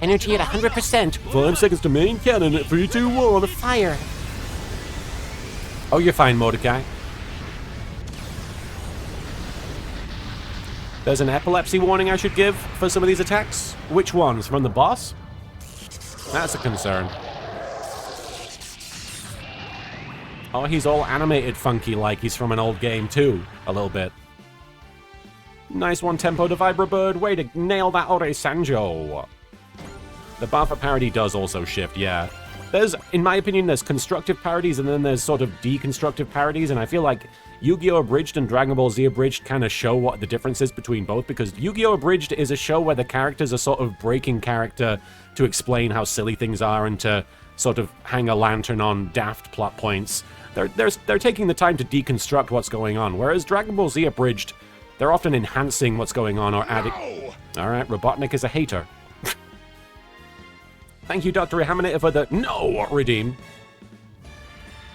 Energy at 100%. 5 seconds to main cannon at 3, 2, 1. Fire. Oh, you're fine, Mordecai. There's an epilepsy warning I should give for some of these attacks. Which ones? From the boss? That's a concern. Oh, he's all animated funky like he's from an old game too. A little bit. Nice one, Tempo de Vibra Bird. Way to nail that Ore Sanjo. The bar for parody does also shift, yeah. There's, in my opinion, there's constructive parodies and then there's sort of deconstructive parodies, and I feel like Yu-Gi-Oh! Abridged and Dragon Ball Z Abridged kind of show what the difference is between both, because Yu-Gi-Oh! Abridged is a show where the characters are sort of breaking character to explain how silly things are and to sort of hang a lantern on daft plot points. They're taking the time to deconstruct what's going on, whereas Dragon Ball Z Abridged, they're often enhancing what's going on or adding... Alright, Robotnik is a hater. Thank you, Dr. Rehaminator, for the... No! Redeem.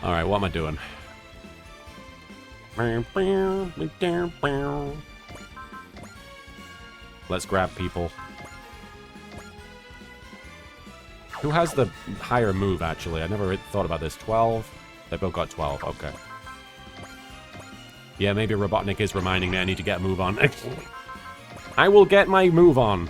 Alright, what am I doing? Let's grab people. Who has the higher move, actually? I never thought about this. 12? They both got 12. Okay. Yeah, maybe Robotnik is reminding me I need to get a move on. I will get my move on.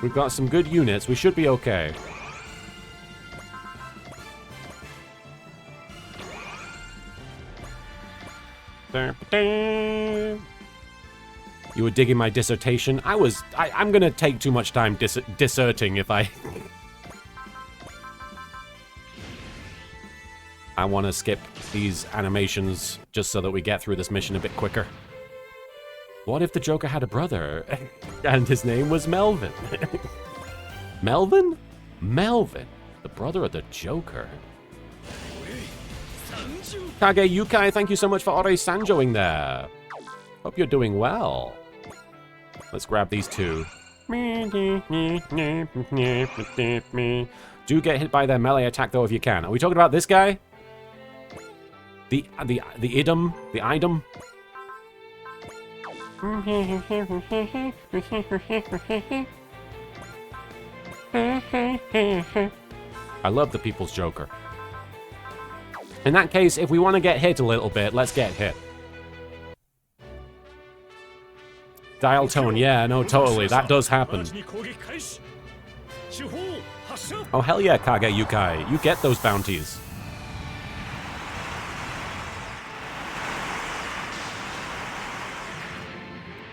We've got some good units. We should be okay. You were digging my dissertation? I'm gonna take too much time disserting if I... I want to skip these animations just so that we get through this mission a bit quicker. What if the Joker had a brother and his name was Melvin? Melvin? Melvin, the brother of the Joker. Kage Yukai, thank you so much for Ore Sanjoing there. Hope you're doing well. Let's grab these two. Do get hit by their melee attack though if you can. Are we talking about this guy? The item? The item? I love the People's Joker. In that case, if we want to get hit a little bit, let's get hit. Dial tone, yeah, no, totally. That does happen. Oh, hell yeah, Kage Yukai. You get those bounties.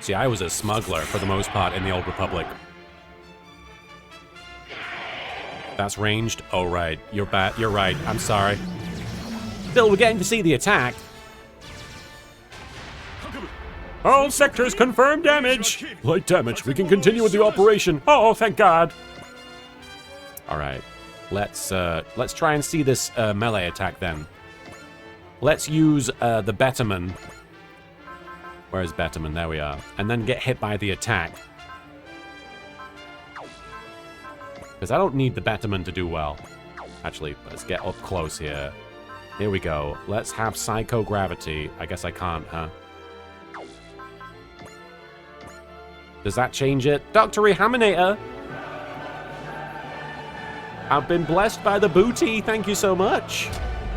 See, I was a smuggler for the most part in the Old Republic. That's ranged? Oh, right. You're right. I'm sorry. Still, we're getting to see the attack. All sectors confirm damage. Light damage. We can continue with the operation. Oh, thank God. All right. Let's try and see this melee attack then. Let's use the Betterman. Where's Betterman? There we are. And then get hit by the attack. Because I don't need the Betterman to do well. Actually, let's get up close here. Here we go. Let's have Psycho Gravity. I guess I can't, huh? Does that change it? Dr. Rehaminator! I've been blessed by the booty. Thank you so much.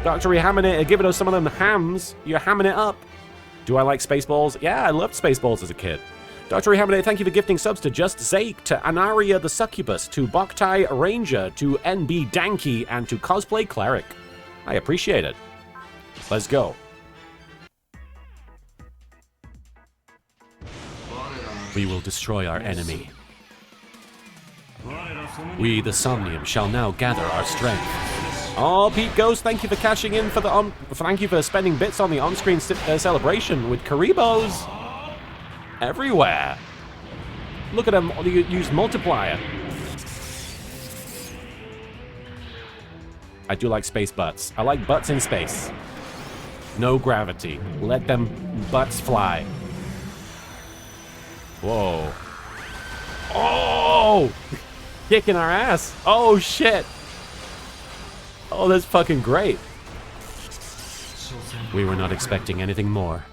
Dr. Rehaminator giving us some of them hams. You're hamming it up. Do I like Spaceballs? Yeah, I loved Spaceballs as a kid. Dr. Rehaminator, thank you for gifting subs to Just Zake, to Anaria the Succubus, to Boktai Ranger, to NB Danky, and to Cosplay Cleric. I appreciate it. Let's go. We will destroy our enemy. We, the Somnium, shall now gather our strength. Oh, Pete Ghost, thank you for cashing in for the thank you for spending bits on the on-screen celebration with Kuribos everywhere. Look at them use multiplier. I do like space butts. I like butts in space. No gravity. Let them butts fly. Whoa. Oh! Kicking our ass. Oh, shit. Oh, that's fucking great. We were not expecting anything more.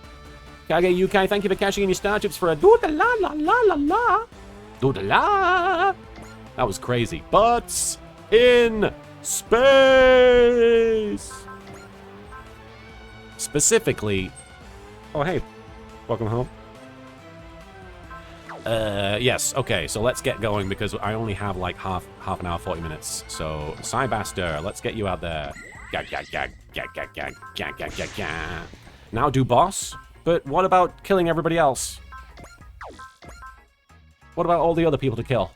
Kage Yukai, thank you for cashing in your star chips for a do-da-la-la-la-la-la. Do-da-la. That was crazy. Butts in space. Specifically. Oh, hey. Welcome home. Yes, okay, so let's get going because I only have like half an hour, 40 minutes. So, Cybaster, let's get you out there. Now do boss, but what about killing everybody else? What about all the other people to kill?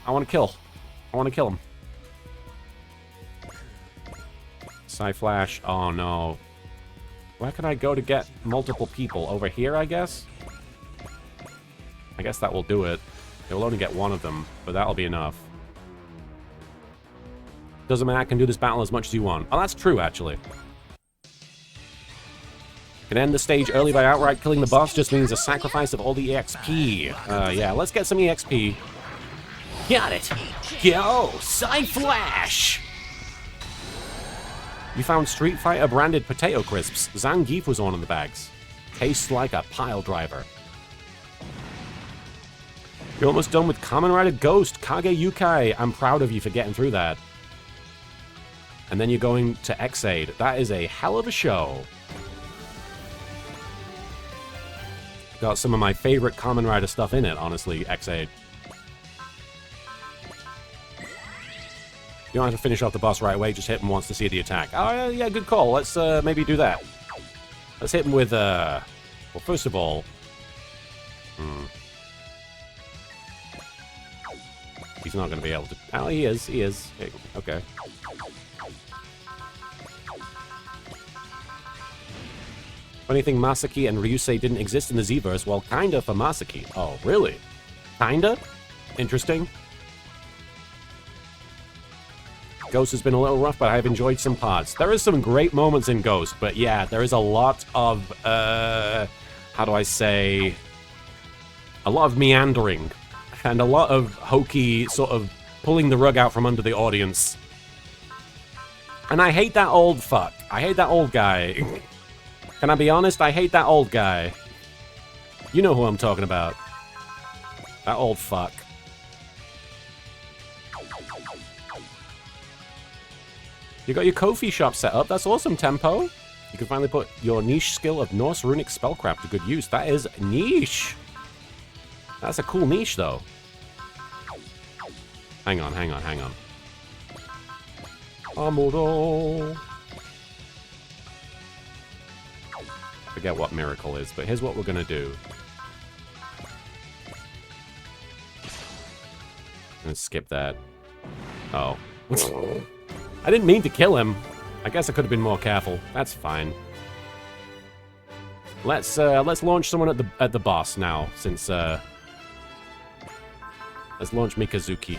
I want to kill them. Psyflash, oh no. Where can I go to get multiple people? Over here, I guess? I guess that will do it. It will only get one of them, but that'll be enough. Doesn't matter, I can do this battle as much as you want. Oh, that's true, actually. Can end the stage early by outright killing the boss just means a sacrifice of all the EXP. Yeah, let's get some EXP. Got it. Go, Psyflash! You found Street Fighter branded potato crisps. Zangief was one of the bags. Tastes like a pile driver. You're almost done with Kamen Rider Ghost, Kage Yukai. I'm proud of you for getting through that. And then you're going to X-Aid. That is a hell of a show. Got some of my favorite Kamen Rider stuff in it, honestly, X-Aid. You don't have to finish off the boss right away, just hit him once to see the attack. Oh, yeah, good call. Let's maybe do that. Let's hit him with, well, first of all... He's not going to be able to... Oh, he is. Okay. Funny thing, Masaki and Ryusei didn't exist in the Z-verse. Well, kinda for Masaki. Oh, really? Kinda? Interesting. Ghost has been a little rough, but I've enjoyed some parts. There is some great moments in Ghost, but yeah, there is a lot of, how do I say... A lot of meandering. And a lot of hokey sort of pulling the rug out from under the audience. And I hate that old fuck. I hate that old guy. Can I be honest? I hate that old guy. You know who I'm talking about. That old fuck. You got your Ko-fi shop set up. That's awesome, Tempo. You can finally put your niche skill of Norse runic spellcraft to good use. That is niche. That's a cool niche, though. Hang on. Amuro. Forget what miracle is, but here's what we're gonna do. I'm gonna skip that. Oh. I didn't mean to kill him. I guess I could have been more careful. That's fine. Let's launch someone at the boss now, since let's launch Mikazuki.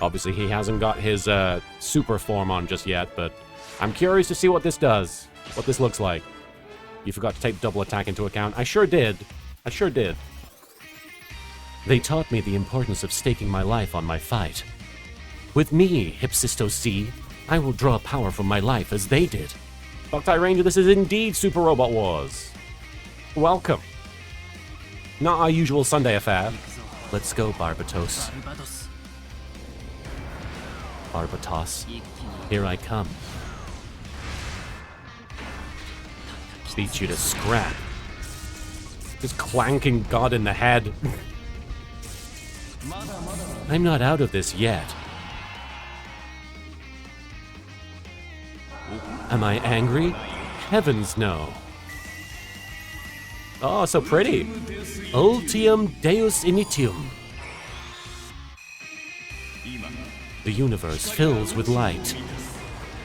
Obviously, he hasn't got his super form on just yet, but I'm curious to see what this does, what this looks like. You forgot to take double attack into account. I sure did. They taught me the importance of staking my life on my fight. With me, Hypsisto C, I will draw power from my life as they did. Boktai Ranger, this is indeed Super Robot Wars. Welcome. Not our usual Sunday affair. Let's go, Barbatos. Barbatos, here I come. Beat you to scrap. Just clanking God in the head. I'm not out of this yet. Am I angry? Heavens no. Oh, so pretty. Ultium Deus Initium. The universe fills with light.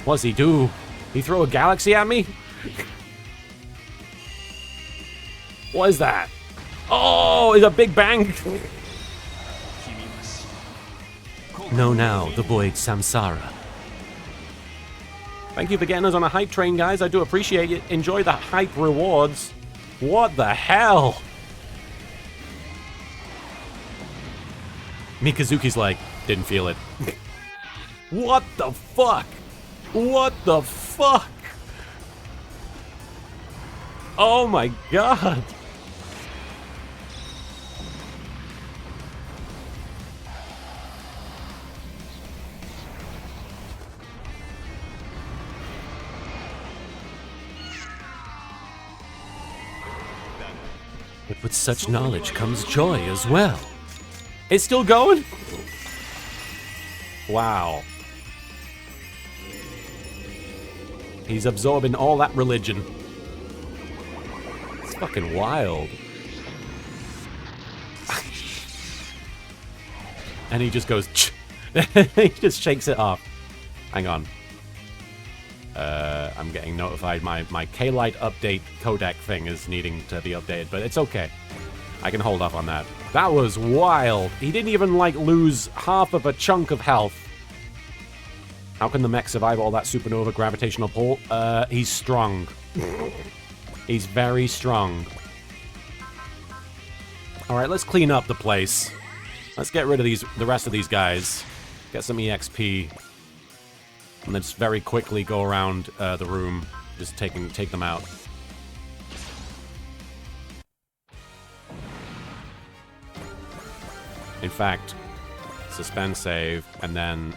What's he do? He throw a galaxy at me? What is that? Oh, it's a big bang. Know now the void samsara. Thank you for getting us on a hype train, guys. I do appreciate it. Enjoy the hype rewards. What the hell? Mikazuki's like, didn't feel it. What the fuck? What the fuck? Oh my god. But with such knowledge comes joy as well. It's still going? Wow. He's absorbing all that religion. It's fucking wild. And he just goes... he just shakes it off. Hang on. I'm getting notified my K-Lite update codec thing is needing to be updated, but it's okay. I can hold off on that. That was wild. He didn't even, like, lose half of a chunk of health. How can the mech survive all that supernova gravitational pull? He's strong. He's very strong. Alright, let's clean up the place. Let's get rid of the rest of these guys. Get some EXP. And then just very quickly go around the room, just take them out. In fact, suspend save, and then...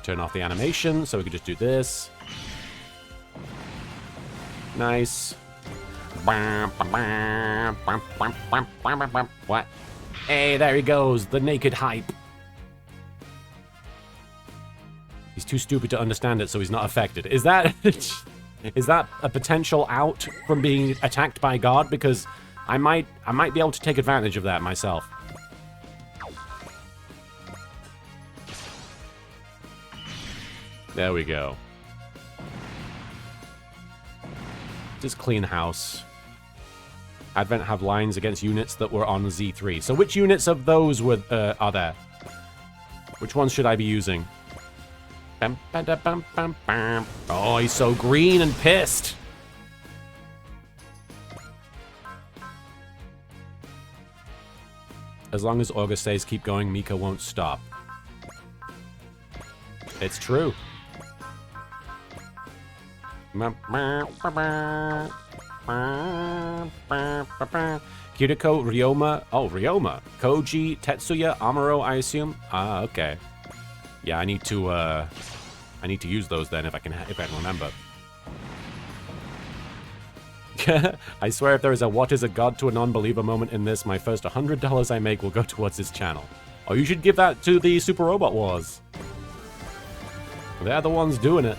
turn off the animation, so we can just do this. Nice. What? Hey, there he goes, the naked hype. He's too stupid to understand it, so he's not affected. Is that is that a potential out from being attacked by God? Because I might be able to take advantage of that myself. There we go. Just clean house. Advent have lines against units that were on Z3. So which units of those are there? Which ones should I be using? Oh, he's so green and pissed. As long as August says keep going, Mika won't stop. It's true. Kiriko, Ryoma. Oh, Ryoma. Koji, Tetsuya, Amuro, I assume. Ah, okay. Yeah, I need to use those then if I can remember. I swear if there is a what is a god to a non-believer moment in this, my first $100 I make will go towards his channel. Oh, you should give that to the Super Robot Wars. They're the ones doing it.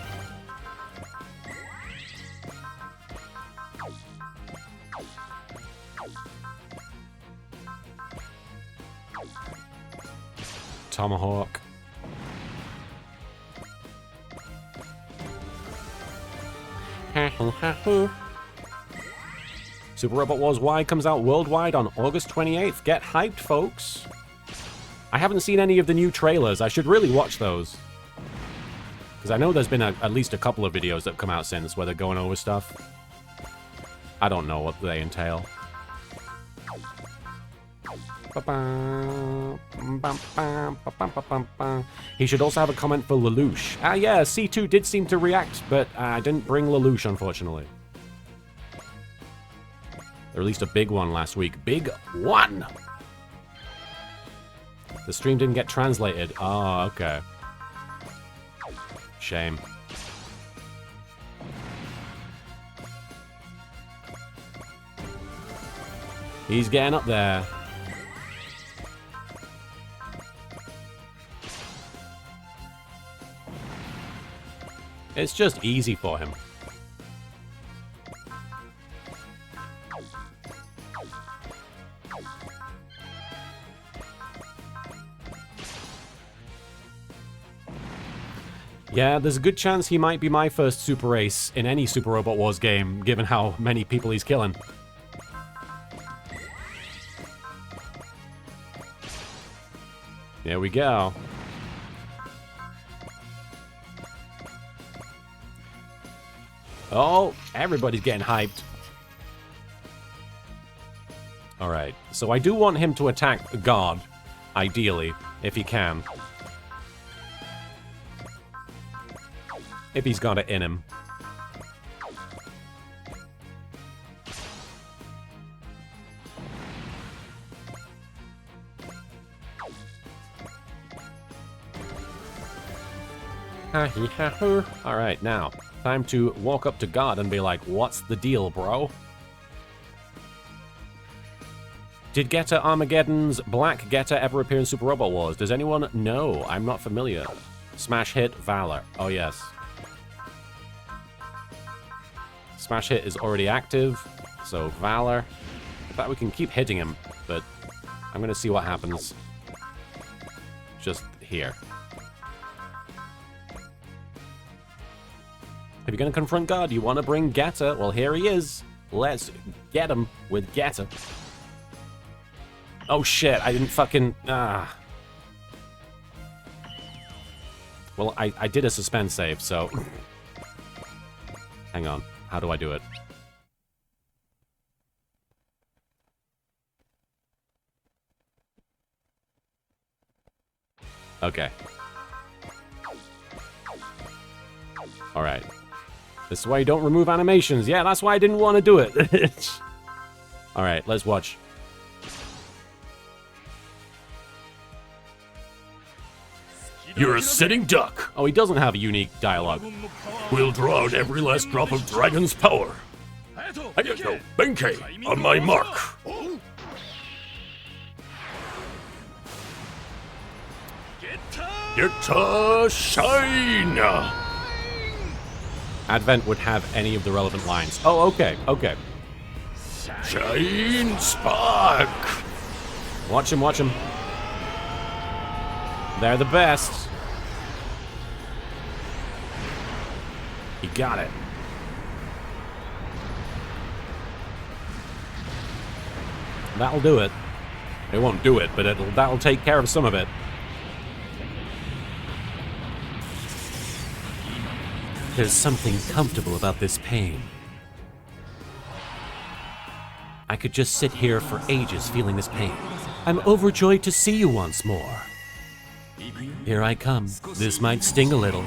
Tomahawk. Super Robot Wars Y comes out worldwide on August 28th. Get hyped, folks. I haven't seen any of the new trailers. I should really watch those. Because I know there's been at least a couple of videos that have come out since where they're going over stuff. I don't know what they entail. He should also have a comment for Lelouch. Ah, yeah, C2 did seem to react, but I didn't bring Lelouch, unfortunately. They released a big one last week. Big one! The stream didn't get translated. Oh, okay. Shame. He's getting up there. It's just easy for him. Yeah, there's a good chance he might be my first Super Ace in any Super Robot Wars game, given how many people he's killing. There we go. Oh, everybody's getting hyped. Alright, so I do want him to attack God, ideally, if he can. If he's got it in him. Alright, now, time to walk up to God and be like, what's the deal, bro? Did Getter Armageddon's Black Getter ever appear in Super Robot Wars? Does anyone know? I'm not familiar. Smash hit, Valor. Oh, yes. Smash hit is already active, so Valor. In fact, we can keep hitting him, but I'm gonna see what happens. Just here. If you're gonna confront God, you wanna bring Getter. Well, here he is. Let's get him with Getter. Oh shit, I didn't fucking... Well, I did a suspense save, so... Hang on. How do I do it? Okay. Alright. This is why you don't remove animations. Yeah, that's why I didn't want to do it. Alright, let's watch. You're a sitting duck. Oh, he doesn't have a unique dialogue. We'll draw out every last drop of dragon's power. I get no Benkei on my mark. Get shine. Advent would have any of the relevant lines. Oh, okay, okay. Shine spark. Watch him, watch him. They're the best. He got it. That'll do it. It won't do it, but that'll take care of some of it. There's something comfortable about this pain. I could just sit here for ages feeling this pain. I'm overjoyed to see you once more. Here I come. This might sting a little.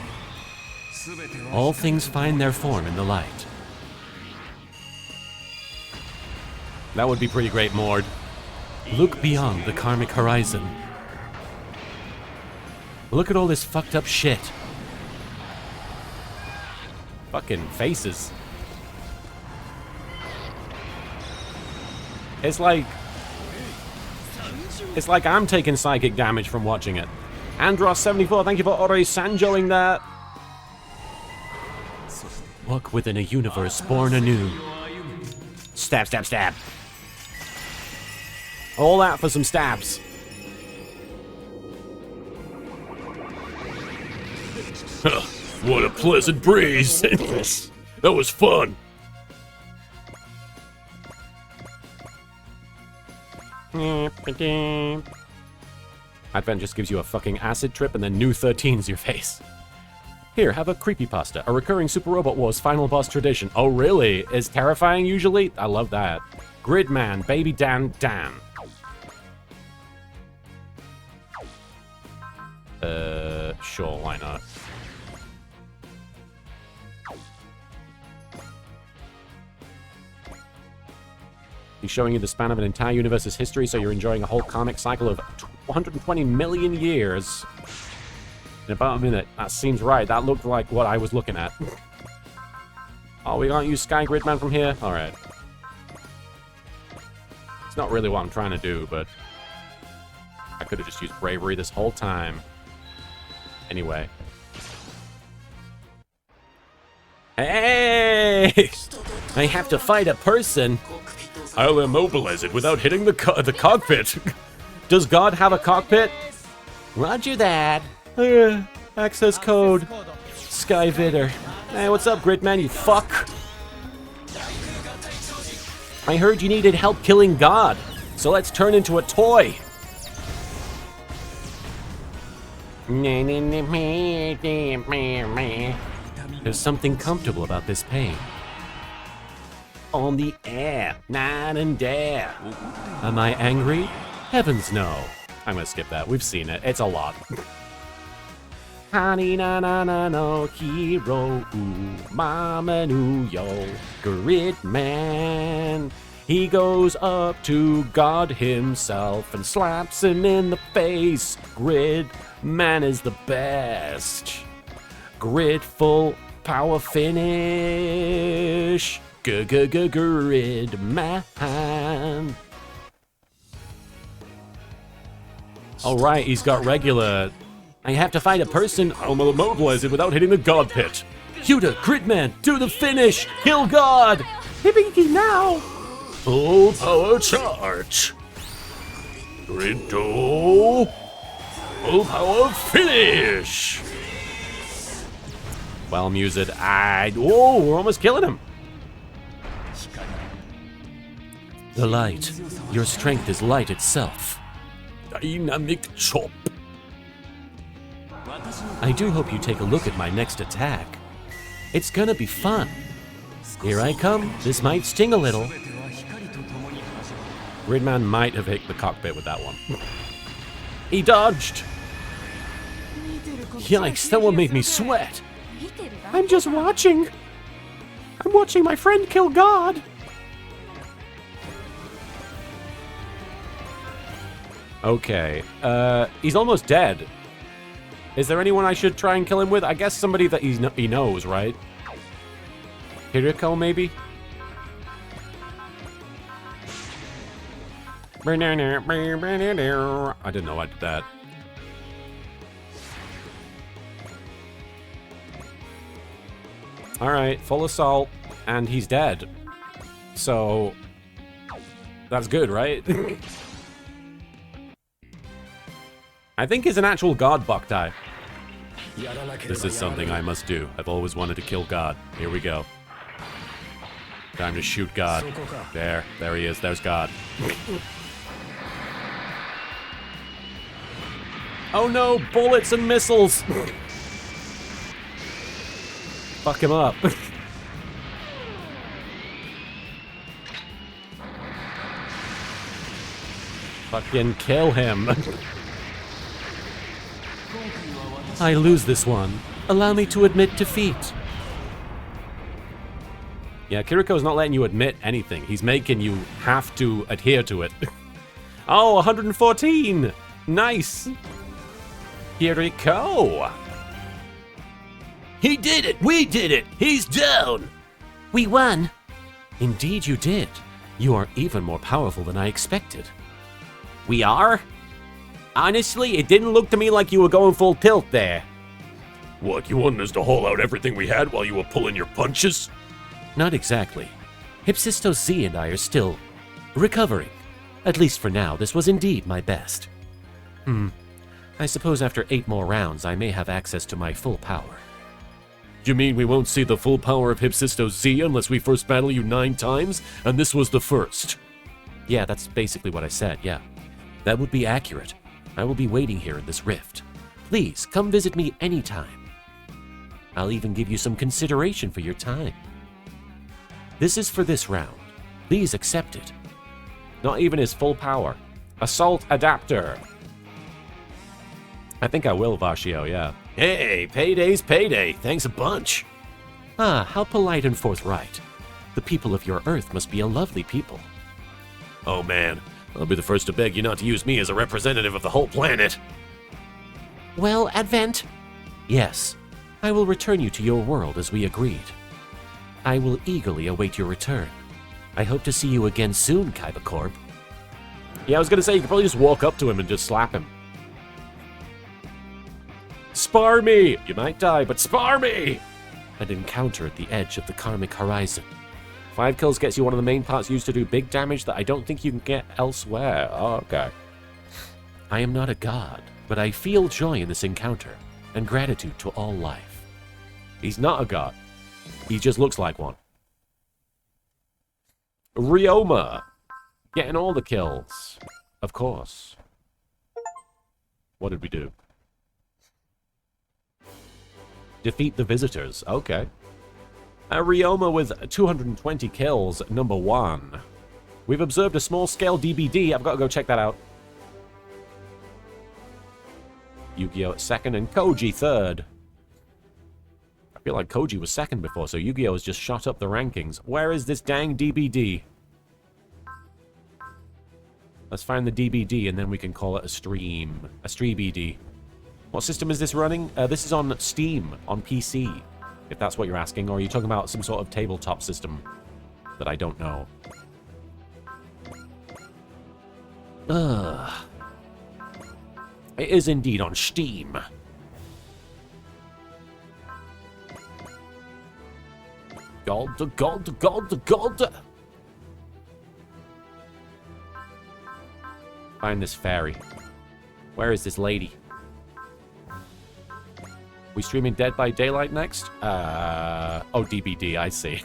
All things find their form in the light. That would be pretty great, Mord. Look beyond the karmic horizon. Look at all this fucked up shit. Fucking faces. It's like I'm taking psychic damage from watching it. Andros74, thank you for already Sanjoing that. Walk within a universe born anew. Stab, stab, stab. All that for some stabs. Huh, what a pleasant breeze. That was fun. Advent just gives you a fucking acid trip and then new 13's your face. Here, have a creepypasta, a recurring Super Robot Wars final boss tradition. Oh really? Is terrifying usually? I love that. Gridman, Baby Dan Dan. Sure, why not? He's showing you the span of an entire universe's history, so you're enjoying a whole comic cycle of 120 million years. In about a minute. That seems right. That looked like what I was looking at. Oh, we can't use Sky Gridman from here? Alright. It's not really what I'm trying to do, but I could have just used Bravery this whole time. Anyway. Hey! I have to fight a person. I'll immobilize it without hitting the cockpit. Does God have a cockpit? Roger that. Access code. Sky Vidder. Hey, what's up, Gridman, you fuck? I heard you needed help killing God, so let's turn into a toy. There's something comfortable about this pain. On the air, night and day. Am I angry? Heavens no. I'm gonna skip that. We've seen it. It's a lot. Honey na na na no hero mama nu yo Gridman. He goes up to God himself and slaps him in the face. Gridman is the best. Grid full power finish. Gridman. Alright, he's got regular. I have to fight a person. I'll immobilize it without hitting the God pit. Yuta, Gridman, do the finish! Kill God! Hippie now! Full power charge. Griddo. Full power finish. Well, muted. Whoa, we're almost killing him. The light. Your strength is light itself. Dynamic chop. I do hope you take a look at my next attack. It's gonna be fun. Here I come. This might sting a little. Gridman might have hit the cockpit with that one. He dodged! Yikes, that one made me sweat. I'm just watching. I'm watching my friend kill God. Okay, he's almost dead. Is there anyone I should try and kill him with? I guess somebody that he knows, right? Hiriko, maybe? I didn't know I did that. Alright, full assault, and he's dead. So, that's good, right? I think he's an actual god Boktai. This is something I must do. I've always wanted to kill God. Here we go. Time to shoot God. There he is. There's God. Oh no, bullets and missiles! Fuck him up. Fucking kill him. I lose this one. Allow me to admit defeat. Yeah, Kiriko's not letting you admit anything. He's making you have to adhere to it. Oh, 114! Nice! Kiriko! He did it! We did it! He's down! We won. Indeed you did. You are even more powerful than I expected. We are? Honestly, it didn't look to me like you were going full tilt there. What, you wanted us to haul out everything we had while you were pulling your punches? Not exactly. Hypsisto Z and I are still recovering. At least for now, this was indeed my best. I suppose after 8 more rounds, I may have access to my full power. You mean we won't see the full power of Hypsisto Z unless we first battle you 9 times, and this was the first? Yeah, that's basically what I said, yeah. That would be accurate. I will be waiting here in this rift. Please, come visit me anytime. I'll even give you some consideration for your time. This is for this round. Please accept it. Not even his full power. Assault adapter. I think I will, Vashio, yeah. Hey, payday's payday. Thanks a bunch. Ah, how polite and forthright. The people of your Earth must be a lovely people. Oh man, I'll be the first to beg you not to use me as a representative of the whole planet. Well, Advent. Yes, I will return you to your world as we agreed. I will eagerly await your return. I hope to see you again soon, KaibaCorp. Yeah, I was gonna say, you could probably just walk up to him and just slap him. Spar me! You might die, but spar me! An encounter at the edge of the karmic horizon. 5 kills gets you one of the main parts used to do big damage that I don't think you can get elsewhere. Oh, okay. I am not a god, but I feel joy in this encounter, and gratitude to all life. He's not a god. He just looks like one. Ryoma! Getting all the kills. Of course. What did we do? Defeat the visitors. Okay. Ryoma with 220 kills, number 1. We've observed a small-scale DBD. I've got to go check that out. Yu-Gi-Oh! At 2nd and Koji 3rd. I feel like Koji was 2nd before, so Yu-Gi-Oh! Has just shot up the rankings. Where is this dang DBD? Let's find the DBD, and then we can call it a stream. A stream-BD. What system is this running? This is on Steam, on PC, if that's what you're asking, or are you talking about some sort of tabletop system that I don't know? It is indeed on Steam. God. Find this fairy. Where is this lady? We streaming Dead by Daylight next? Oh, DBD, I see.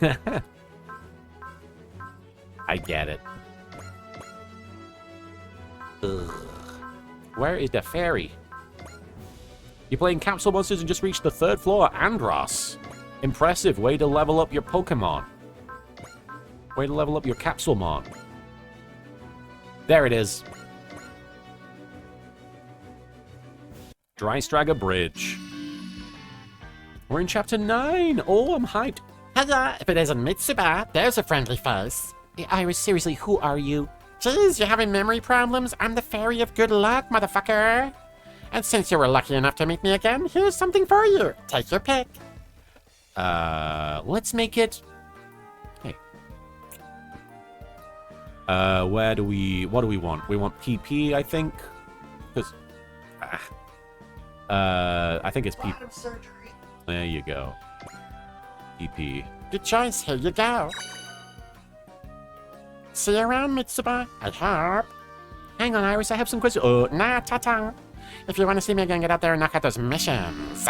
I get it. Ugh. Where is the fairy? You're playing Capsule Monsters and just reached the 3rd floor, Andros. Impressive. Way to level up your Pokemon. Way to level up your Capsulemon. There it is. Drystragger Bridge. We're in Chapter 9. Oh, I'm hyped. Hello, if it isn't Mitsuba, there's a friendly face. Iris, seriously, who are you? Jeez, you having memory problems? I'm the fairy of good luck, motherfucker. And since you were lucky enough to meet me again, here's something for you. Take your pick. Let's make it... Hey. What do we want? We want PP, I think? Because... I think it's PP. There you go. PP. Good choice, here you go. See you around, Mitsuba. I hope. Hang on, Iris, I have some questions. Oh, nah, ta-ta. If you want to see me again, get out there and knock out those missions.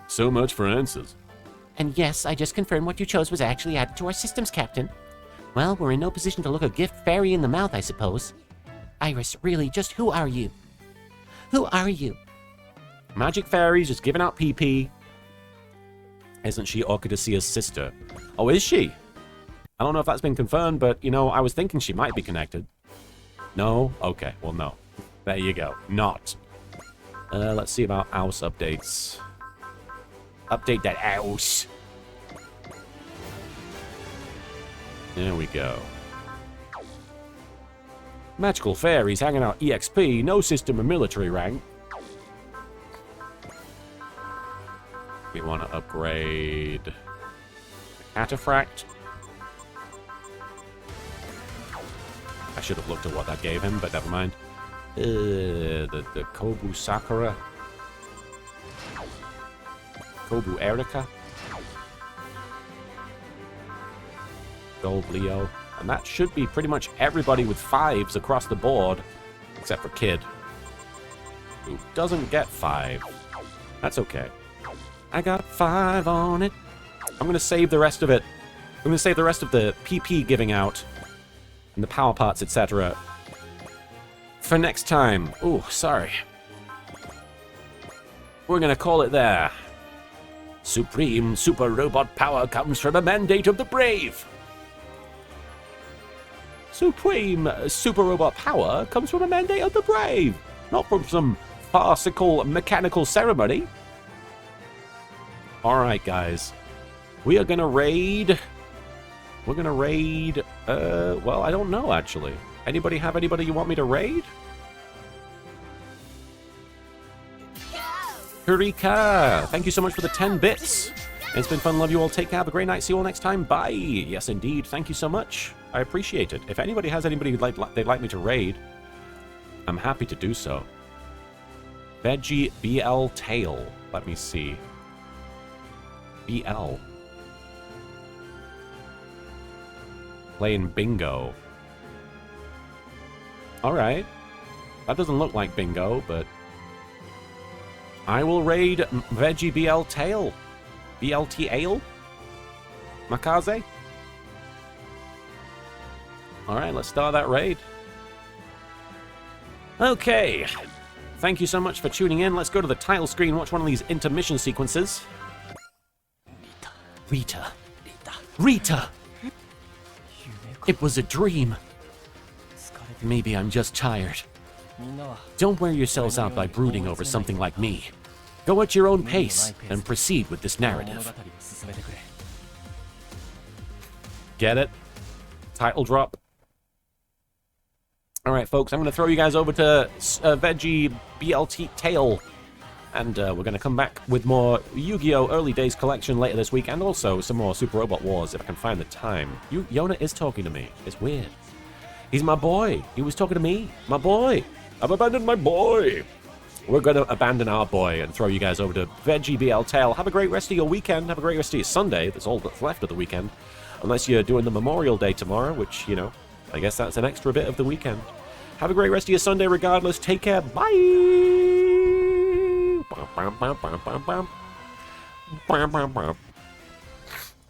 So much for answers. And yes, I just confirmed what you chose was actually added to our systems, Captain. Well, we're in no position to look a gift fairy in the mouth, I suppose. Iris, really, just who are you? Who are you? Magic Fairy's just giving out PP. Isn't she Orchidacea's sister? Oh, is she? I don't know if that's been confirmed, but, you know, I was thinking she might be connected. No? Okay, well, no. There you go. Not. Let's see about Ouse updates. Update that Ouse. There we go. Magical fairies hanging out EXP, no system or military rank. We want to upgrade Cataphract. I should have looked at what that gave him, but never mind. The Kobu Sakura. Kobu Erica. Gold Leo. And that should be pretty much everybody with 5s across the board, except for Kid, who doesn't get 5. That's okay. I got 5 on it. I'm going to save the rest of it. I'm going to save the rest of the PP giving out and the power parts, etc. for next time. Ooh, sorry. We're going to call it there. Supreme super robot power comes from a mandate of the brave. Supreme super robot power comes from a mandate of the brave, not from some farcical mechanical ceremony. Alright, guys. We are gonna raid. We're gonna raid. Well, I don't know, actually. Anybody have anybody you want me to raid? Eureka! Thank you so much for the 10 bits. It's been fun. Love you all. Take care. Have a great night. See you all next time. Bye. Yes, indeed. Thank you so much. I appreciate it. If anybody has anybody they'd like me to raid, I'm happy to do so. Veggie BL Tail. Let me see. BL. Playing bingo. Alright. That doesn't look like bingo, but I will raid Veggie BL Tail. BLT Ale? Makaze? Alright, let's start that raid. Okay. Thank you so much for tuning in. Let's go to the title screen, watch one of these intermission sequences. Rita. Rita! It was a dream. Maybe I'm just tired. Don't wear yourselves out by brooding over something like me. Go at your own pace and proceed with this narrative. Get it? Title drop. Alright, folks, I'm going to throw you guys over to Veggie BLT Tail. And we're going to come back with more Yu-Gi-Oh! Early Days collection later this week, and also some more Super Robot Wars if I can find the time. Yona is talking to me. It's weird. He's my boy. He was talking to me. My boy. I've abandoned my boy. We're going to abandon our boy and throw you guys over to Veggie BL Tail. Have a great rest of your weekend. Have a great rest of your Sunday. That's all that's left of the weekend. Unless you're doing the Memorial Day tomorrow, which, you know, I guess that's an extra bit of the weekend. Have a great rest of your Sunday regardless. Take care. Bye.